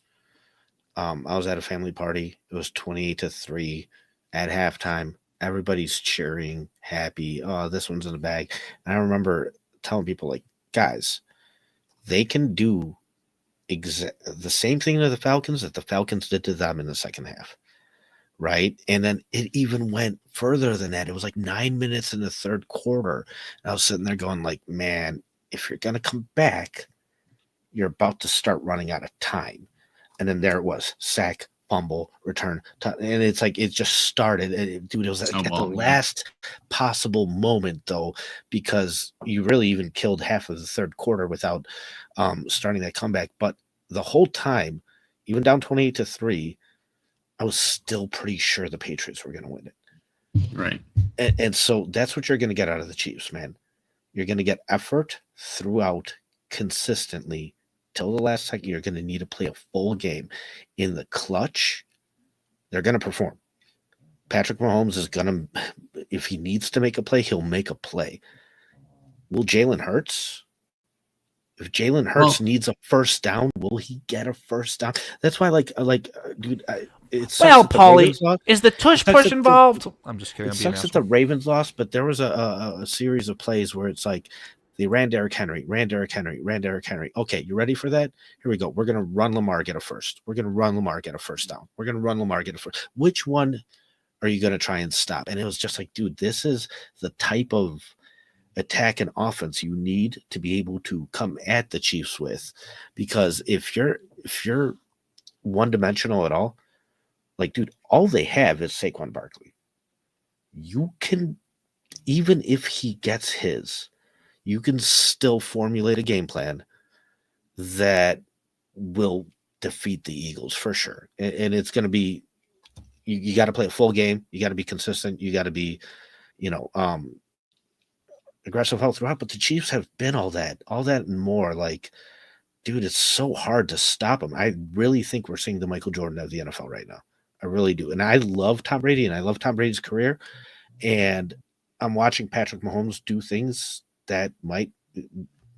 I was at a family party. It was 28-3 at halftime. Everybody's cheering, happy. Oh, this one's in the bag. And I remember telling people, like, guys, they can do the same thing to the Falcons that the Falcons did to them in the second half. Right. And then it even went further than that. It was like 9 minutes in the third quarter. And I was sitting there going, like, man, if you're going to come back, you're about to start running out of time. And then there it was, sack, fumble, return. And it's like it just started. Dude, it was at the last possible moment, though, because you really even killed half of the third quarter without starting that comeback. But the whole time, even down 28-3, I was still pretty sure the Patriots were going to win it. Right. And so that's what you're going to get out of the Chiefs, man. You're going to get effort throughout consistently till the last second. You're going to need to play a full game. In the clutch, they're going to perform. Patrick Mahomes is going to, if he needs to make a play, he'll make a play. Will Jalen Hurts? If Jalen Hurts needs a first down, will he get a first down? That's why, dude, it's Paulie, is the tush push involved? I'm just kidding. It sucks that the Ravens lost, but there was a series of plays where it's like they ran Derrick Henry. Okay, you ready for that? Here we go. We're going to run Lamar, get a first. We're going to run Lamar, get a first down. We're going to run Lamar, get a first. Which one are you going to try and stop? And it was just like, dude, this is the type of attack and offense you need to be able to come at the Chiefs with, because if you're one-dimensional at all, like, dude, all they have is Saquon Barkley. You can, even if he gets his, you can still formulate a game plan that will defeat the Eagles for sure. And it's going to be, you got to play a full game. You got to be consistent. You got to be, you know, aggressive all throughout. But the Chiefs have been all that and more. Like, dude, it's so hard to stop them. I really think we're seeing the Michael Jordan of the NFL right now. I really do. And I love Tom Brady, and I love Tom Brady's career. And I'm watching Patrick Mahomes do things that might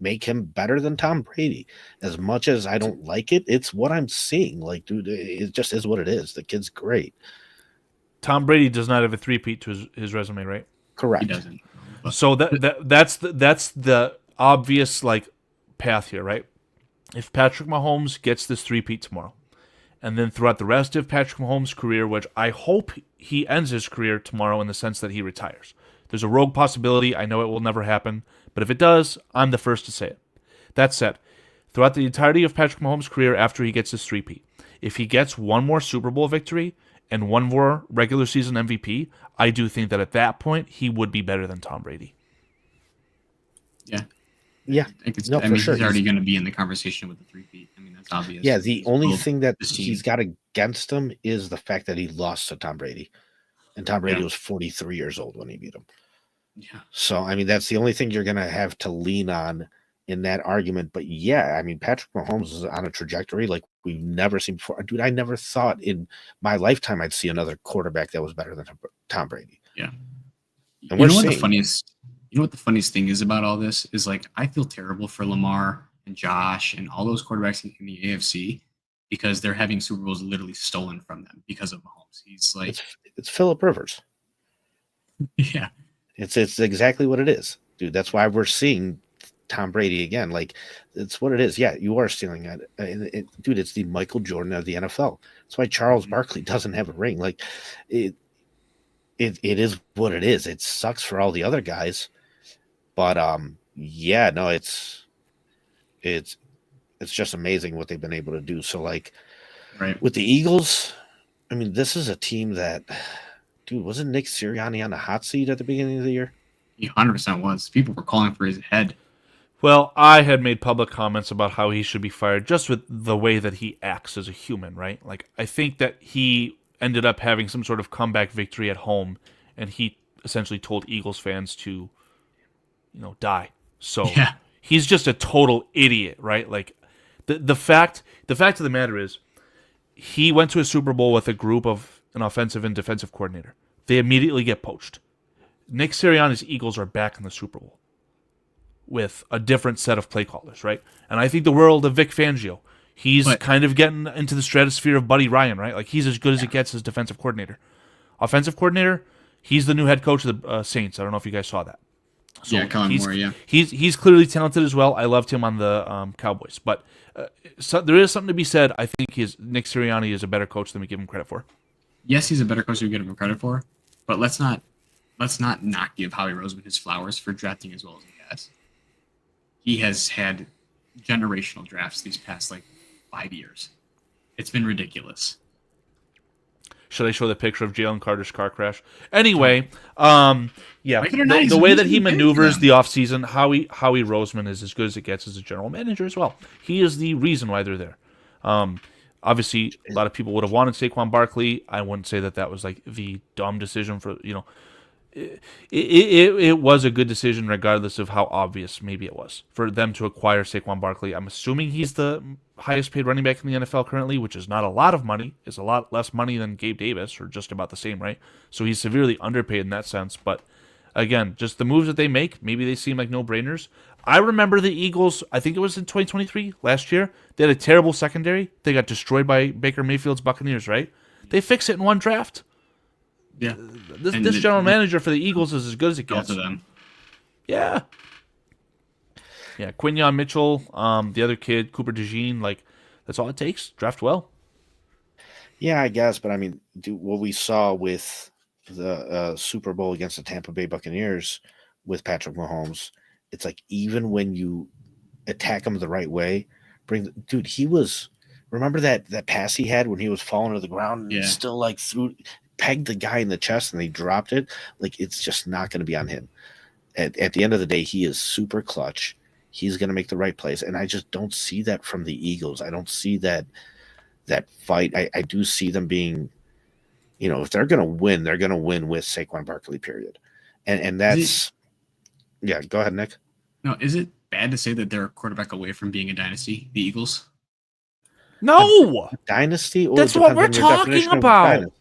make him better than Tom Brady. As much as I don't like it, it's what I'm seeing. Like, dude, it just is what it is. The kid's great. Tom Brady does not have a three-peat to his resume, right? Correct. He doesn't. So that's the obvious like path here, right? If Patrick Mahomes gets this three-peat tomorrow, and then throughout the rest of Patrick Mahomes' career, which I hope he ends his career tomorrow in the sense that he retires. There's a rogue possibility. I know it will never happen, but if it does, I'm the first to say it. That said, throughout the entirety of Patrick Mahomes' career after he gets his three-peat, if he gets one more Super Bowl victory and one more regular season MVP, I do think that at that point he would be better than Tom Brady. Yeah. Yeah. I mean, he's already going to be in the conversation with the three-peat. I mean, that's obvious. Yeah, the only thing that this team. he's got against him is the fact that he lost to Tom Brady. And Tom Brady was 43 years old when he beat him. Yeah. So, I mean, that's the only thing you're going to have to lean on in that argument. But yeah, I mean, Patrick Mahomes is on a trajectory like we've never seen before. Dude, I never thought in my lifetime I'd see another quarterback that was better than Tom Brady. Yeah. And You know what the funniest thing is about all this is, like, I feel terrible for Lamar and Josh and all those quarterbacks in the AFC because they're having Super Bowls literally stolen from them because of Mahomes. He's like, it's Phillip Rivers. Yeah. It's exactly what it is, dude. That's why we're seeing Tom Brady again. Like, it's what it is. Yeah, you are stealing it. Dude, it's the Michael Jordan of the NFL. That's why Charles Barkley doesn't have a ring. Like, it is what it is. It sucks for all the other guys, but yeah, no, it's just amazing what they've been able to do. So, like, right. With the Eagles, I mean, this is a team that, dude, wasn't Nick Sirianni on the hot seat at the beginning of the year? He 100% was. People were calling for his head. Well, I had made public comments about how he should be fired just with the way that he acts as a human, right? Like, I think that he ended up having some sort of comeback victory at home, and he essentially told Eagles fans to, die. So yeah. He's just a total idiot, right? Like, the fact of the matter is, he went to a Super Bowl with a group of an offensive and defensive coordinator. They immediately get poached. Nick Sirianni's Eagles are back in the Super Bowl with a different set of play callers, right? And I think the world of Vic Fangio. He's kind of getting into the stratosphere of Buddy Ryan, right? Like, he's as good as it gets as defensive coordinator. Offensive coordinator, he's the new head coach of the Saints. I don't know if you guys saw that. So yeah, Colin Moore, yeah. He's clearly talented as well. I loved him on the Cowboys. But so there is something to be said. I think Nick Sirianni is a better coach than we give him credit for. Yes, he's a better coach than we give him credit for. But let's not give Howie Roseman his flowers for drafting as well as he has. He has had generational drafts these past, 5 years. It's been ridiculous. Should I show the picture of Jalen Carter's car crash? Anyway, the way that he maneuvers the offseason, Howie Roseman is as good as it gets as a general manager as well. He is the reason why they're there. Obviously, a lot of people would have wanted Saquon Barkley. I wouldn't say that was the dumb decision for, It was a good decision regardless of how obvious maybe it was for them to acquire Saquon Barkley. I'm assuming he's the highest paid running back in the NFL currently, which is not a lot of money. It's a lot less money than Gabe Davis, or just about the same, right? So he's severely underpaid in that sense. But again, just the moves that they make, maybe they seem like no-brainers. I remember the Eagles, I think it was in 2023, last year. They had a terrible secondary. They got destroyed by Baker Mayfield's Buccaneers, right? They fixed it in one draft. Yeah. This general manager for the Eagles is as good as it gets. Both of them. Yeah. Yeah, Quinyon Mitchell, the other kid, Cooper DeJean, that's all it takes. Draft well. Yeah, I guess, but I mean, what we saw with the Super Bowl against the Tampa Bay Buccaneers with Patrick Mahomes, it's like even when you attack him the right way, remember that pass he had when he was falling to the ground and still pegged the guy in the chest and they dropped it. It's just not going to be on him. At the end of the day, he is super clutch. He's going to make the right plays. And I just don't see that from the Eagles. I don't see that fight. I do see them being, if they're going to win, they're going to win with Saquon Barkley, period. And that's, yeah, go ahead, Nick. No, is it bad to say that they're a quarterback away from being a dynasty, the Eagles? No, Dynasty? that's what we're talking about.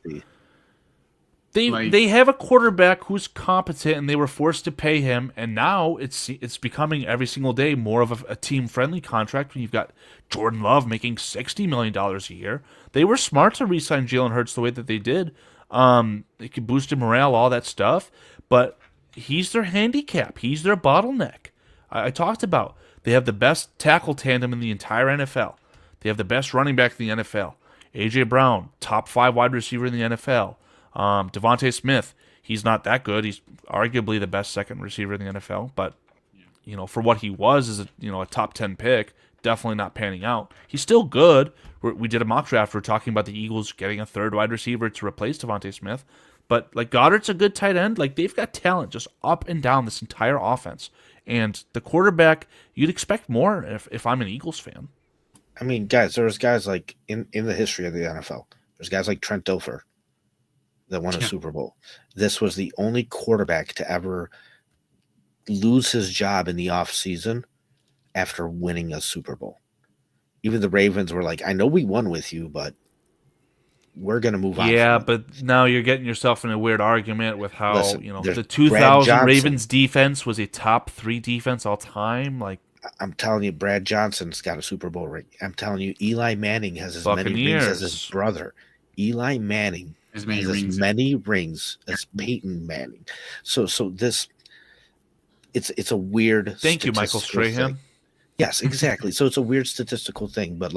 They have a quarterback who's competent, and they were forced to pay him, and now it's becoming every single day more of a team-friendly contract when you've got Jordan Love making $60 million a year. They were smart to re-sign Jalen Hurts the way that they did. They could boost his morale, all that stuff, but he's their handicap. He's their bottleneck. I talked about they have the best tackle tandem in the entire NFL. They have the best running back in the NFL. A.J. Brown, top 5 wide receiver in the NFL. Devontae Smith, he's not that good. He's arguably the best second receiver in the NFL, but for what he was as a top 10 pick, definitely not panning out. He's still good. We did a mock draft. We're talking about the Eagles getting a third wide receiver to replace Devontae Smith, but Goddard's a good tight end. They've got talent just up and down this entire offense, and the quarterback, you'd expect more if I'm an Eagles fan. I mean, guys, there's guys like in the history of the NFL. There's guys like Trent Dilfer that won a Super Bowl. This was the only quarterback to ever lose his job in the offseason after winning a Super Bowl. Even the Ravens were like, I know we won with you, but we're going to move on. Yeah, but now you're getting yourself in a weird argument with how, there's the 2000 Brad Ravens defense was a top 3 defense all time. I'm telling you, Brad Johnson's got a Super Bowl ring. I'm telling you, Eli Manning has as many rings as his brother. Eli Manning has as many rings as Peyton Manning. So this, it's a weird. Thank you, Michael Strahan. Thing. Yes, exactly. So it's a weird statistical thing, but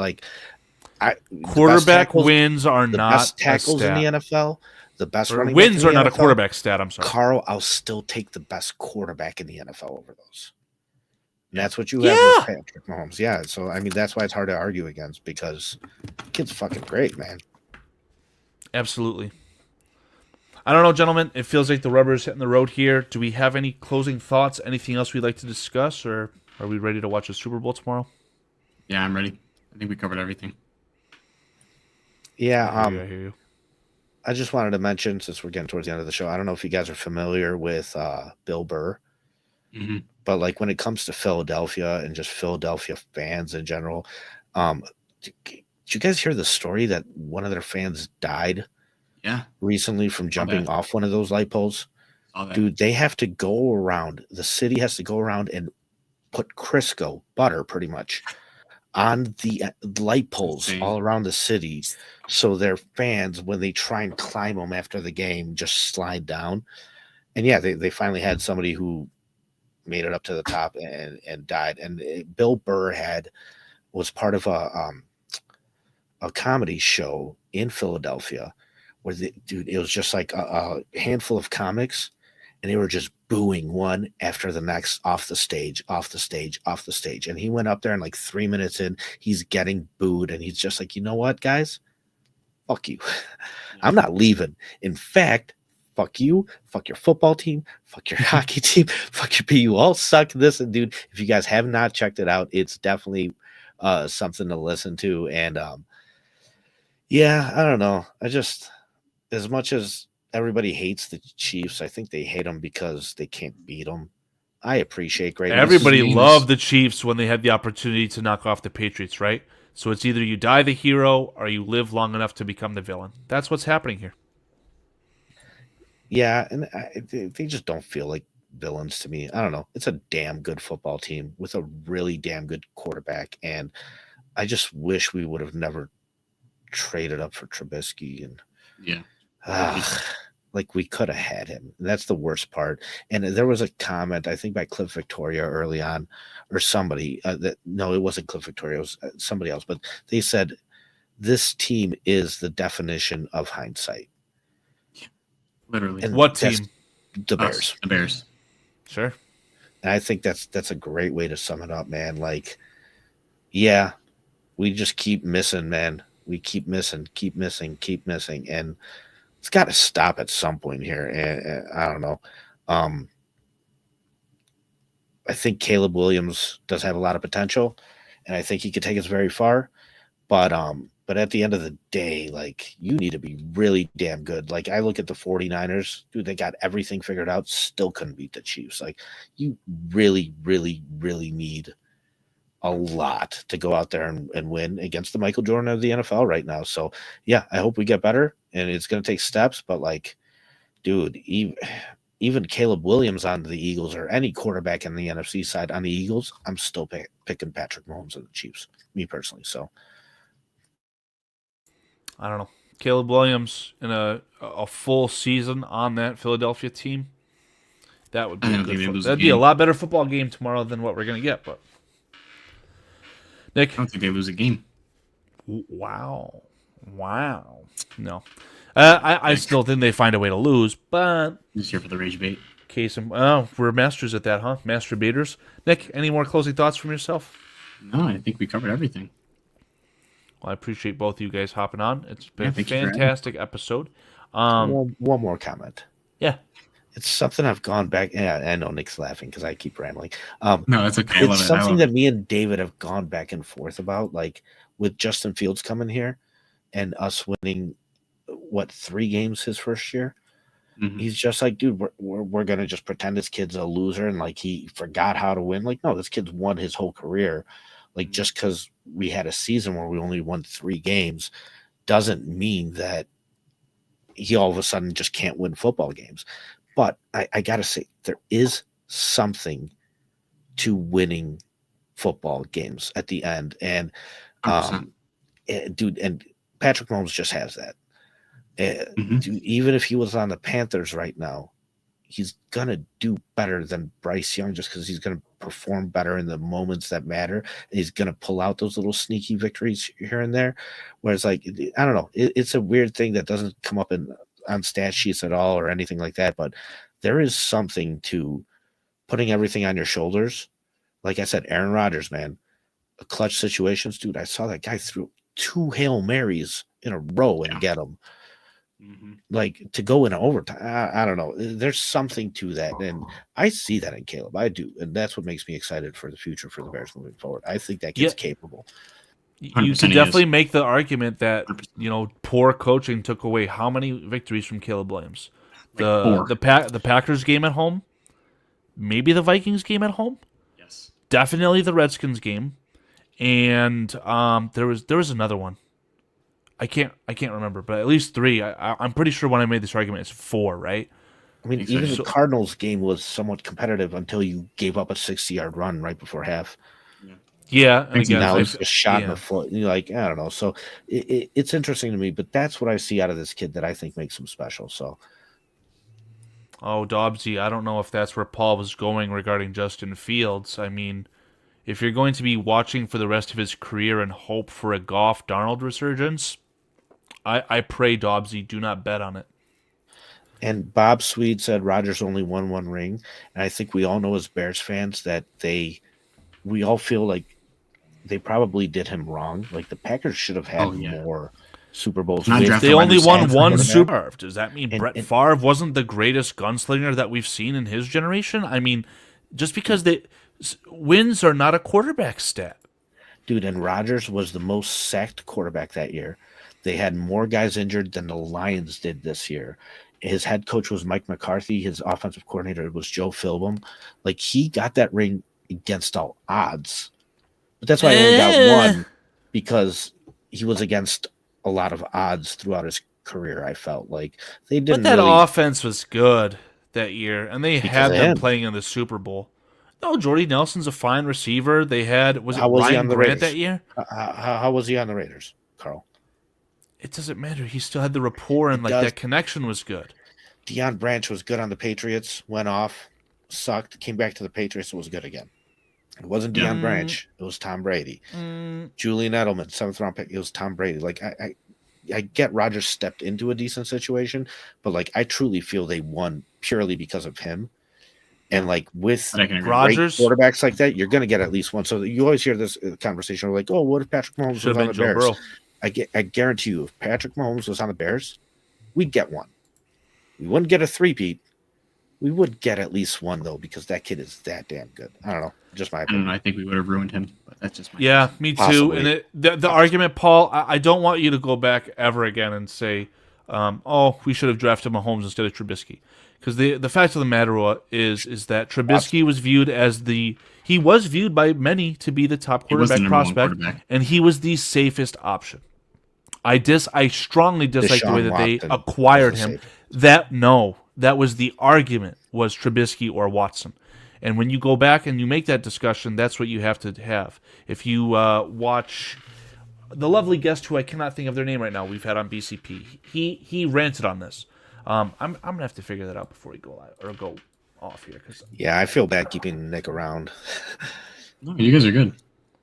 quarterback wins are the not best tackles in the NFL. The best running wins are not NFL, a quarterback stat. I'm sorry, Carl. I'll still take the best quarterback in the NFL over those. And that's what you have with Patrick Mahomes. Yeah. So, I mean, that's why it's hard to argue against, because the kid's fucking great, man. Absolutely. I don't know, gentlemen. It feels like the rubber's hitting the road here. Do we have any closing thoughts? Anything else we'd like to discuss, or are we ready to watch the Super Bowl tomorrow? Yeah, I'm ready. I think we covered everything. Yeah. I hear you. I just wanted to mention, since we're getting towards the end of the show, I don't know if you guys are familiar with Bill Burr. Mm-hmm. But when it comes to Philadelphia and just Philadelphia fans in general, did you guys hear the story that one of their fans died? Yeah. Recently from jumping off one of those light poles? Dude, they have to go around. The city has to go around and put Crisco, butter pretty much, on the light poles all around the city, so their fans, when they try and climb them after the game, just slide down. And yeah, they finally had somebody who made it up to the top and died. And Bill Burr was part of a comedy show in Philadelphia where it was just like a handful of comics, and they were just booing one after the next off the stage. And he went up there, and 3 minutes in, he's getting booed, and he's just like, you know what, guys? Fuck you. I'm not leaving. In fact, fuck you, fuck your football team, fuck your hockey team, fuck your P. You all suck this. And dude, if you guys have not checked it out, it's definitely something to listen to. And yeah, I don't know. I just, as much as everybody hates the Chiefs, I think they hate them because they can't beat them. I appreciate great. Everybody loved the Chiefs when they had the opportunity to knock off the Patriots, right? So it's either you die the hero or you live long enough to become the villain. That's what's happening here. Yeah, and they just don't feel like villains to me. I don't know. It's a damn good football team with a really damn good quarterback, and I just wish we would have never traded up for Trubisky. And we could have had him. And that's the worst part. And there was a comment, I think, by Cliff Victoria early on, or somebody no, it wasn't Cliff Victoria, it was somebody else, but they said this team is the definition of hindsight. Literally. And what team? The Bears. The Bears. Sure. And I think that's a great way to sum it up, man. Yeah, we just keep missing, man. We keep missing. And it's got to stop at some point here. And I don't know. I think Caleb Williams does have a lot of potential, and I think he could take us very far. But at the end of the day, like, you need to be really damn good. Like, I look at the 49ers, dude, they got everything figured out, still couldn't beat the Chiefs. Like, you really, really, really need a lot to go out there and win against the Michael Jordan of the NFL right now. So yeah, I hope we get better, and it's going to take steps, but like, dude, even Caleb Williams on the Eagles, or any quarterback in the NFC side on the Eagles, I'm still picking Patrick Mahomes and the Chiefs, me personally. So I don't know. Caleb Williams in a full season on that Philadelphia team, that would be that'd be a lot better football game tomorrow than what we're going to get. But Nick, I don't think they lose a game. Wow. No, I still think they find a way to lose, but Just here for the rage bait. We're masters at that, huh? Master baiters. Nick, any more closing thoughts from yourself? No, I think we covered everything. Well, I appreciate both of you guys hopping on. It's been a thank you for fantastic episode. one more comment. Yeah. It's something I've gone back. Yeah, I know Nick's laughing because I keep rambling. No, that's okay. It's something that me and David have gone back and forth about, like with Justin Fields coming here and us winning, 3 games his first year. Mm-hmm. He's just like, dude, we're gonna just pretend this kid's a loser and like he forgot how to win. Like, no, this kid's won his whole career. Like, just because we had a season where we only won 3 games doesn't mean that he all of a sudden just can't win football games. But I gotta say, there is something to winning football games at the end, and dude, and Patrick Mahomes just has that. Dude, even if he was on the Panthers right now, he's gonna do better than Bryce Young, just because he's gonna perform better in the moments that matter, and he's gonna pull out those little sneaky victories here and there. Whereas, like, I don't know, it's a weird thing that doesn't come up on stat sheets at all or anything like that, but there is something to putting everything on your shoulders. Like I said, Aaron Rodgers, man, clutch situations, dude. I saw that guy threw 2 Hail Marys in a row and get them. Like, to go in overtime. I don't know. There's something to that, and I see that in Caleb. I do, and that's what makes me excited for the future for the Bears moving forward. I think that kid's capable. You could definitely make the argument that, poor coaching took away how many victories from Caleb Williams? The Packers game at home, maybe the Vikings game at home, yes, definitely the Redskins game, and there was another one. I can't remember, but at least 3. I'm pretty sure when I made this argument, it's 4, right? I mean, even the Cardinals game was somewhat competitive until you gave up a 60-yard run right before half. Yeah, and again, now it's just shot in the foot. You're like, I don't know. So it's interesting to me, but that's what I see out of this kid that I think makes him special. So, Dobbsy, I don't know if that's where Paul was going regarding Justin Fields. I mean, if you're going to be watching for the rest of his career and hope for a Goff Darnold resurgence, I pray, Dobbsy, do not bet on it. And Bob Swede said Rodgers only won 1 ring, and I think we all know as Bears fans that we all feel like they probably did him wrong. Like, the Packers should have had more Super Bowls. They only won 1 Super Bowl. Does that mean Brett Favre wasn't the greatest gunslinger that we've seen in his generation? I mean, just because wins are not a quarterback stat. Dude, and Rodgers was the most sacked quarterback that year. They had more guys injured than the Lions did this year. His head coach was Mike McCarthy. His offensive coordinator was Joe Philbin. Like, he got that ring against all odds. But that's why he only got 1, because he was against a lot of odds throughout his career, I felt like. They didn't. But that offense was good that year, and they had them playing in the Super Bowl. No, Jordy Nelson's a fine receiver. They had, was it Ryan Grant that year? How was he on the Raiders, Carl? It doesn't matter. He still had the rapport, and that connection was good. Deion Branch was good on the Patriots, went off, sucked, came back to the Patriots, and was good again. It wasn't Deion Branch. It was Tom Brady. Julian Edelman, 7th round pick. It was Tom Brady. Like, I get Rodgers stepped into a decent situation, but like, I truly feel they won purely because of him. And like, with Rodgers quarterbacks like that, you're going to get at least 1. So you always hear this conversation like, oh, what if Patrick Mahomes was on the Bears? Burrow. I guarantee you, if Patrick Mahomes was on the Bears, we'd get 1. We wouldn't get a 3-peat, We would get at least one though, because that kid is that damn good. I don't know, just my I don't opinion. know. I think we would have ruined him, but that's just my Yeah, me too. Possibly. And the argument, Paul, I don't want you to go back ever again and say, "Oh, we should have drafted Mahomes instead of Trubisky," because the fact of the matter is that Trubisky was viewed as he was viewed by many to be the top He was the quarterback number one prospect, quarterback. and he was the safest option. I strongly dislike the way Deshaun that they Watson acquired was the him. safest. That was the argument, was Trubisky or Watson. And when you go back and you make that discussion, that's what you have to have. If you watch the lovely guest who I cannot think of their name right now, we've had on BCP, he ranted on this. I'm gonna have to figure that out before we go live or go off here. Cause Yeah, I feel bad keeping Nick around. No, you guys are good.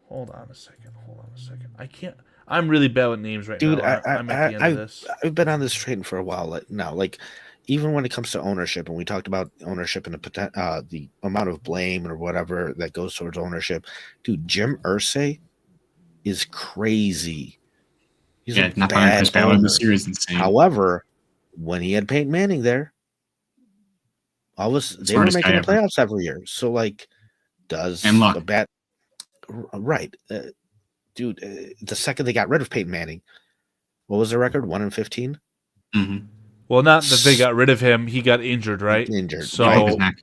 hold on a second. I can't. I'm really bad with names right Dude, now. I'm at the end of this. I've been on this train for a while now. Like, even when it comes to ownership, and we talked about ownership and the amount of blame or whatever that goes towards ownership, dude, Jim Irsay is crazy. He's Yeah, a not hiring bad Chris Ballard owner. this year is insane. However, when he had Peyton Manning there, they were Smartest making guy the ever. playoffs every year. So, like, does And luck. the bat right? Dude, the second they got rid of Peyton Manning, what was the record? 1-15. Mm-hmm. Well, not that they got rid of him. He got injured, right? Injured. So, Broke his neck.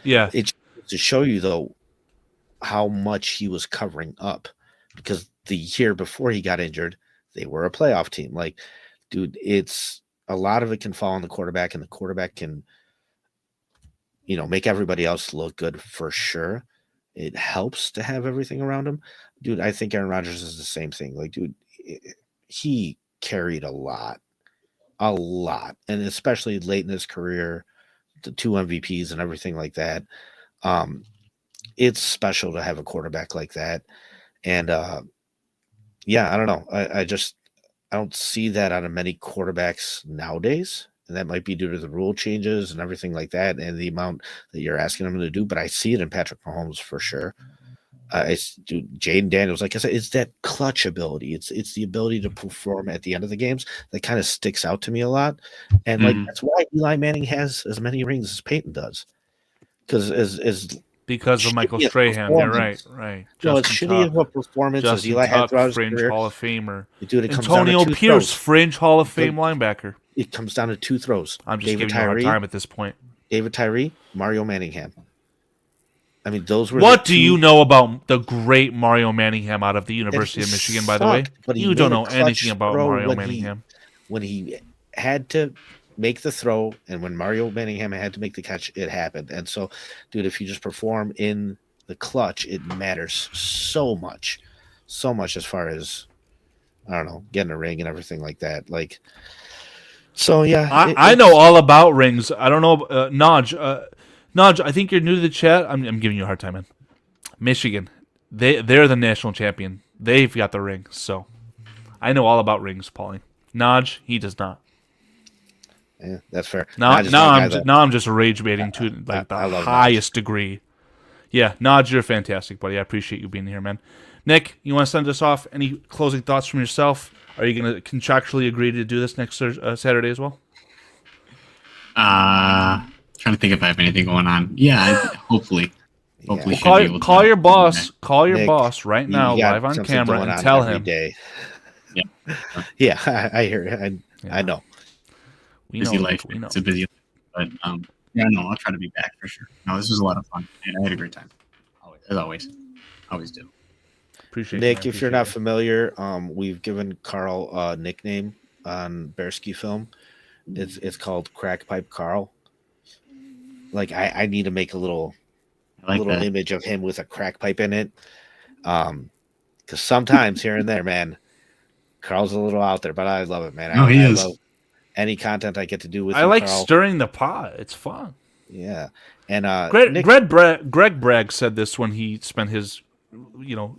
yeah. It's to show you though how much he was covering up, because the year before he got injured, they were a playoff team. Like, dude, it's a lot of it can fall on the quarterback, and the quarterback can, make everybody else look good for sure. It helps to have everything around him. Dude, I think Aaron Rodgers is the same thing. Like, dude, he carried a lot. And especially late in his career, the 2 MVPs and everything like that. It's special to have a quarterback like that. And yeah, I don't know. I don't see that out of many quarterbacks nowadays. And that might be due to the rule changes and everything like that, and the amount that you're asking them to do. But I see it in Patrick Mahomes for sure. Jaden Daniels, like I said, it's that clutch ability. It's the ability to perform at the end of the games that kind of sticks out to me a lot. And like that's why Eli Manning has as many rings as Peyton does. Because of Michael Strahan. They're right. No, it's Justin shitty Tuck, of a performance as Justin Eli had Tuck, throughout his fringe career. Hall of Famer. Dude, it comes down to Antonio two Pierce, throws. fringe Hall of Fame linebacker. It comes down to 2 throws. I'm just David giving you a hard Tyree, time at this point. David Tyree, Mario Manningham. I mean, those were. What do you know about the great Mario Manningham out of the University of Michigan, by the way? But he You made don't a know clutch anything about throw Mario when Manningham. When he had to make the throw, and when Mario Manningham had to make the catch, it happened. And so, dude, if you just perform in the clutch, it matters so much as far as, I don't know, getting a ring and everything like that. Like, so yeah, I know all about rings. I don't know, Naj. Naj, I think you're new to the chat. I'm giving you a hard time, man. Michigan, they're the national champion. They've got the ring, so I know all about rings, Paulie. Naj, he does not. Yeah, that's fair. Now I'm just rage baiting to like the highest degree. Yeah, Naj, you're fantastic, buddy. I appreciate you being here, man. Nick, you want to send us off? Any closing thoughts from yourself? Are you going to contractually agree to do this next Saturday as well? Trying to think if I have anything going on. Yeah, hopefully. Hopefully, Well, call your boss. Call your boss right now, live on camera, and tell him. Day. Yeah, Yeah, I hear it. I know. Busy life. It's a busy life, but yeah, no, I'll try to be back for sure. No, this was a lot of fun. I had a great time. Always do. Appreciate Nick, it, if you're not familiar, we've given Carl a nickname on Bearski Film. It's called Crack Pipe Carl. Like I need to make a little image of him with a crack pipe in it. Because sometimes here and there, man, Carl's a little out there, but I love it, man. No, he is. Love any content I get to do with I you, like Carl. stirring the pot. It's fun. Yeah. And Greg Bragg said this when he spent his,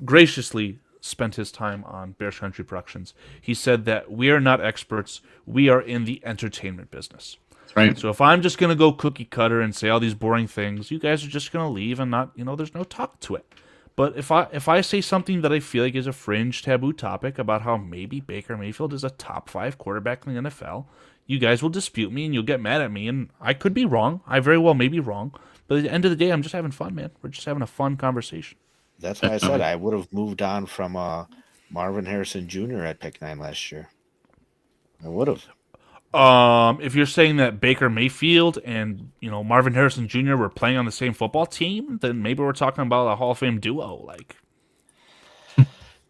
graciously spent his time on Bears Country Productions. He said that we are not experts. We are in the entertainment business. That's right. So if I'm just going to go cookie cutter and say all these boring things, you guys are just going to leave and not, there's no talk to it. But if I say something that I feel like is a fringe taboo topic about how maybe Baker Mayfield is a top 5 quarterback in the NFL, you guys will dispute me and you'll get mad at me, and I could be wrong. I very well may be wrong. But at the end of the day, I'm just having fun, man. We're just having a fun conversation. That's why I said I would have moved on from Marvin Harrison Jr. at pick 9 last year. I would have. If you're saying that Baker Mayfield and Marvin Harrison Jr. were playing on the same football team, then maybe we're talking about a Hall of Fame duo. Like,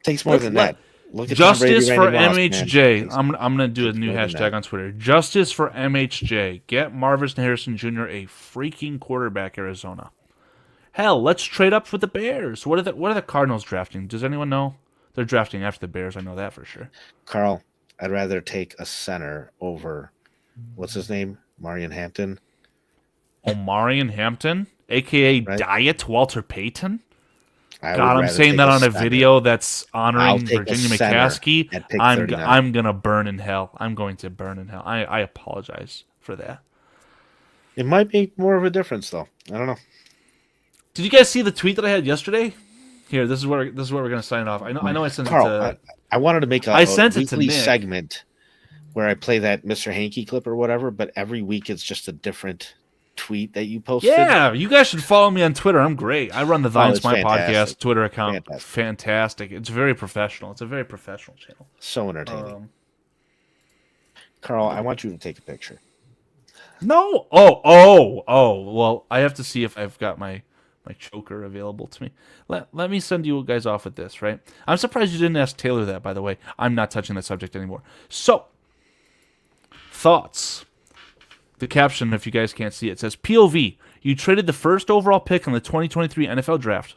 takes more than that. Look at Justice Tom for Brady, Randy Moss, MHJ. man. I'm gonna do a new more than hashtag that. on Twitter. Justice for MHJ. Get Marvin Harrison Jr. a freaking quarterback, Arizona. Hell, let's trade up for the Bears. What are the Cardinals drafting? Does anyone know? They're drafting after the Bears. I know that for sure. Carl, I'd rather take a center over, what's his name? Marion Hampton. Omarion Hampton, a.k.a. Right. Diet Walter Payton. I God, would I'm rather saying take that on a center. video that's I'll honoring take a Virginia center McCaskey. at pick I'm 39. gonna burn in hell. I'm going to burn in hell. I apologize for that. It might make more of a difference, though. I don't know. Did you guys see the tweet that I had yesterday? Here, this is where we're gonna sign off. I know I sent Carl, it to. I wanted to make I a sent it to weekly Nick. segment where I play that Mr. Hankey clip or whatever, but every week it's just a different tweet that you posted. Yeah, you guys should follow me on Twitter. I'm great. I run the Vines it's My fantastic. Podcast Twitter account. Fantastic. Fantastic. It's very professional. It's a very professional channel. So entertaining. Carl, I want you to take a picture. No. Oh. Well, I have to see if I've got my choker available to me. Let me send you guys off with this, right? I'm surprised you didn't ask Taylor that, by the way. I'm not touching that subject anymore. So, thoughts. The caption, if you guys can't see it, says, POV, you traded the first overall pick in the 2023 NFL Draft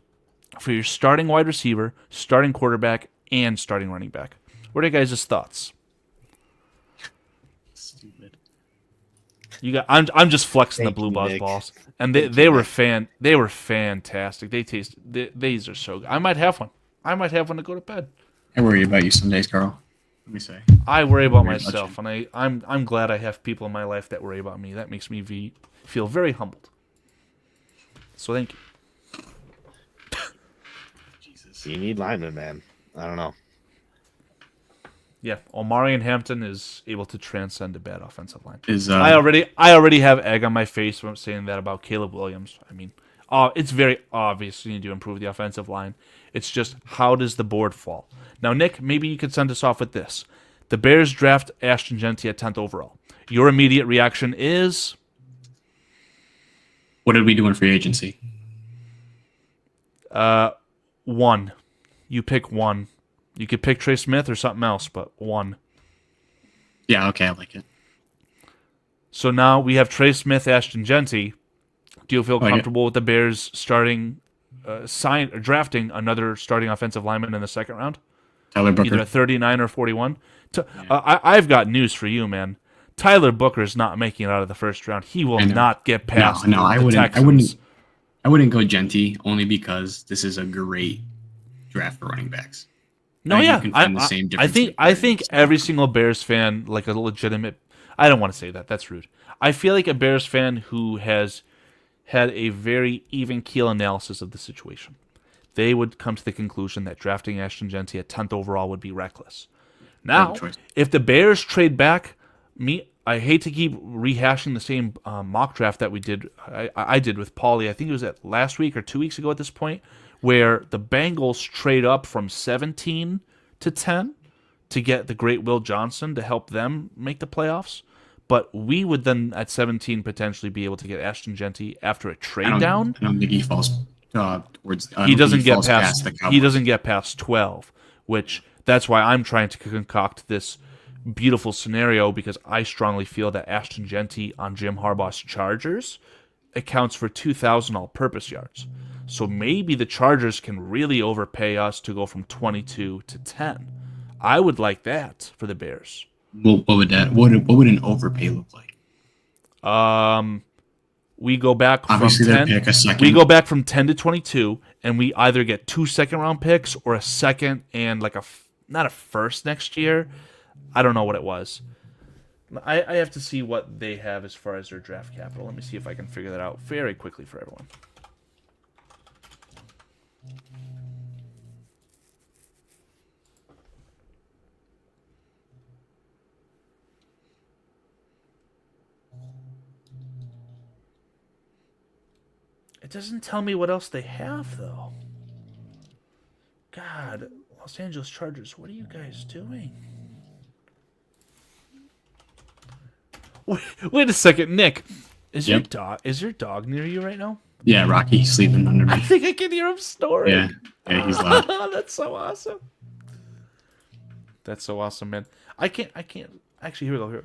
for your starting wide receiver, starting quarterback, and starting running back. What are your guys' thoughts? Stupid. I'm just flexing Thank the blue you, buzz Nick. balls, and Thank they you, were Nick. they were fantastic. These are so good. I might have one. I might have one to go to bed. I worry about you some days, Carl. Let me say. I worry about Worry about myself, and I'm glad I have people in my life that worry about me. That makes me feel very humbled. So thank you. Jesus. You need linemen, man. I don't know. Yeah, Omarion Hampton is able to transcend a bad offensive line. Is I already have egg on my face when I'm saying that about Caleb Williams. I mean, it's very obvious you need to improve the offensive line. It's just, how does the board fall? Now, Nick, maybe you could send us off with this. The Bears draft Ashton Genty at 10th overall. Your immediate reaction is? what did we do in free agency? One. You pick one. You could pick Trey Smith or something else, but one. Yeah, okay, I like it. So now we have Trey Smith, Ashton Genty. Do you feel yeah. comfortable with the Bears starting, drafting another starting offensive lineman in the second round? Tyler Booker. Either a 39 or 41? I've got news for you, man. Tyler Booker is not making it out of the first round. He will I know. not get past No, the I wouldn't. Texans. I wouldn't go Genty only because this is a great draft for running backs. No, I think yeah, you can find the same I difference think in I think players. every single Bears fan, like a legitimate, I don't want to say that. That's rude. I feel like a Bears fan who has had a very even keel analysis of the situation, they would come to the conclusion that drafting Ashton Genty at 10th overall would be reckless. Now, choice. if the Bears trade back, I hate to keep rehashing the same mock draft that we did. I did with Paulie. I think it was at last week or 2 weeks ago at this point, where the Bengals trade up from 17 to 10 to get the great Will Johnson to help them make the playoffs. But we would then at 17 potentially be able to get Ashton Genty after a trade down. I don't think he falls towards. He doesn't get falls past. the He Cowboys. doesn't get past 12, which that's why I'm trying to concoct this beautiful scenario, because I strongly feel that Ashton Genty on Jim Harbaugh's Chargers accounts for 2,000 all-purpose yards. So maybe the Chargers can really overpay us to go from 22 to 10. I would like that for the Bears. What would that? What would an overpay look like? We go back Obviously, from they'd 10. pick a second. We go back from 10 to 22, and we either get 2 second-round picks or a second and like not a first next year. I don't know what it was. I have to see what they have as far as their draft capital. Let me see if I can figure that out very quickly for everyone. doesn't tell me what else they have, though. God, Los Angeles Chargers, what are you guys doing? Wait a second, Nick. Is your dog near you right now? Yeah, Rocky sleeping under I me. think I can hear him snoring. Yeah, he's loud. That's so awesome. That's so awesome, man. I can't. Actually, here we go.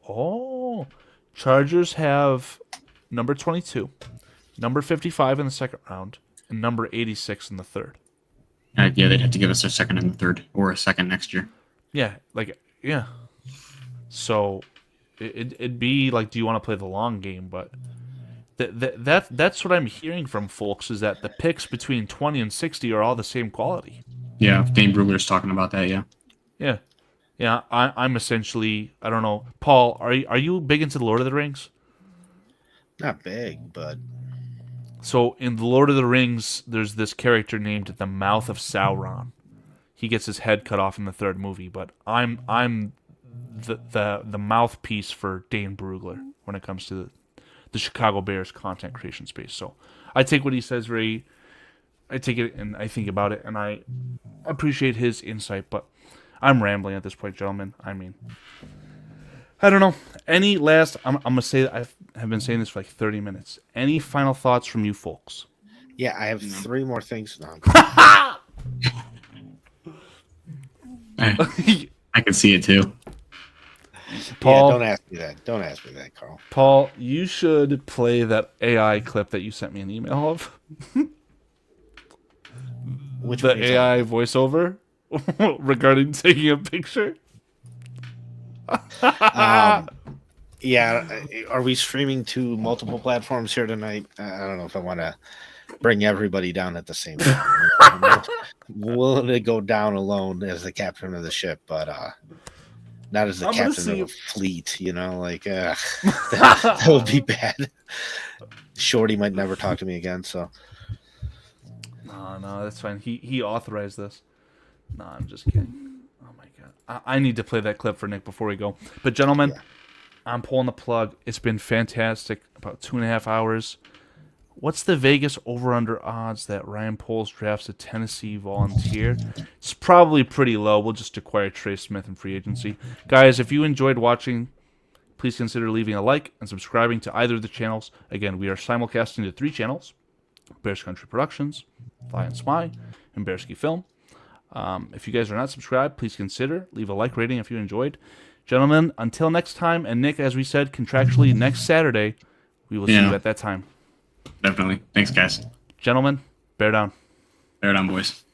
Oh, Chargers have number 22, number 55 in the second round, and number 86 in the third. Yeah, they'd have to give us a second and a third, or a second next year. Yeah, yeah. So it'd be like, do you want to play the long game? But that's what I'm hearing from folks, is that the picks between 20 and 60 are all the same quality. Yeah, Dane Brugler's talking about that. Yeah. I'm essentially, I don't know. Paul, are you big into the Lord of the Rings? Not big, but So in the Lord of the Rings, there's this character named the Mouth of Sauron. He gets his head cut off in the third movie, but I'm the mouthpiece for Dane Brugler when it comes to the Chicago Bears content creation space. So I take what he says I take it and I think about it, and I appreciate his insight, but I'm rambling at this point, gentlemen. I mean, I don't know. Any last, I'm going to say that I have been saying this for like 30 minutes. Any final thoughts from you folks? yeah, I have 3 more things. No, I can see it too. Paul, don't ask me that. Don't ask me that, Carl. Paul, you should play that AI clip that you sent me an email of. Which The one is AI voiceover regarding taking a picture. Yeah, are we streaming to multiple platforms here tonight? I don't know if I want to bring everybody down at the same time. I'm willing to go down alone as the captain of the ship, but not as the captain of a fleet. That would be bad. Shorty might never talk to me again. So No, that's fine. He authorized this. No, I'm just kidding. Oh my god, I need to play that clip for Nick before we go. But gentlemen. Yeah. I'm pulling the plug. It's been fantastic. About 2.5 hours. What's the Vegas over-under odds that Ryan Poles drafts a Tennessee Volunteer? It's probably pretty low. We'll just acquire Trey Smith in free agency. Guys, if you enjoyed watching, please consider leaving a like and subscribing to either of the channels. Again, we are simulcasting to 3 channels: Bears Country Productions, Fly and Spy, and Bearski Film. If you guys are not subscribed, please consider. Leave a like rating if you enjoyed. Gentlemen, until next time, and Nick, as we said, contractually next Saturday, we will see you at that time. Definitely. Thanks, guys. Gentlemen, bear down. Bear down, boys.